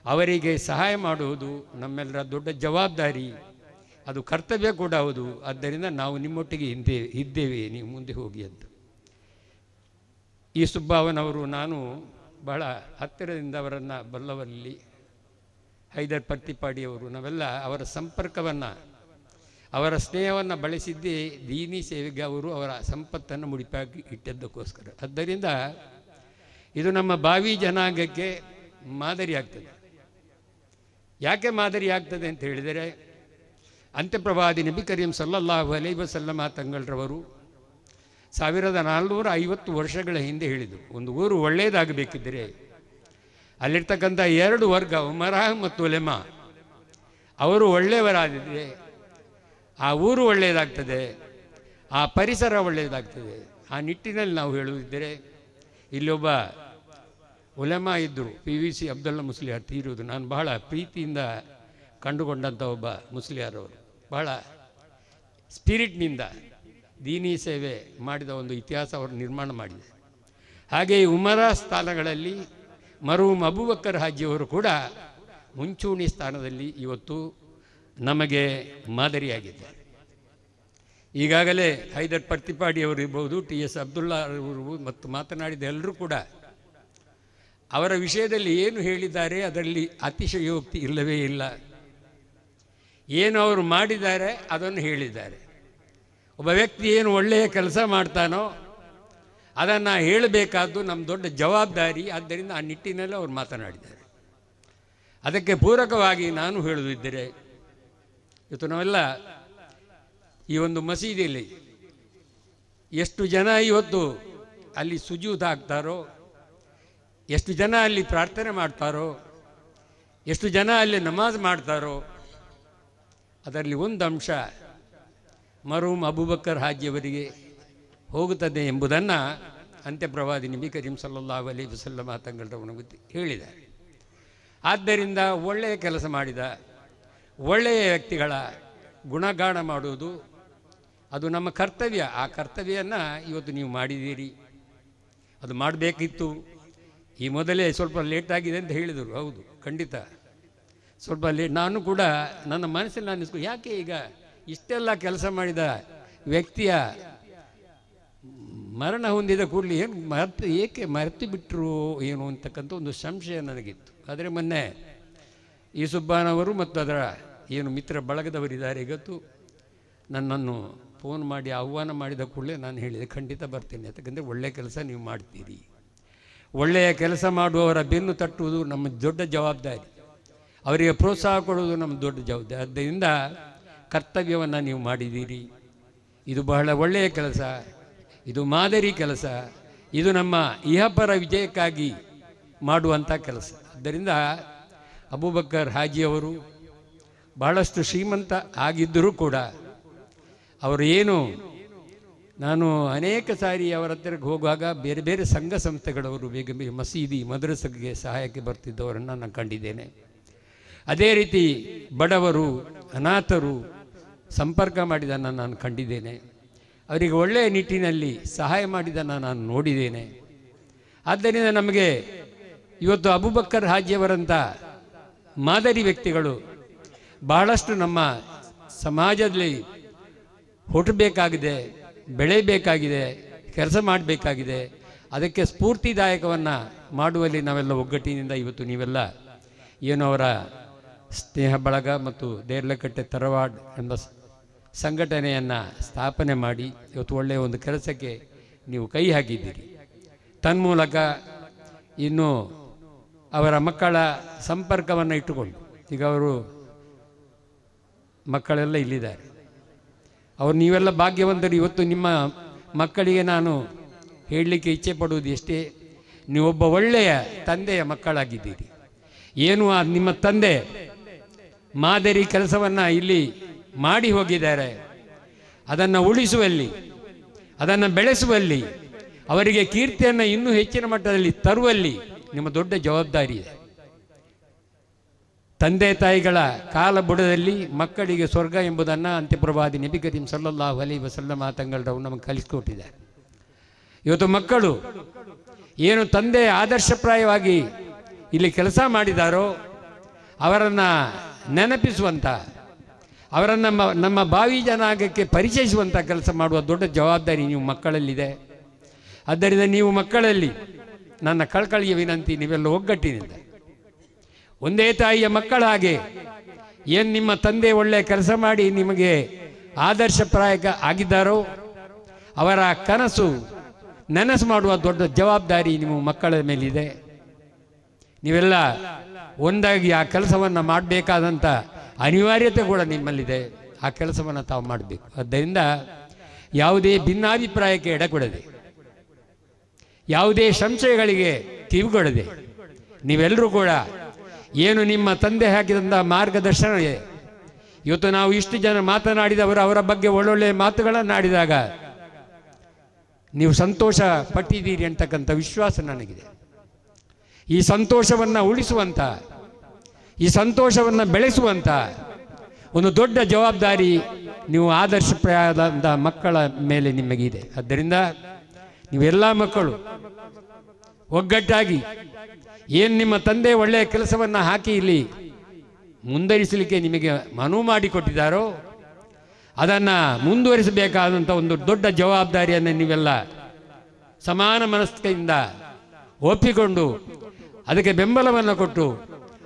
ಅವರಿಗೆ ಸಹಾಯ ಮಾಡುವುದು ನಮ್ಮೆಲ್ಲರ ದೊಡ್ಡ ಜವಾಬ್ದಾರಿ, ಅದು ಕರ್ತವ್ಯ ಕೂಡ ಹೌದು. ಆದ್ದರಿಂದ ನಾವು ನಿಮ್ಮೊಟ್ಟಿಗೆ ಇದ್ದೇವೆ, ನೀವು ಮುಂದೆ ಹೋಗಿ ಅಂತ. ಈ ಸುಬ್ಬಾವನವರು ನಾನು ಬಹಳ ಹತ್ತಿರದಿಂದ ಅವರನ್ನು ಬಲ್ಲವಲ್ಲಿ, ಹೈದರ್ ಪರ್ತಿಪಾಡಿಯವರು, ನಾವೆಲ್ಲ ಅವರ ಸಂಪರ್ಕವನ್ನು ಅವರ ಸ್ನೇಹವನ್ನು ಬಳಸಿದ್ದೇ ದೀನಿ ಸೇವೆಗೆ ಅವರು ಅವರ ಸಂಪತ್ತನ್ನು ಮುಡಿಪಾಗಿ ಇಟ್ಟದ್ದಕ್ಕೋಸ್ಕರ. ಆದ್ದರಿಂದ ಇದು ನಮ್ಮ ಭಾವಿ ಜನಾಂಗಕ್ಕೆ ಮಾದರಿಯಾಗ್ತದೆ. ಯಾಕೆ ಮಾದರಿಯಾಗ್ತದೆ ಅಂತ ಹೇಳಿದರೆ, ಅಂತ್ಯಪ್ರವಾದಿ ನಬಿ ಕರೀಂ ಸಲ್ಲಲ್ಲಾಹು ಅಲೈಹಿ ವಸಲ್ಲಮ ತಂಗಳರವರು 1450 ವರ್ಷಗಳ ಹಿಂದೆ ಹೇಳಿದರು, ಒಂದು ಊರು ಒಳ್ಳೆಯದಾಗಬೇಕಿದ್ದರೆ ಅಲ್ಲಿರ್ತಕ್ಕಂಥ 2 ವರ್ಗ ಉಮರಾ ಮತ್ತು ಉಲೆಮಾ ಅವರು ಒಳ್ಳೆಯವರಾಗಿದ್ದರೆ ಆ ಊರು ಒಳ್ಳೆಯದಾಗ್ತದೆ, ಆ ಪರಿಸರ ಒಳ್ಳೆಯದಾಗ್ತದೆ. ಆ ನಿಟ್ಟಿನಲ್ಲಿ ನಾವು ಹೇಳುವುದಿದ್ದರೆ, ಇಲ್ಲೊಬ್ಬ ಉಲೆಮಾ ಇದ್ದರು, PVC ಅಬ್ದುಲ್ಲಾ ಮುಸ್ಲಿಯಾರ್ ತೀರುವುದು. ನಾನು ಬಹಳ ಪ್ರೀತಿಯಿಂದ ಕಂಡುಕೊಂಡಂಥ ಒಬ್ಬ ಮುಸ್ಲಿಯಾರವರು, ಬಹಳ ಸ್ಪಿರಿಟ್ನಿಂದ ದೀನಿ ಸೇವೆ ಮಾಡಿದ ಒಂದು ಇತಿಹಾಸ ಅವರು ನಿರ್ಮಾಣ ಮಾಡಿದೆ. ಹಾಗೆಯೇ ಉಮರಾ ಸ್ಥಾನಗಳಲ್ಲಿ ಮರ್ಹೂಮ್ ಅಬೂಬಕರ್ ಹಾಜಿಯವರು ಕೂಡ ಮುಂಚೂಣಿ ಸ್ಥಾನದಲ್ಲಿ ಇವತ್ತು ನಮಗೆ ಮಾದರಿಯಾಗಿದ್ದಾರೆ. ಈಗಾಗಲೇ ಹೈದರ್ ಪರ್ತಿಪಾಡಿಯವರು ಇರ್ಬೋದು, TS ಅಬ್ದುಲ್ಲಾ ಅವರು ಮತ್ತು ಮಾತನಾಡಿದ ಎಲ್ಲರೂ ಕೂಡ ಅವರ ವಿಷಯದಲ್ಲಿ ಏನು ಹೇಳಿದ್ದಾರೆ ಅದರಲ್ಲಿ ಅತಿಶಯೋಕ್ತಿ ಇಲ್ಲವೇ ಇಲ್ಲ. ಏನು ಅವರು ಮಾಡಿದ್ದಾರೆ ಅದನ್ನು ಹೇಳಿದ್ದಾರೆ. ಒಬ್ಬ ವ್ಯಕ್ತಿ ಏನು ಒಳ್ಳೆಯ ಕೆಲಸ ಮಾಡ್ತಾನೋ ಅದನ್ನು ಹೇಳಬೇಕಾದ್ದು ನಮ್ಮ ದೊಡ್ಡ ಜವಾಬ್ದಾರಿ. ಆದ್ದರಿಂದ ಆ ನಿಟ್ಟಿನಲ್ಲಿ ಅವರು ಮಾತನಾಡಿದ್ದಾರೆ. ಅದಕ್ಕೆ ಪೂರಕವಾಗಿ ನಾನು ಹೇಳುವುದಿದ್ದರೆ, ಇವತ್ತು ನಾವೆಲ್ಲ ಈ ಒಂದು ಮಸೀದಿಯಲ್ಲಿ ಎಷ್ಟು ಜನ ಇವತ್ತು ಅಲ್ಲಿ ಸುಜೂದ್ ಆಗ್ತಾರೋ, ಎಷ್ಟು ಜನ ಅಲ್ಲಿ ಪ್ರಾರ್ಥನೆ ಮಾಡ್ತಾರೋ, ಎಷ್ಟು ಜನ ಅಲ್ಲಿ ನಮಾಜ್ ಮಾಡ್ತಾರೋ, ಅದರಲ್ಲಿ ಒಂದು ಅಂಶ ಮರ್ಹೂಮ್ ಅಬೂಬಕರ್ ಹಾಜಿಯವರಿಗೆ ಹೋಗುತ್ತದೆ ಎಂಬುದನ್ನು ಅಂತ್ಯಪ್ರವಾದಿ ನಬಿ ಕರೀಂ ಸಲ್ಲಲ್ಲಾಹು ಅಲೈಹಿ ವಸಲ್ಲಮ ತಂಗಳರವನು ಹೇಳಿದ್ದಾರೆ. ಆದ್ದರಿಂದ ಒಳ್ಳೆಯ ಕೆಲಸ ಮಾಡಿದ ಒಳ್ಳೆಯ ವ್ಯಕ್ತಿಗಳ ಗುಣಗಾನ ಮಾಡುವುದು ಅದು ನಮ್ಮ ಕರ್ತವ್ಯ. ಆ ಕರ್ತವ್ಯವನ್ನು ಇವತ್ತು ನೀವು ಮಾಡಿದ್ದೀರಿ. ಅದು ಮಾಡಬೇಕಿತ್ತು. ಈ ಮೊದಲೇ ಸ್ವಲ್ಪ ಲೇಟಾಗಿದೆ ಅಂತ ಹೇಳಿದರು. ಹೌದು, ಖಂಡಿತ ಸ್ವಲ್ಪ ಲೇಟ್. ನಾನು ಕೂಡ ನನ್ನ ಮನಸ್ಸಲ್ಲಿ ಅನ್ನಿಸ್ಕೊ, ಯಾಕೆ ಈಗ ಇಷ್ಟೆಲ್ಲ ಕೆಲಸ ಮಾಡಿದ ವ್ಯಕ್ತಿಯ ಮರಣ ಹೊಂದಿದ ಕೂಡಲೇ ಏಕೆ ಮರೆತು ಬಿಟ್ಟರು ಏನು ಅಂತಕ್ಕಂಥ ಒಂದು ಸಂಶಯ ನನಗಿತ್ತು. ಆದರೆ ಮೊನ್ನೆ ಈ ಸುಬ್ಬಾನವರು ಮತ್ತು ಅದರ ಏನು ಮಿತ್ರ ಬಳಗದವರಿದ್ದಾರೆ ಇವತ್ತು ನನ್ನನ್ನು ಫೋನ್ ಮಾಡಿ ಆಹ್ವಾನ ಮಾಡಿದ ಕೂಡಲೇ ನಾನು ಹೇಳಿದೆ ಖಂಡಿತ ಬರ್ತೇನೆ. ಯಾಕಂದರೆ ಒಳ್ಳೆಯ ಕೆಲಸ ನೀವು ಮಾಡ್ತೀರಿ. ಒಳ್ಳೆಯ ಕೆಲಸ ಮಾಡುವವರ ಬೆನ್ನು ತಟ್ಟುವುದು ನಮ್ಮ ದೊಡ್ಡ ಜವಾಬ್ದಾರಿ, ಅವರಿಗೆ ಪ್ರೋತ್ಸಾಹ ಕೊಡುವುದು ನಮ್ಮ ದೊಡ್ಡ ಜವಾಬ್ದಾರಿ. ಆದ್ದರಿಂದ ಕರ್ತವ್ಯವನ್ನು ನೀವು ಮಾಡಿದ್ದೀರಿ. ಇದು ಬಹಳ ಒಳ್ಳೆಯ ಕೆಲಸ, ಇದು ಮಾದರಿ ಕೆಲಸ, ಇದು ನಮ್ಮ ಇಹಪರ ವಿಜಯಕ್ಕಾಗಿ ಮಾಡುವಂಥ ಕೆಲಸ. ಆದ್ದರಿಂದ ಅಬೂಬಕರ್ ಹಾಜಿಯವರು ಬಹಳಷ್ಟು ಶ್ರೀಮಂತ ಆಗಿದ್ದರೂ ಕೂಡ ಅವರು ಏನು, ನಾನು ಅನೇಕ ಸಾರಿ ಅವರ ಹತ್ತಿರಕ್ಕೆ ಹೋಗುವಾಗ ಬೇರೆ ಬೇರೆ ಸಂಘ ಸಂಸ್ಥೆಗಳವರು ಬೇಗ ಮಸೀದಿ ಮದ್ರಸೆಗೆ ಸಹಾಯಕ್ಕೆ ಬರ್ತಿದ್ದವರನ್ನು ನಾನು ಕಂಡಿದ್ದೇನೆ. ಅದೇ ರೀತಿ ಬಡವರು ಅನಾಥರು ಸಂಪರ್ಕ ಮಾಡಿದ್ದನ್ನು ನಾನು ಕಂಡಿದ್ದೇನೆ. ಅವರಿಗೆ ಒಳ್ಳೆಯ ನಿಟ್ಟಿನಲ್ಲಿ ಸಹಾಯ ಮಾಡಿದ್ದನ್ನು ನಾನು ನೋಡಿದ್ದೇನೆ. ಆದ್ದರಿಂದ ನಮಗೆ ಇವತ್ತು ಅಬೂಬಕರ್ ಹಾಜಿಯವರಂಥ ಮಾದರಿ ವ್ಯಕ್ತಿಗಳು ಬಹಳಷ್ಟು ನಮ್ಮ ಸಮಾಜದಲ್ಲಿ ಹುಟ್ಟಬೇಕಾಗಿದೆ, ಬೆಳೆಯಬೇಕಾಗಿದೆ, ಕೆಲಸ ಮಾಡಬೇಕಾಗಿದೆ. ಅದಕ್ಕೆ ಸ್ಫೂರ್ತಿದಾಯಕವನ್ನು ಮಾಡುವಲ್ಲಿ ನಾವೆಲ್ಲ ಒಗ್ಗಟ್ಟಿನಿಂದ ಇವತ್ತು ನೀವೆಲ್ಲ ಏನು ಅವರ ಸ್ನೇಹ ಬಳಗ ಮತ್ತು ದೇರ್ಲಕಟ್ಟೆ ತರವಾಡ್ ಎಂಬ ಸಂಘಟನೆಯನ್ನು ಸ್ಥಾಪನೆ ಮಾಡಿ ಇವತ್ತು ಒಳ್ಳೆಯ ಒಂದು ಕೆಲಸಕ್ಕೆ ನೀವು ಕೈ ಹಾಕಿದ್ದೀರಿ. ತನ್ಮೂಲಕ ಇನ್ನು ಅವರ ಮಕ್ಕಳ ಸಂಪರ್ಕವನ್ನು ಇಟ್ಟುಕೊಂಡು, ಈಗ ಅವರು ಮಕ್ಕಳೆಲ್ಲ ಇಲ್ಲಿದ್ದಾರೆ, ಅವರು ನೀವೆಲ್ಲ ಭಾಗ್ಯವಂತರು. ಇವತ್ತು ನಿಮ್ಮ ಮಕ್ಕಳಿಗೆ ನಾನು ಹೇಳಲಿಕ್ಕೆ ಇಚ್ಛೆ ಪಡುವುದು ಎಷ್ಟೇ, ನೀವೊಬ್ಬ ಒಳ್ಳೆಯ ತಂದೆಯ ಮಕ್ಕಳಾಗಿದ್ದೀರಿ. ಏನು ನಿಮ್ಮ ತಂದೆ ಮಾದರಿ ಕೆಲಸವನ್ನು ಇಲ್ಲಿ ಮಾಡಿ ಹೋಗಿದ್ದಾರೆ, ಅದನ್ನು ಉಳಿಸುವಲ್ಲಿ, ಅದನ್ನು ಬೆಳೆಸುವಲ್ಲಿ, ಅವರಿಗೆ ಕೀರ್ತಿಯನ್ನು ಇನ್ನೂ ಹೆಚ್ಚಿನ ಮಟ್ಟದಲ್ಲಿ ತರುವಲ್ಲಿ ನಿಮ್ಮ ದೊಡ್ಡ ಜವಾಬ್ದಾರಿ ಇದೆ. ತಂದೆ ತಾಯಿಗಳ ಕಾಲ ಬುಡದಲ್ಲಿ ಮಕ್ಕಳಿಗೆ ಸ್ವರ್ಗ ಎಂಬುದನ್ನು ಅಂತ್ಯಪ್ರವಾದಿ ನಬಿ ಕರೀಂ ಸಲ್ಲಲ್ಲಾಹು ಅಲೈಹಿ ವಸಲ್ಲಂ ತಂಗಳವರು ನಮಗೆ ಕಲಿಸಿಕೊಟ್ಟಿದ್ದಾರೆ. ಇವತ್ತು ಮಕ್ಕಳು ಏನು ತಂದೆ ಆದರ್ಶಪ್ರಾಯವಾಗಿ ಇಲ್ಲಿ ಕೆಲಸ ಮಾಡಿದಾರೋ ಅವರನ್ನು ನೆನಪಿಸುವಂಥ, ಅವರನ್ನು ನಮ್ಮ ಭಾವಿ ಜನಾಂಗಕ್ಕೆ ಪರಿಚಯಿಸುವಂಥ ಕೆಲಸ ಮಾಡುವ ದೊಡ್ಡ ಜವಾಬ್ದಾರಿ ನೀವು ಮಕ್ಕಳಲ್ಲಿದೆ. ಆದ್ದರಿಂದ ನೀವು ಮಕ್ಕಳಲ್ಲಿ ನನ್ನ ಕಳಕಳಿಯ ವಿನಂತಿ, ನೀವೆಲ್ಲ ಒಗ್ಗಟ್ಟಿನಿಂದ ಒಂದೇ ತಾಯಿಯ ಮಕ್ಕಳ ಹಾಗೆ ಏನು ನಿಮ್ಮ ತಂದೆ ಒಳ್ಳೆಯ ಕೆಲಸ ಮಾಡಿ ನಿಮಗೆ ಆದರ್ಶಪ್ರಾಯಕ ಆಗಿದ್ದಾರೋ ಅವರ ಕನಸು ನನಸು ಮಾಡುವ ದೊಡ್ಡ ಜವಾಬ್ದಾರಿ ನಿಮ್ಮ ಮಕ್ಕಳ ಮೇಲಿದೆ. ನೀವೆಲ್ಲ ಒಂದಾಗಿ ಆ ಕೆಲಸವನ್ನು ಮಾಡಬೇಕಾದಂಥ ಅನಿವಾರ್ಯತೆ ಕೂಡ ನಿಮ್ಮಲ್ಲಿದೆ. ಆ ಕೆಲಸವನ್ನು ತಾವು ಮಾಡಬೇಕು. ಆದ್ದರಿಂದ ಯಾವುದೇ ಭಿನ್ನಾಭಿಪ್ರಾಯಕ್ಕೆ ಎಡೆಕೊಡದೆ, ಯಾವುದೇ ಸಂಶಯಗಳಿಗೆ ಕಿವಿಗೊಡದೆ ನೀವೆಲ್ಲರೂ ಕೂಡ ಏನು ನಿಮ್ಮ ತಂದೆ ಹಾಕಿದಂಥ ಮಾರ್ಗದರ್ಶನ ಇದೆ. ಇವತ್ತು ನಾವು ಇಷ್ಟು ಜನ ಮಾತನಾಡಿದವರು ಅವರ ಬಗ್ಗೆ ಒಳ್ಳೊಳ್ಳೆಯ ಮಾತುಗಳನ್ನು ಆಡಿದಾಗ ನೀವು ಸಂತೋಷ ಪಟ್ಟಿದ್ದೀರಿ ಅಂತಕ್ಕಂಥ ವಿಶ್ವಾಸ ನನಗಿದೆ. ಈ ಸಂತೋಷವನ್ನು ಉಳಿಸುವಂಥ, ಈ ಸಂತೋಷವನ್ನು ಬೆಳೆಸುವಂಥ ಒಂದು ದೊಡ್ಡ ಜವಾಬ್ದಾರಿ ನೀವು ಆದರ್ಶಪ್ರಾಯದ ಮಕ್ಕಳ ಮೇಲೆ ನಿಮಗಿದೆ. ಆದ್ದರಿಂದ ನೀವೆಲ್ಲ ಮಕ್ಕಳು ಒಗ್ಗಟ್ಟಾಗಿ ಏನು ನಿಮ್ಮ ತಂದೆ ಒಳ್ಳೆಯ ಕೆಲಸವನ್ನು ಹಾಕಿ ಇಲ್ಲಿ ಮುಂದುವರಿಸಲಿಕ್ಕೆ ನಿಮಗೆ ಮನವಿ ಮಾಡಿಕೊಟ್ಟಿದ್ದಾರೋ ಅದನ್ನು ಮುಂದುವರಿಸಬೇಕಾದಂಥ ಒಂದು ದೊಡ್ಡ ಜವಾಬ್ದಾರಿಯನ್ನು ನೀವೆಲ್ಲ ಸಮಾನ ಮನಸ್ಸಿನಿಂದ ಒಪ್ಪಿಕೊಂಡು ಅದಕ್ಕೆ ಬೆಂಬಲವನ್ನು ಕೊಟ್ಟು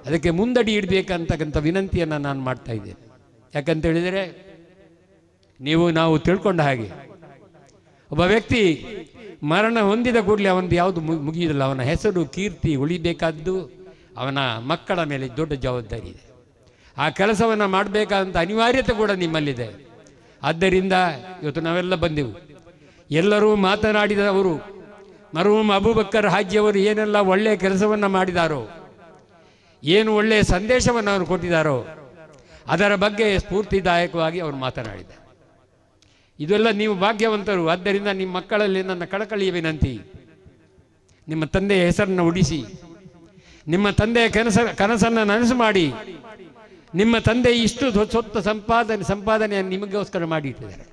ಅದಕ್ಕೆ ಮುಂದಡಿ ಇಡಬೇಕಂತಕ್ಕಂಥ ವಿನಂತಿಯನ್ನು ನಾನು ಮಾಡ್ತಾ ಇದ್ದೇನೆ. ಯಾಕಂತ ಹೇಳಿದರೆ ನಾವು ತಿಳ್ಕೊಂಡ ಹಾಗೆ ಒಬ್ಬ ವ್ಯಕ್ತಿ ಮರಣ ಹೊಂದಿದ ಕೂಡಲೇ ಅವನದು ಯಾವುದು ಮುಗಿಯುವುದಿಲ್ಲ. ಅವನ ಹೆಸರು ಕೀರ್ತಿ ಉಳಿಬೇಕಾದ್ದು ಅವನ ಮಕ್ಕಳ ಮೇಲೆ ದೊಡ್ಡ ಜವಾಬ್ದಾರಿ ಇದೆ. ಆ ಕೆಲಸವನ್ನು ಮಾಡಬೇಕಾದಂಥ ಅನಿವಾರ್ಯತೆ ಕೂಡ ನಿಮ್ಮಲ್ಲಿದೆ. ಆದ್ದರಿಂದ ಇವತ್ತು ನಾವೆಲ್ಲ ಬಂದೆವು. ಎಲ್ಲರೂ ಮಾತನಾಡಿದವರು ಮರ್ಹೂಮ್ ಅಬೂಬಕರ್ ಹಾಜಿಯವರು ಏನೆಲ್ಲ ಒಳ್ಳೆಯ ಕೆಲಸವನ್ನು ಮಾಡಿದಾರೋ, ಏನು ಒಳ್ಳೆಯ ಸಂದೇಶವನ್ನು ಅವರು ಕೊಟ್ಟಿದ್ದಾರೋ ಅದರ ಬಗ್ಗೆ ಸ್ಫೂರ್ತಿದಾಯಕವಾಗಿ ಅವರು ಮಾತನಾಡಿದ್ದಾರೆ. ಇದೆಲ್ಲ ನೀವು ಭಾಗ್ಯವಂತರು. ಆದ್ದರಿಂದ ನಿಮ್ಮ ಮಕ್ಕಳಲ್ಲಿ ನನ್ನ ಕಳಕಳಿಯ ವಿನಂತಿ, ನಿಮ್ಮ ತಂದೆಯ ಹೆಸರನ್ನು ಉಳಿಸಿ, ನಿಮ್ಮ ತಂದೆಯ ಕನಸನ್ನು ನನಸು ಮಾಡಿ, ನಿಮ್ಮ ತಂದೆ ಇಷ್ಟು ಸೊತ್ತು ಸಂಪಾದನೆಯನ್ನು ನಿಮಗೋಸ್ಕರ ಮಾಡಿ ಇಟ್ಟಿದ್ದಾರೆ.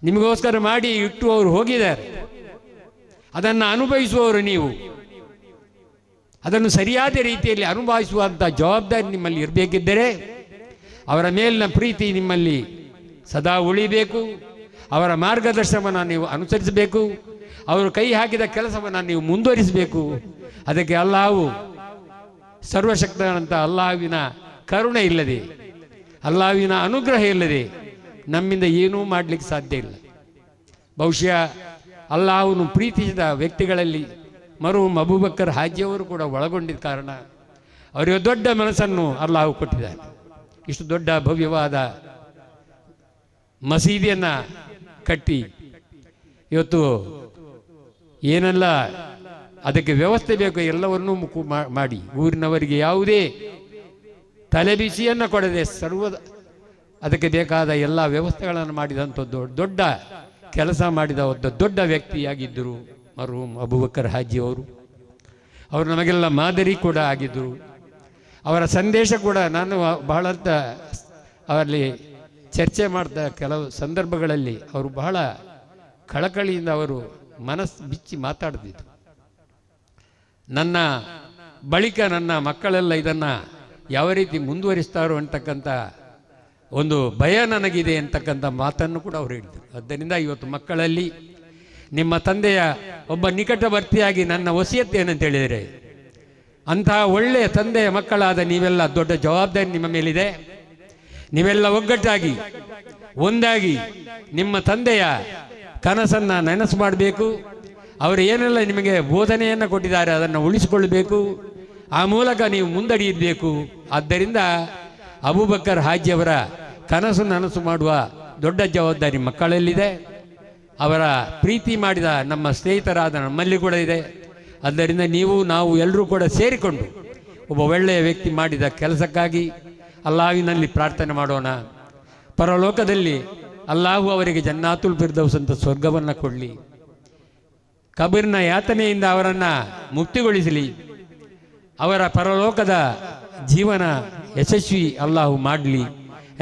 ನಿಮಗೋಸ್ಕರ ಮಾಡಿ ಇಟ್ಟು ಅವರು ಹೋಗಿದ್ದಾರೆ. ಅದನ್ನು ಅನುಭವಿಸುವವರು ನೀವು. ಅದನ್ನು ಸರಿಯಾದ ರೀತಿಯಲ್ಲಿ ಅನುಭವಿಸುವಂಥ ಜವಾಬ್ದಾರಿ ನಿಮ್ಮಲ್ಲಿ ಇರಬೇಕಿದ್ದರೆ ಅವರ ಮೇಲಿನ ಪ್ರೀತಿ ನಿಮ್ಮಲ್ಲಿ ಸದಾ ಉಳಿಬೇಕು. ಅವರ ಮಾರ್ಗದರ್ಶನವನ್ನು ನೀವು ಅನುಸರಿಸಬೇಕು. ಅವರು ಕೈ ಹಾಕಿದ ಕೆಲಸವನ್ನು ನೀವು ಮುಂದುವರಿಸಬೇಕು. ಅದಕ್ಕೆ ಅಲ್ಲಾಹು ಸರ್ವಶಕ್ತನಂತ ಅಲ್ಲಾಹುವಿನ ಕರುಣೆ ಇಲ್ಲದೆ, ಅಲ್ಲಾಹುವಿನ ಅನುಗ್ರಹ ಇಲ್ಲದೆ ನಮ್ಮಿಂದ ಏನೂ ಮಾಡಲಿಕ್ಕೆ ಸಾಧ್ಯ ಇಲ್ಲ. ಬಹುಶಃ ಅಲ್ಲಾಹನು ಪ್ರೀತಿಸಿದ ವ್ಯಕ್ತಿಗಳಲ್ಲಿ ಮರುಹೂಮ್ ಅಬೂಬಕ್ಕರ್ ಹಾಜಿಯವರು ಕೂಡ ಒಳಗೊಂಡಿದ್ದ ಕಾರಣ ಅವರಿಗೆ ದೊಡ್ಡ ಮನಸ್ಸನ್ನು ಅಲ್ಲಾಹು ಕೊಟ್ಟಿದ್ದಾನೆ. ಇಷ್ಟು ದೊಡ್ಡ ಭವ್ಯವಾದ ಮಸೀದಿಯನ್ನು ಕಟ್ಟಿ ಇವತ್ತು ಏನೆಲ್ಲ ಅದಕ್ಕೆ ವ್ಯವಸ್ಥೆ ಬೇಕು ಎಲ್ಲವನ್ನೂ ಮಾಡಿ ಊರಿನವರಿಗೆ ಯಾವುದೇ ತಲೆಬಿಸಿಯನ್ನು ಕೊಡದೆ ಅದಕ್ಕೆ ಬೇಕಾದ ಎಲ್ಲ ವ್ಯವಸ್ಥೆಗಳನ್ನು ಮಾಡಿದಂಥದ್ದು ದೊಡ್ಡ ಕೆಲಸ ಮಾಡಿದ ಒಂದು ದೊಡ್ಡ ವ್ಯಕ್ತಿಯಾಗಿದ್ದರು ಮರ್ಹೂಮ್ ಅಬೂಬಕ್ಕರ್ ಹಾಜಿಯವರು. ಅವರು ನಮಗೆಲ್ಲ ಮಾದರಿ ಕೂಡ ಆಗಿದ್ದರು. ಅವರ ಸಂದೇಶ ಕೂಡ ನಾನು ಬಹಳ ಅವರಲ್ಲಿ ಚರ್ಚೆ ಮಾಡ್ತಾ ಕೆಲವು ಸಂದರ್ಭಗಳಲ್ಲಿ ಅವರು ಬಹಳ ಕಳಕಳಿಯಿಂದ ಅವರು ಮನಸ್ಸು ಬಿಚ್ಚಿ ಮಾತಾಡ್ತಿದ್ರು. ನನ್ನ ಬಳಿಕ ನನ್ನ ಮಕ್ಕಳೆಲ್ಲ ಇದನ್ನು ಯಾವ ರೀತಿ ಮುಂದುವರಿಸ್ತಾರೋ ಅಂತಕ್ಕಂಥ ಒಂದು ಭಯ ನನಗಿದೆ ಅಂತಕ್ಕಂಥ ಮಾತನ್ನು ಕೂಡ ಅವರು ಹೇಳಿದರು. ಆದ್ದರಿಂದ ಇವತ್ತು ಮಕ್ಕಳಲ್ಲಿ ನಿಮ್ಮ ತಂದೆಯ ಒಬ್ಬ ನಿಕಟವರ್ತಿಯಾಗಿ ನನ್ನ ವಸಿಯತ್ತು ಏನಂತ ಹೇಳಿದರೆ, ಅಂತಹ ಒಳ್ಳೆಯ ತಂದೆಯ ಮಕ್ಕಳಾದ ನೀವೆಲ್ಲ ದೊಡ್ಡ ಜವಾಬ್ದಾರಿ ನಿಮ್ಮ ಮೇಲಿದೆ. ನೀವೆಲ್ಲ ಒಗ್ಗಟ್ಟಾಗಿ ಒಂದಾಗಿ ನಿಮ್ಮ ತಂದೆಯ ಕನಸನ್ನು ನೆನಸು ಮಾಡಬೇಕು. ಅವರು ಏನೆಲ್ಲ ನಿಮಗೆ ಬೋಧನೆಯನ್ನು ಕೊಟ್ಟಿದ್ದಾರೆ ಅದನ್ನು ಉಳಿಸಿಕೊಳ್ಳಬೇಕು. ಆ ಮೂಲಕ ನೀವು ಮುಂದಡಿಯಬೇಕು. ಆದ್ದರಿಂದ ಅಬೂಬಕ್ಕರ್ ಹಾಜಿಯವರ ಕನಸು ನನಸು ಮಾಡುವ ದೊಡ್ಡ ಜವಾಬ್ದಾರಿ ಮಕ್ಕಳಲ್ಲಿದೆ. ಅವರ ಪ್ರೀತಿ ಮಾಡಿದ ನಮ್ಮ ಸ್ನೇಹಿತರಾದ ನಮ್ಮಲ್ಲಿ ಕೂಡ ಇದೆ. ಆದ್ದರಿಂದ ನಾವು ಎಲ್ಲರೂ ಕೂಡ ಸೇರಿಕೊಂಡು ಒಬ್ಬ ಒಳ್ಳೆಯ ವ್ಯಕ್ತಿ ಮಾಡಿದ ಕೆಲಸಕ್ಕಾಗಿ ಅಲ್ಲಾಹಿನಲ್ಲಿ ಪ್ರಾರ್ಥನೆ ಮಾಡೋಣ. ಪರಲೋಕದಲ್ಲಿ ಅಲ್ಲಾಹು ಅವರಿಗೆ ಜನ್ನಾತುಲ್ ಫಿರ್ದೌಸ್ ಅಂತ ಸ್ವರ್ಗವನ್ನು ಕೊಡಲಿ. ಕಬರಿನ ಯಾತನೆಯಿಂದ ಅವರನ್ನು ಮುಕ್ತಿಗೊಳಿಸಲಿ. ಅವರ ಪರಲೋಕದ ಜೀವನ ಯಶಸ್ವಿ ಅಲ್ಲಾಹು ಮಾಡಲಿ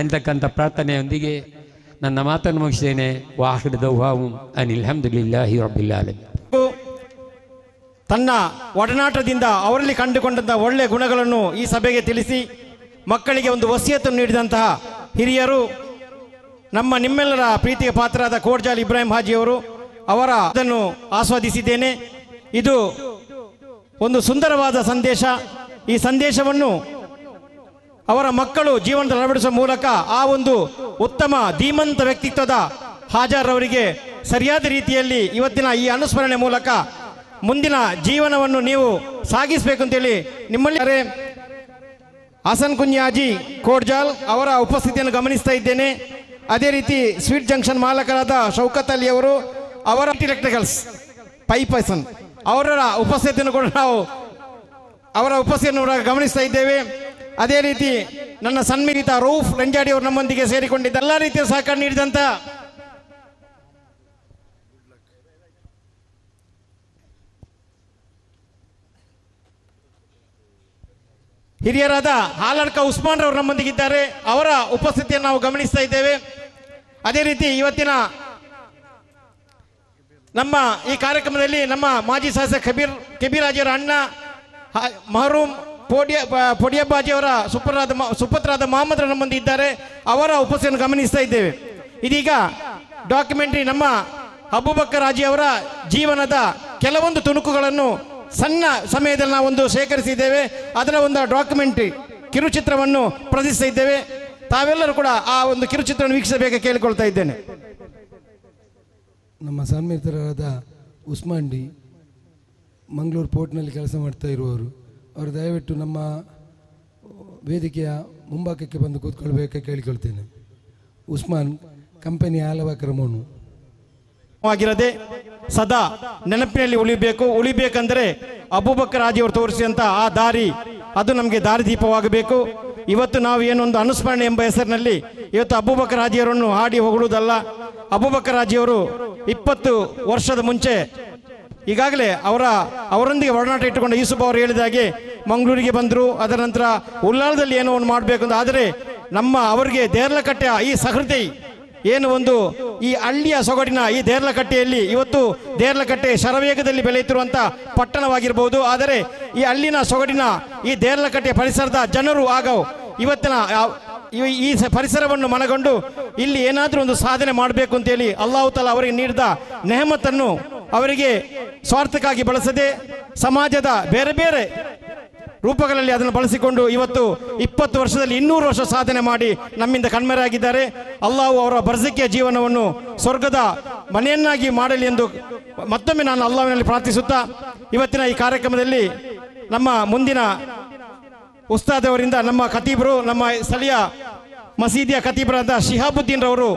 ಎಂತಕ್ಕಂಥ ಪ್ರಾರ್ಥನೆಯೊಂದಿಗೆ ನನ್ನ ಮಾತನ್ನು ಮುಗಿಸ್ತೇನೆ. ವಾಹಿರ್ ದೌವಾಹುಂ ಅನಿಲ್ ಹಮ್ದುಲಿಲ್ಲಾಹಿ ರಬ್ಬಿಲ್ ಆಲಮೀನ್. ತನ್ನ ಒಡನಾಟದಿಂದ ಅವರಲ್ಲಿ ಕಂಡುಕೊಂಡಂಥ ಒಳ್ಳೆಯ ಗುಣಗಳನ್ನು ಈ ಸಭೆಗೆ ತಿಳಿಸಿ ಮಕ್ಕಳಿಗೆ ಒಂದು ವಸಿಯತ್ತನ್ನು ನೀಡಿದಂತಹ ಹಿರಿಯರು ನಿಮ್ಮೆಲ್ಲರ ಪ್ರೀತಿಗೆ ಪಾತ್ರರಾದ ಕೋಡ್ಜಾಲ್ ಇಬ್ರಾಹಿಂ ಹಾಜಿಯವರು ಅದನ್ನು ಆಸ್ವಾದಿಸಿದ್ದೇನೆ. ಇದು ಒಂದು ಸುಂದರವಾದ ಸಂದೇಶ. ಈ ಸಂದೇಶವನ್ನು ಅವರ ಮಕ್ಕಳು ಜೀವನದಲ್ಲಿ ಅಳವಡಿಸುವ ಮೂಲಕ ಆ ಒಂದು ಉತ್ತಮ ಧೀಮಂತ ವ್ಯಕ್ತಿತ್ವದ ಹಾಜಾರ್ ಅವರಿಗೆ ಸರಿಯಾದ ರೀತಿಯಲ್ಲಿ ಇವತ್ತಿನ ಈ ಅನುಸ್ಮರಣೆ ಮೂಲಕ ಮುಂದಿನ ಜೀವನವನ್ನು ನೀವು ಸಾಗಿಸಬೇಕು ಅಂತೇಳಿ ನಿಮ್ಮಲ್ಲಿ ಹಸನ್ ಕುಂಜಾಜಿ ಕೋಡ್ಜಾಲ್ ಅವರ ಉಪಸ್ಥಿತಿಯನ್ನು ಗಮನಿಸ್ತಾ ಇದ್ದೇನೆ. ಅದೇ ರೀತಿ ಸ್ವೀಟ್ ಜಂಕ್ಷನ್ ಮಾಲಕರಾದ ಶೌಕತ್ ಅಲಿ ಅವರು, ಅವರ ಎಲೆಕ್ಟ್ರಿಕಲ್ಸ್ ಪೈಪೈಸನ್ ಅವರ ಉಪಸ್ಥಿತಿಯನ್ನು ಕೂಡ ನಾವು ಗಮನಿಸ್ತಾ ಇದ್ದೇವೆ. ಅದೇ ರೀತಿ ನನ್ನ ಸನ್ಮಿಲಿತ ರೌಫ್ ರಂಜಾಡಿ ಅವರು ನಮ್ಮೊಂದಿಗೆ ಸೇರಿಕೊಂಡಿದ್ದ ಎಲ್ಲ ರೀತಿಯ ಸಹಕಾರ ನೀಡಿದಂಥ ಹಿರಿಯರಾದ ಹಾಲಡ್ಕ ಉಸ್ಮಾನ್ ರವರು ನಮ್ಮೊಂದಿಗಿದ್ದಾರೆ. ಅವರ ಉಪಸ್ಥಿತಿಯನ್ನು ನಾವು ಗಮನಿಸ್ತಾ ಇದ್ದೇವೆ. ಅದೇ ರೀತಿ ಇವತ್ತಿನ ನಮ್ಮ ಈ ಕಾರ್ಯಕ್ರಮದಲ್ಲಿ ನಮ್ಮ ಮಾಜಿ ಶಾಸಕ ಕಬೀರ್ ಹಾಜಿಯವರ ಅಣ್ಣ ಮಹರೂಮ್ ಪೊಡಿಯಬ್ಬಾಜಿಯವರ ಸುಪುತ್ರರಾದ ಮೊಹಮ್ಮದ್ ನಮ್ಮೊಂದಿಗೆ ಇದ್ದಾರೆ. ಅವರ ಉಪಸ್ಥಿತಿಯನ್ನು ಗಮನಿಸ್ತಾ ಇದ್ದೇವೆ. ಇದೀಗ ಡಾಕ್ಯುಮೆಂಟ್ರಿ ನಮ್ಮ ಅಬೂಬಕ್ಕರ್ ಹಾಜಿ ಅವರ ಜೀವನದ ಕೆಲವೊಂದು ತುಣುಕುಗಳನ್ನು ಸಣ್ಣ ಸಮಯದಲ್ಲಿ ನಾವೊಂದು ಶೇಖರಿಸಿದ್ದೇವೆ. ಅದರ ಒಂದು ಡಾಕ್ಯುಮೆಂಟ್ರಿ ಕಿರುಚಿತ್ರವನ್ನು ಪ್ರದರ್ಶಿಸ್ತಾ ಇದ್ದೇವೆ. ತಾವೆಲ್ಲರೂ ಕೂಡ ಆ ಒಂದು ಕಿರುಚಿತ್ರವನ್ನು ವೀಕ್ಷಿಸಬೇಕು ಕೇಳಿಕೊಳ್ತಾ ಇದ್ದೇನೆ. ನಮ್ಮ ಸನ್ಮಿತ್ರರಾದ ಉಸ್ಮಾನ್ ಡಿ ಮಂಗಳೂರು ಪೋರ್ಟ್ನಲ್ಲಿ ಕೆಲಸ ಮಾಡ್ತಾ ಇರುವವರು, ಅವರು ದಯವಿಟ್ಟು ನಮ್ಮ ವೇದಿಕೆಯ ಮುಂಭಾಗಕ್ಕೆ ಬಂದು ಕೂತ್ಕೊಳ್ಬೇಕು ಕೇಳಿಕೊಳ್ತೇನೆ. ಉಸ್ಮಾನ್ ಕಂಪನಿಯ ಆಲವ ಕ್ರಮವನ್ನು ಆಗಿರದೆ ಸದಾ ನೆನಪಿನಲ್ಲಿ ಉಳಿಬೇಕಂದ್ರೆ ಅಬೂಬಕ್ಕರ್ ಹಾಜಿಯವರು ತೋರಿಸಿದಂಥ ಆ ದಾರಿ ಅದು ನಮಗೆ ದಾರಿದೀಪವಾಗಬೇಕು. ಇವತ್ತು ನಾವು ಏನೊಂದು ಅನುಸ್ಮರಣೆ ಎಂಬ ಹೆಸರಿನಲ್ಲಿ ಇವತ್ತು ಅಬೂಬಕ್ಕರ್ ಹಾಜಿಯವರನ್ನು ಹಾಡಿ ಹೊಗಳುವುದಲ್ಲ. ಅಬೂಬಕ್ಕರ್ ಹಾಜಿಯವರು 20 ವರ್ಷದ ಮುಂಚೆ ಈಗಾಗಲೇ ಅವರೊಂದಿಗೆ ಒಡನಾಟ ಇಟ್ಟುಕೊಂಡು ಯೂಸುಫ್ ಅವರು ಹೇಳಿದಾಗೆ ಮಂಗಳೂರಿಗೆ ಬಂದರು. ಅದರ ನಂತರ ಉಳ್ಳಾಲದಲ್ಲಿ ಏನೋ ಒಂದು ಮಾಡಬೇಕು ಅಂತ. ಆದರೆ ಅವರಿಗೆ ದೇರ್ಲಕಟ್ಟೆಯ ಈ ಸಹೃದಯ ಏನು ಒಂದು ಈ ಹಳ್ಳಿಯ ಸೊಗಡಿನ ಈ ದೇರ್ಲಕಟ್ಟೆಯಲ್ಲಿ ಇವತ್ತು ದೇರ್ಲಕಟ್ಟೆ ಶರವೇಗದಲ್ಲಿ ಬೆಳೆಯುತ್ತಿರುವಂಥ ಪಟ್ಟಣವಾಗಿರ್ಬೋದು. ಆದರೆ ಈ ಹಳ್ಳಿನ ಸೊಗಡಿನ ಈ ದೇರ್ಲಕಟ್ಟೆಯ ಪರಿಸರದ ಜನರು ಇವತ್ತಿನ ಈ ಪರಿಸರವನ್ನು ಮನಗೊಂಡು ಇಲ್ಲಿ ಏನಾದರೂ ಒಂದು ಸಾಧನೆ ಮಾಡಬೇಕು ಅಂತೇಳಿ ಅಲ್ಲಾಹು ತಾಲಾ ಅವರಿಗೆ ನೀಡಿದ ನೆಹಮತನ್ನು ಅವರಿಗೆ ಸ್ವಾರ್ಥಕ್ಕಾಗಿ ಬಳಸದೆ ಸಮಾಜದ ಬೇರೆ ಬೇರೆ ರೂಪಗಳಲ್ಲಿ ಅದನ್ನು ಬಳಸಿಕೊಂಡು ಇವತ್ತು 20 ವರ್ಷದಲ್ಲಿ 200 ವರ್ಷ ಸಾಧನೆ ಮಾಡಿ ನಮ್ಮಿಂದ ಕಣ್ಮರೆಯಾಗಿದ್ದಾರೆ. ಅಲ್ಲಾಹು ಅವರ ಬರ್ಜಕಿಯ ಜೀವನವನ್ನು ಸ್ವರ್ಗದ ಮನೆಯನ್ನಾಗಿ ಮಾಡಲಿ ಎಂದು ಮತ್ತೊಮ್ಮೆ ನಾನು ಅಲ್ಲಾಹ್ವಿನಲ್ಲಿ ಪ್ರಾರ್ಥಿಸುತ್ತಾ, ಇವತ್ತಿನ ಈ ಕಾರ್ಯಕ್ರಮದಲ್ಲಿ ನಮ್ಮ ಮುಂದಿನ ಉಸ್ತಾದ್ ಅವರಿಂದ ನಮ್ಮ ಖತೀಬರು, ನಮ್ಮ ಸ್ಥಳೀಯ ಮಸೀದಿಯ ಖತೀಬರಾದ ಶಿಹಾಬುದ್ದೀನ್ ರವರು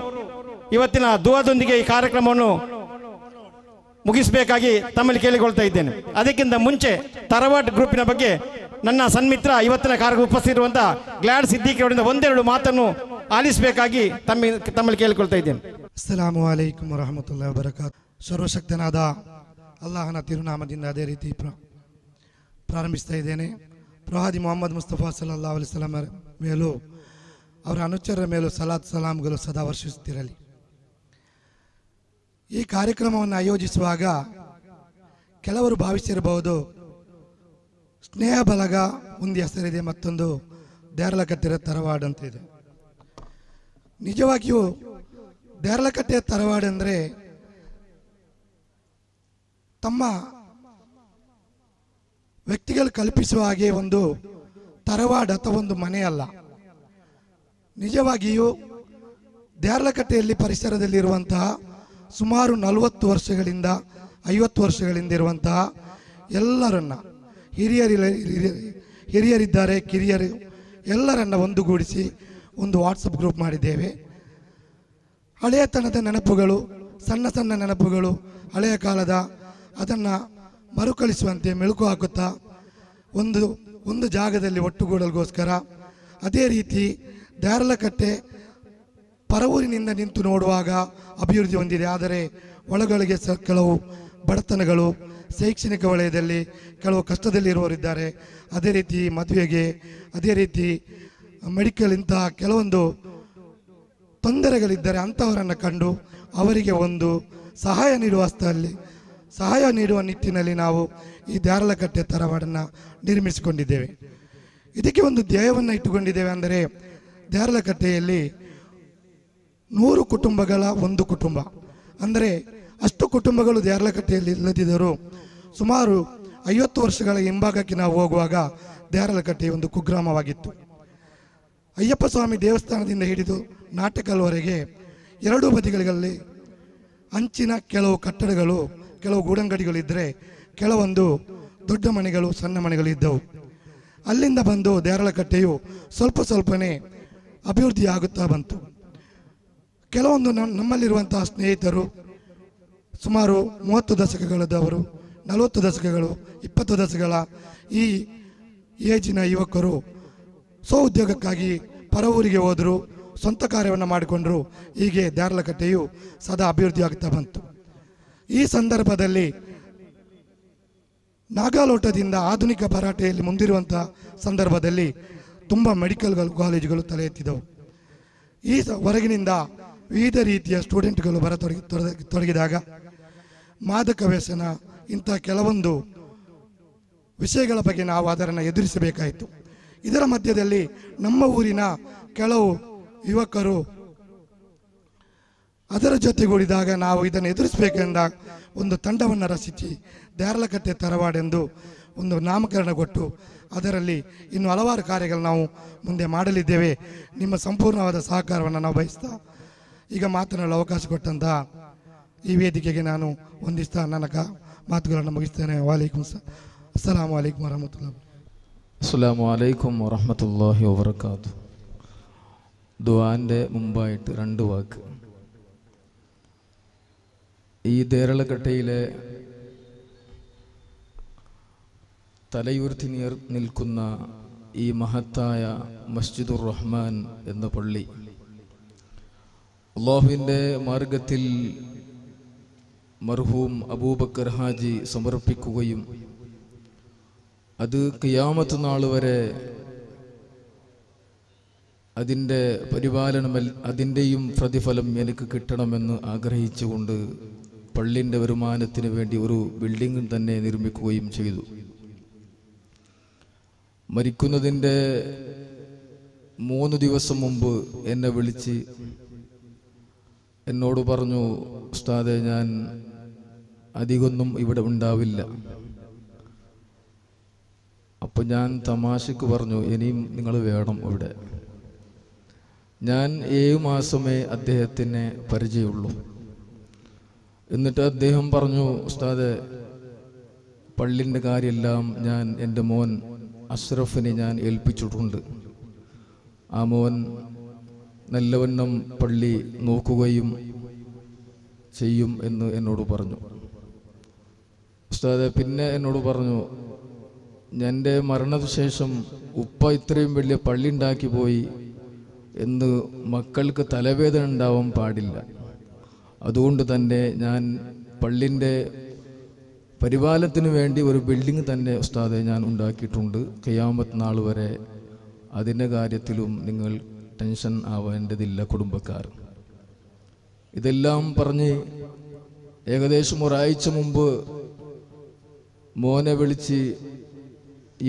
ಇವತ್ತಿನ ದುವಾದೊಂದಿಗೆ ಈ ಕಾರ್ಯಕ್ರಮವನ್ನು ಮುಗಿಸಬೇಕಾಗಿ ತಮ್ಮಲ್ಲಿ ಕೇಳಿಕೊಳ್ತಾ ಇದ್ದೇನೆ. ಅದಕ್ಕಿಂತ ಮುಂಚೆ ತರವಾಡ್ ಗ್ರೂಪಿನ ಬಗ್ಗೆ ನನ್ನ ಸನ್ಮಿತ್ರ ಇವತ್ತಿನ ಕಾರ್ಯಕ್ರಮ ಉಪಸ್ಥಿತಿರುವಂಥ ಗ್ಲಾಡ್ ಸಿದ್ದಿಕ್ ಅವರಿಂದ ಒಂದೆರಡು ಮಾತನ್ನು ಆಲಿಸಬೇಕಾಗಿ ತಮ್ಮಲ್ಲಿ ಕೇಳಿಕೊಳ್ತಾ ಇದ್ದೇನೆ. ಅಸ್ಸಲಾಮು ಅಲೈಕುಂ ವರಹಮತುಲ್ಲಾಹಿ ವಬರಕಾತ್. ಸರ್ವಶಕ್ತನಾದ ಅಲ್ಲಾಹನ ತಿರುನಾಮದಿಂದ ಅದೇ ರೀತಿ ಪ್ರಾರಂಭಿಸ್ತಾ ಇದ್ದೇನೆ. ಪ್ರವಾದಿ ಮೊಹಮ್ಮದ್ ಮುಸ್ತಫಾ ಸಲ್ಲಲ್ಲಾಹು ಅಲೈಹಿ ವಸಲ್ಲಂ ಮೇಲೂ ಅವರ ಅನುಚರರ ಮೇಲೂ ಸಲಾತ್ ಸಲಾಮ್ಗಳು ಸದಾ ವರ್ಷಿಸುತ್ತಿರಲಿ. ಈ ಕಾರ್ಯಕ್ರಮವನ್ನು ಆಯೋಜಿಸುವಾಗ ಕೆಲವರು ಭಾವಿಸಿರಬಹುದು, ಸ್ನೇಹ ಬಲಗ ಒಂದು ಹೆಸರಿದೆ, ಮತ್ತೊಂದು ದೇರಳಕಟ್ಟೆಯ ತರವಾಡು ಅಂತ ಇದೆ. ನಿಜವಾಗಿಯೂ ದೇರಳಕಟ್ಟೆಯ ತರವಾಡು ಅಂದರೆ ತಮ್ಮ ವ್ಯಕ್ತಿಗಳು ಕಲ್ಪಿಸುವ ಹಾಗೆ ಒಂದು ತರವಾಡು ಅಥವಾ ಒಂದು ಮನೆ ಅಲ್ಲ. ನಿಜವಾಗಿಯೂ ದೇರಳಕಟ್ಟೆಯಲ್ಲಿ ಪರಿಸರದಲ್ಲಿರುವಂತಹ ಸುಮಾರು 40 ವರ್ಷಗಳಿಂದ 50 ವರ್ಷಗಳಿಂದ ಇರುವಂತಹ ಎಲ್ಲರನ್ನ ಹಿರಿಯರಿದ್ದಾರೆ, ಕಿರಿಯರು ಎಲ್ಲರನ್ನ ಒಂದುಗೂಡಿಸಿ ಒಂದು ವಾಟ್ಸಪ್ ಗ್ರೂಪ್ ಮಾಡಿದ್ದೇವೆ. ಹಳೆಯತನದ ನೆನಪುಗಳು, ಸಣ್ಣ ಸಣ್ಣ ನೆನಪುಗಳು, ಹಳೆಯ ಕಾಲದ ಅದನ್ನು ಮರುಕಳಿಸುವಂತೆ ಮೆಲುಕು ಹಾಕುತ್ತಾ ಒಂದು ಜಾಗದಲ್ಲಿ ಒಟ್ಟುಗೂಡಲಿಗೋಸ್ಕರ. ಅದೇ ರೀತಿ ದೇರಳಕಟ್ಟೆ ಪರವೂರಿನಿಂದ ನಿಂತು ನೋಡುವಾಗ ಅಭಿವೃದ್ಧಿ ಹೊಂದಿದೆ, ಆದರೆ ಒಳಗೊಳಗೆ ಕೆಲವು ಬಡತನಗಳು, ಶೈಕ್ಷಣಿಕ ವಲಯದಲ್ಲಿ ಕೆಲವು ಕಷ್ಟದಲ್ಲಿರುವವರಿದ್ದಾರೆ. ಅದೇ ರೀತಿ ಮದುವೆಗೆ, ಅದೇ ರೀತಿ ಮೆಡಿಕಲ್ ಇಂತಹ ಕೆಲವೊಂದು ತೊಂದರೆಗಳಿದ್ದರೆ ಅಂಥವರನ್ನು ಕಂಡು ಅವರಿಗೆ ಒಂದು ಸಹಾಯ ನೀಡುವ ನಿಟ್ಟಿನಲ್ಲಿ ನಾವು ಈ ದೇರಳಕಟ್ಟೆ ತರವಾಡನ್ನು ನಿರ್ಮಿಸಿಕೊಂಡಿದ್ದೇವೆ. ಇದಕ್ಕೆ ಒಂದು ಧ್ಯೇಯವನ್ನು ಇಟ್ಟುಕೊಂಡಿದ್ದೇವೆ. ಅಂದರೆ ದೇರಳಕಟ್ಟೆಯಲ್ಲಿ 100 ಕುಟುಂಬಗಳ ಒಂದು ಕುಟುಂಬ, ಅಂದರೆ ಅಷ್ಟು ಕುಟುಂಬಗಳು ದೇರಳಕಟ್ಟೆಯಲ್ಲಿ ಇಲ್ಲದಿದ್ದರೂ ಸುಮಾರು 50 ವರ್ಷಗಳ ಹಿಂಭಾಗಕ್ಕೆ ನಾವು ಹೋಗುವಾಗ ದೇರಳಕಟ್ಟೆ ಒಂದು ಕುಗ್ರಾಮವಾಗಿತ್ತು. ಅಯ್ಯಪ್ಪ ಸ್ವಾಮಿ ದೇವಸ್ಥಾನದಿಂದ ಹಿಡಿದು ನಾಟಕಲ್ವರೆಗೆ ಎರಡೂ ಬದಿಗಳಲ್ಲಿ ಅಂಚಿನ ಕೆಲವು ಕಟ್ಟಡಗಳು, ಕೆಲವು ಗೂಡಂಗಡಿಗಳಿದ್ದರೆ ಕೆಲವೊಂದು ದೊಡ್ಡ ಮನೆಗಳು, ಸಣ್ಣ ಮನೆಗಳು ಇದ್ದವು. ಅಲ್ಲಿಂದ ಬಂದು ದೇರಳಕಟ್ಟೆಯು ಸ್ವಲ್ಪನೇ ಅಭಿವೃದ್ಧಿ ಆಗುತ್ತಾ ಬಂತು. ಕೆಲವೊಂದು ನಮ್ಮಲ್ಲಿರುವಂತಹ ಸ್ನೇಹಿತರು ಸುಮಾರು 30 ದಶಕಗಳದವರು, 40 ದಶಕಗಳು, 20 ದಶಕಗಳ ಈ ಏಜಿನ ಯುವಕರು ಸ್ವಉದ್ಯೋಗಕ್ಕಾಗಿ ಪರವೂರಿಗೆ ಹೋದರು, ಸ್ವಂತ ಕಾರ್ಯವನ್ನು ಮಾಡಿಕೊಂಡರು. ಹೀಗೆ ದೇರಳಕಟ್ಟೆಯು ಸದಾ ಅಭಿವೃದ್ಧಿ ಆಗುತ್ತಾ ಬಂತು. ಈ ಸಂದರ್ಭದಲ್ಲಿ ನಾಗಾಲೋಟದಿಂದ ಆಧುನಿಕ ಭರಾಟೆಯಲ್ಲಿ ಮುಂದಿರುವಂತಹ ಸಂದರ್ಭದಲ್ಲಿ ತುಂಬ ಮೆಡಿಕಲ್ ಕಾಲೇಜುಗಳು ತಲೆ ಎತ್ತಿದವು. ಈ ಹೊರಗಿನಿಂದ ವಿವಿಧ ರೀತಿಯ ಸ್ಟೂಡೆಂಟ್ಗಳು ತೊಡಗಿದಾಗ ಮಾದಕ ವ್ಯಸನ ಇಂಥ ಕೆಲವೊಂದು ವಿಷಯಗಳ ಬಗ್ಗೆ ನಾವು ಅದನ್ನು ಎದುರಿಸಬೇಕಾಯಿತು. ಇದರ ಮಧ್ಯದಲ್ಲಿ ನಮ್ಮ ಊರಿನ ಕೆಲವು ಯುವಕರು ಅದರ ಜೊತೆಗೂಡಿದಾಗ ನಾವು ಇದನ್ನು ಎದುರಿಸಬೇಕೆಂದ ಒಂದು ತಂಡವನ್ನು ರಚಿಸಿ ದೇರಳಕಟ್ಟೆ ತರವಾಡೆಂದು ಒಂದು ನಾಮಕರಣಗೊಟ್ಟು ಅದರಲ್ಲಿ ಇನ್ನು ಹಲವಾರು ಕಾರ್ಯಗಳು ನಾವು ಮುಂದೆ ಮಾಡಲಿದ್ದೇವೆ. ನಿಮ್ಮ ಸಂಪೂರ್ಣವಾದ ಸಹಕಾರವನ್ನು ನಾವು ಬಯಸ್ತಾ ಈಗ ಮಾತನಾಡಲು ಅವಕಾಶ ಕೊಟ್ಟಂತಹ ಈ ವೇದಿಕೆಗೆ ನಾನು ಹೊಂದಿಸ್ತಾ ನನ್ನ ಮಾತುಗಳನ್ನು ಮುಗಿಸ್ತೇನೆ. ಅಸ್ಸಲಾಮು ಅಲೈಕುಂ ವರಹಮತುಲ್ಲಾಹಿ. അസ്സലാമു അലൈക്കും വറഹ്മത്തുള്ളാഹി വബറകാതുഹു. ദുആന്റെ മുമ്പായിട്ട് 2 വാക്ക്. ഈ ദേരളകട്ടയിലെ തലയുയർത്തി നിൽക്കുന്ന ഈ മഹത്തായ മസ്ജിദുർ റഹ്മാൻ എന്ന പള്ളി അല്ലാഹുവിൻ്റെ മാർഗത്തിൽ മർഹൂം അബൂബക്കർ ഹാജി സമർപ്പിക്കുകയും അത് ഖിയാമത്ത് നാൾ വരെ അതിൻ്റെ പരിപാലനം, അതിൻ്റെയും പ്രതിഫലം എനിക്ക് കിട്ടണമെന്ന് ആഗ്രഹിച്ചുകൊണ്ട് പള്ളിൻ്റെ വരുമാനത്തിന് വേണ്ടി ഒരു ബിൽഡിംഗ് തന്നെ നിർമ്മിക്കുകയും ചെയ്തു. മരിക്കുന്നതിൻ്റെ 3 ദിവസം മുമ്പ് എന്നെ വിളിച്ച് എന്നോട് പറഞ്ഞു, ഉസ്താദെ, ഞാൻ അധികമൊന്നും ഇവിടെ ഉണ്ടാവില്ല. അപ്പോൾ ഞാൻ തമാശക്ക് പറഞ്ഞു, ഇനിയും നിങ്ങൾ വേണം ഇവിടെ. ഞാൻ 7 മാസമേ അദ്ദേഹത്തിനെ പരിചയമുള്ളൂ. എന്നിട്ട് അദ്ദേഹം പറഞ്ഞു, ഉസ്താദെ, പള്ളിൻ്റെ കാര്യമെല്ലാം ഞാൻ എൻ്റെ മോൻ അഷ്റഫിനെ ഞാൻ ഏൽപ്പിച്ചിട്ടുണ്ട്. ആ മോൻ നല്ലവണ്ണം പള്ളി നോക്കുകയും ചെയ്യും എന്ന് എന്നോട് പറഞ്ഞു. ഉസ്താദെ പിന്നെ എന്നോട് പറഞ്ഞു, എൻ്റെ മരണശേഷം ഉപ്പ ഇത്രയും വലിയ പള്ളി ഉണ്ടാക്കി പോയി എന്ന് മക്കൾക്ക് തലവേദന ഉണ്ടാവാൻ പാടില്ല. അതുകൊണ്ട് തന്നെ ഞാൻ പള്ളിൻ്റെ പരിപാലനത്തിന് വേണ്ടി ഒരു ബിൽഡിംഗ് തന്നെ ഉസ്താദെ ഞാൻ ഉണ്ടാക്കിയിട്ടുണ്ട്. ഖിയാമത്ത് നാൾ വരെ അതിൻ്റെ കാര്യത്തിലും നിങ്ങൾ ടെൻഷൻ ആവേണ്ടതില്ല കുടുംബക്കാർ. ഇതെല്ലാം പറഞ്ഞ് ഏകദേശം ഒരാഴ്ച മുമ്പ് മോനെ വിളിച്ച്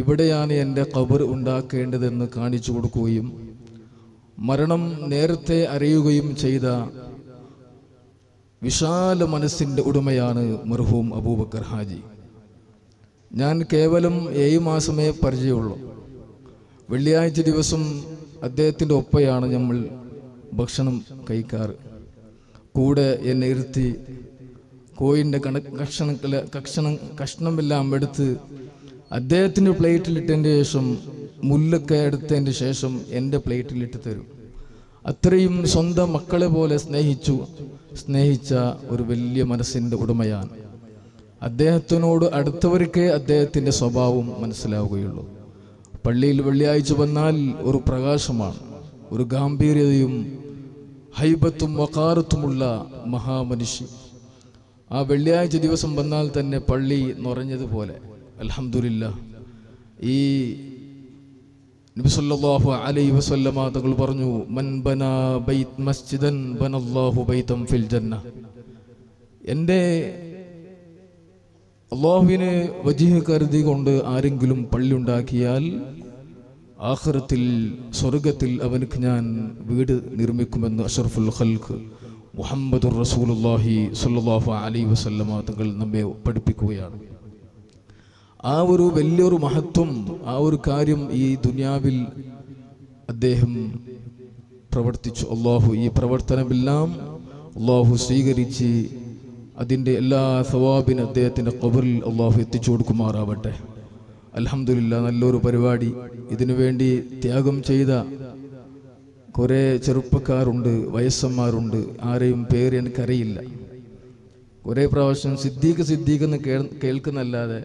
ഇവിടെയാണ് എൻ്റെ ഖബർ ഉണ്ടാക്കേണ്ടതെന്ന് കാണിച്ചു കൊടുക്കുകയും മരണം നേരത്തെ അറിയുകയും ചെയ്ത വിശാല മനസ്സിൻ്റെ ഉടമയാണ് മർഹൂം അബൂബക്കർ ഹാജി. ഞാൻ കേവലം 7 മാസമേ പരിചയമുള്ളൂ. വെള്ളിയാഴ്ച ദിവസം അദ്ദേഹത്തിൻ്റെ ഒപ്പയാണ് നമ്മൾ ഭക്ഷണം കഴിക്കാറ്. കൂടെ എന്നെ ഇരുത്തി കോയിൻ്റെ കഷ്ണമെല്ലാം എടുത്ത് അദ്ദേഹത്തിൻ്റെ പ്ലേറ്റിലിട്ടതിൻ്റെ ശേഷം മുല്ലൊക്കെ എടുത്തതിൻ്റെ ശേഷം എൻ്റെ പ്ലേറ്റിലിട്ട് തരും. അത്രയും സ്വന്തം മക്കളെ പോലെ സ്നേഹിച്ച ഒരു വലിയ മനസ്സിൻ്റെ ഉടമയാണ്. അദ്ദേഹത്തിനോട് അടുത്തവർക്കേ അദ്ദേഹത്തിൻ്റെ സ്വഭാവം മനസ്സിലാവുകയുള്ളൂ. പള്ളിയിൽ വെള്ളിയാഴ്ച വന്നാൽ ഒരു പ്രകാശമാണ്, ഒരു ഗാംഭീര്യതയും ഹൈബത്തും വഖാറത്തുമുള്ള മഹാമനുഷ്യ. ആ വെള്ളിയാഴ്ച ദിവസം വന്നാൽ തന്നെ പള്ളി നിറഞ്ഞതുപോലെ. അൽഹംദുലില്ലാഹ്. ഈ നബി സല്ലല്ലാഹു അലൈഹി വസല്ലമ തങ്ങൾ പറഞ്ഞു, മൻ ബനാ ബൈത് മസ്ജിദൻ ബനല്ലാഹു ബൈതൻ ഫിൽ ജന്ന. എൻ്റെ അല്ലാഹുവിനെ വജീഹ് കരുതി കൊണ്ട് ആരെങ്കിലും പള്ളി ഉണ്ടാക്കിയാൽ ആഖിറത്തിൽ സ്വർഗത്തിൽ അവനക്ക് ഞാൻ വീട് നിർമ്മിക്കുമെന്ന് അഷ്റഫുൽ ഖൽഖ് മുഹമ്മദുർ റസൂലുള്ളാഹി സ്വല്ലല്ലാഹു അലൈഹി വസല്ലമ തങ്ങൾ നമ്മെ പഠിപ്പിക്കുകയാണ്. ആ ഒരു വലിയൊരു മഹത്വം, ആ ഒരു കാര്യം ഈ ദുനിയാവിൽ അദ്ദേഹം പ്രവർത്തിച്ചു. അള്ളാഹു ഈ പ്രവർത്തനമെല്ലാം അള്ളാഹു സ്വീകരിച്ച് അതിൻ്റെ എല്ലാ സവാബിനും അദ്ദേഹത്തിൻ്റെ ഖബറിൽ അള്ളാഹു എത്തിച്ചു കൊടുക്കുമാറാവട്ടെ. അൽഹംദുലില്ലാഹ്, നല്ലൊരു പരിപാടി. ഇതിനു വേണ്ടി ത്യാഗം ചെയ്ത കുറേ ചെറുപ്പക്കാരുണ്ട്, വയസ്സന്മാരുണ്ട്. ആരെയും പേര് എനിക്കറിയില്ല. കുറേ പ്രാവശ്യം സിദ്ദീഖ് എന്ന് കേൾക്കുന്നല്ലാതെ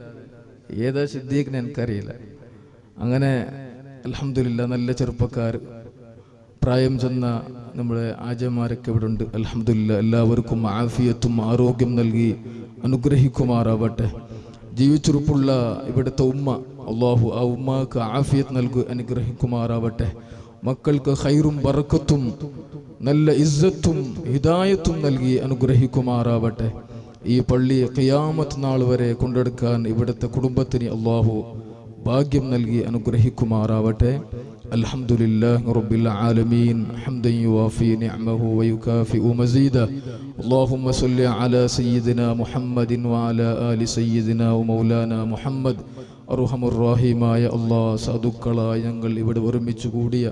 ഏതാ സിദ്ദീഖിനെ എനിക്കറിയില്ല. അങ്ങനെ അൽഹംദുലില്ലാഹ് നല്ല ചെറുപ്പക്കാർ, പ്രായം ചെന്ന നമ്മുടെ ആജമാരൊക്കെ ഇവിടെ ഉണ്ട്. അൽഹംദുലില്ലാഹ്, എല്ലാവർക്കും ആഫിയത്തും ആരോഗ്യം നൽകി അനുഗ്രഹിക്കുമാറാവട്ടെ. ജീവിച്ചുറപ്പുള്ള ഇവിടുത്തെ ഉമ്മ, അള്ളാഹു ആ ഉമ്മക്ക് ആഫിയത്ത് നൽകി അനുഗ്രഹിക്കുമാറാവട്ടെ. മക്കൾക്ക് ഖൈറും ബറക്കത്തും നല്ല ഇസ്സത്തും ഹിദായത്തും നൽകി അനുഗ്രഹിക്കുമാറാവട്ടെ. ഈ പള്ളി ഖിയാമത്ത് നാൾ വരെ കൊണ്ടെടുക്കാൻ ഇവിടുത്തെ കുടുംബത്തിന് അള്ളാഹു ഭാഗ്യം നൽകി അനുഗ്രഹിക്കുമാറാവട്ടെ. അൽഹംദുലില്ലാഹി റബ്ബിൽ ആലമീൻ ഹംദൻ യുവാഫി നിഅമഹു വയുകാഫിഉ മസീദ. അല്ലാഹുമ്മ സ്വല്ലി അലാ സയ്യിദിനാ മുഹമ്മദിൻ വഅലാ ആലി സയ്യിദിനാ വമൗലാനാ മുഹമ്മദ്. അർഹമുർ റഹീമായ അല്ലാഹ്, സാധുക്കളായ ഞങ്ങൾ ഇവിടെ ഒരുമിച്ച് കൂടിയ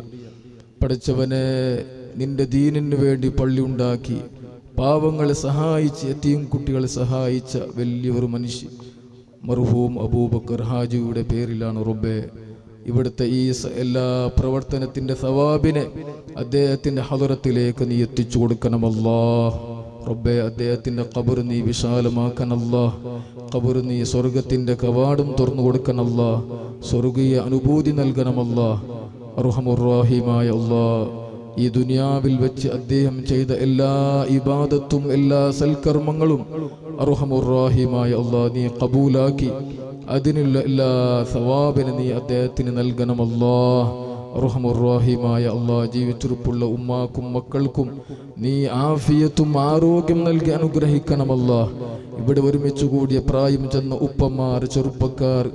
പഠിച്ചവനെ, നിന്റെ ദീനിന് വേണ്ടി പള്ളി ഉണ്ടാക്കി പാവങ്ങളെ സഹായിച്ച് യതീം കുട്ടികളെ സഹായിച്ച വലിയൊരു മനുഷ്യൻ മർഹൂം അബൂബക്കർ ഹാജിയുടെ പേരിലാണ് റബ്ബേ ഇവിടുത്തെ ഈ എല്ലാ പ്രവർത്തനത്തിൻ്റെ സവാബിനെ അദ്ദേഹത്തിൻ്റെ ഹദറത്തിലേക്ക് നീ എത്തിച്ചു കൊടുക്കണമല്ലാ. റബ്ബേ, അദ്ദേഹത്തിൻ്റെ ഖബർ നീ വിശാലമാക്കണല്ലാ. ഖബർ നീ സ്വർഗത്തിൻ്റെ കവാടം തുറന്നു കൊടുക്കണല്ലാ. സ്വർഗീയ അനുഭൂതി നൽകണമല്ലാ. അർഹമുർ റഹീമായ അല്ലാഹ്, ഈ ദുനിയാവിൽ വെച്ച് അദ്ദേഹം ചെയ്ത എല്ലാ ഇബാദത്തും എല്ലാ സൽക്കർമ്മങ്ങളും അർഹമുർ റഹീമായ അല്ലാഹ് നീ ഖബൂലാക്കി അതിനുള്ള എല്ലാ സവാബിനെ നീ അദ്ദേഹത്തിന് നൽകണമല്ലാ. അർഹമുർ റഹീമായ അല്ലാഹ്, ജീവിച്ചിരിപ്പുള്ള ഉമ്മാക്കും മക്കൾക്കും നീ ആഫിയത്തും ആരോഗ്യം നൽകി അനുഗ്രഹിക്കണമല്ലാ. ഇവിടെ ഒരുമിച്ച് കൂടിയ പ്രായം ചെന്ന ഉപ്പമാർ, ചെറുപ്പക്കാർ,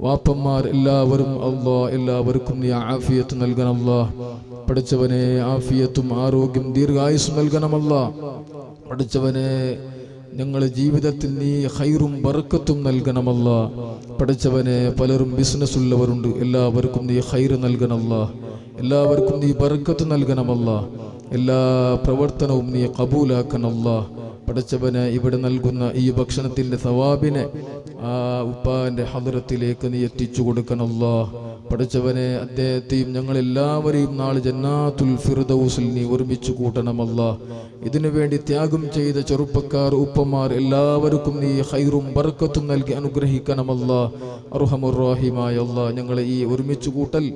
വാപ്പന്മാർ എല്ലാവരും അല്ലാഹ് എല്ലാവർക്കും നീ ആഫിയത്ത് നൽകണമല്ലാ. പഠിച്ചവനെ, ആഫിയത്തും ആരോഗ്യം ദീർഘായുസ്സും നൽകണമല്ലാ. പഠിച്ചവനെ, ഞങ്ങളുടെ ജീവിതത്തിൽ നീ ഖൈറും ബർക്കത്തും നൽകണമല്ല. പഠിച്ചവനെ പലരും ബിസിനസ് ഉള്ളവരുണ്ട്, എല്ലാവർക്കും നീ ഖൈർ നൽകണമല്ല, എല്ലാവർക്കും നീ ബർക്കത്ത് നൽകണമല്ല, എല്ലാ പ്രവർത്തനവും നീ കബൂലാക്കണമല്ല. പഠിച്ചവനെ ഇവിടെ നൽകുന്ന ഈ ഭക്ഷണത്തിൻ്റെ സവാബിനെ ആ ഉപ്പാൻ്റെ ഹദ്റത്തിലേക്ക് നീ എത്തിച്ചു കൊടുക്കണമല്ല. പഠിച്ചവനെ അദ്ദേഹത്തെയും ഞങ്ങളെല്ലാവരെയും നാളെ ജന്നാത്തുൽ ഫിർദൗസിൽ നീ ഒരുമിച്ച് കൂട്ടണമല്ല. ഇതിനു വേണ്ടി ത്യാഗം ചെയ്ത ചെറുപ്പക്കാർ, ഉപ്പമാർ എല്ലാവർക്കും നീ ഖൈറും ബർക്കത്തും നൽകി അനുഗ്രഹിക്കണമല്ല. അർഹമുർ റഹീമായ അല്ലാഹ്, ഞങ്ങളെ ഈ ഒരുമിച്ച് കൂട്ടൽ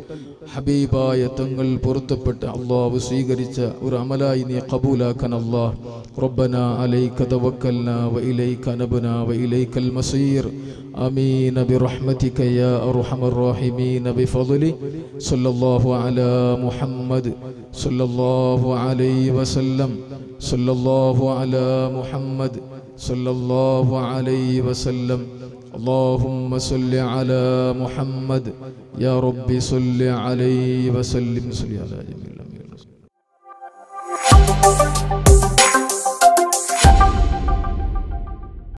ഹബീബായ തങ്ങൾ പൊരുത്തപ്പെട്ട് അല്ലാഹു സ്വീകരിച്ച ഒരു അമലായി നീ ഖബൂലാക്കണമല്ല. റബ്ബനാ അലൈക തവക്കൽനാ വഇലൈക നബ്നാ വഇലൈകൽ മസീർ. آمين برحمتك يا أرحم الراحمين بفضله. صلى الله على محمد صلى الله عليه وسلم. صلى الله على محمد صلى الله عليه وسلم. اللهم صل على محمد يا رب صل عليه وسلم. صل على جميع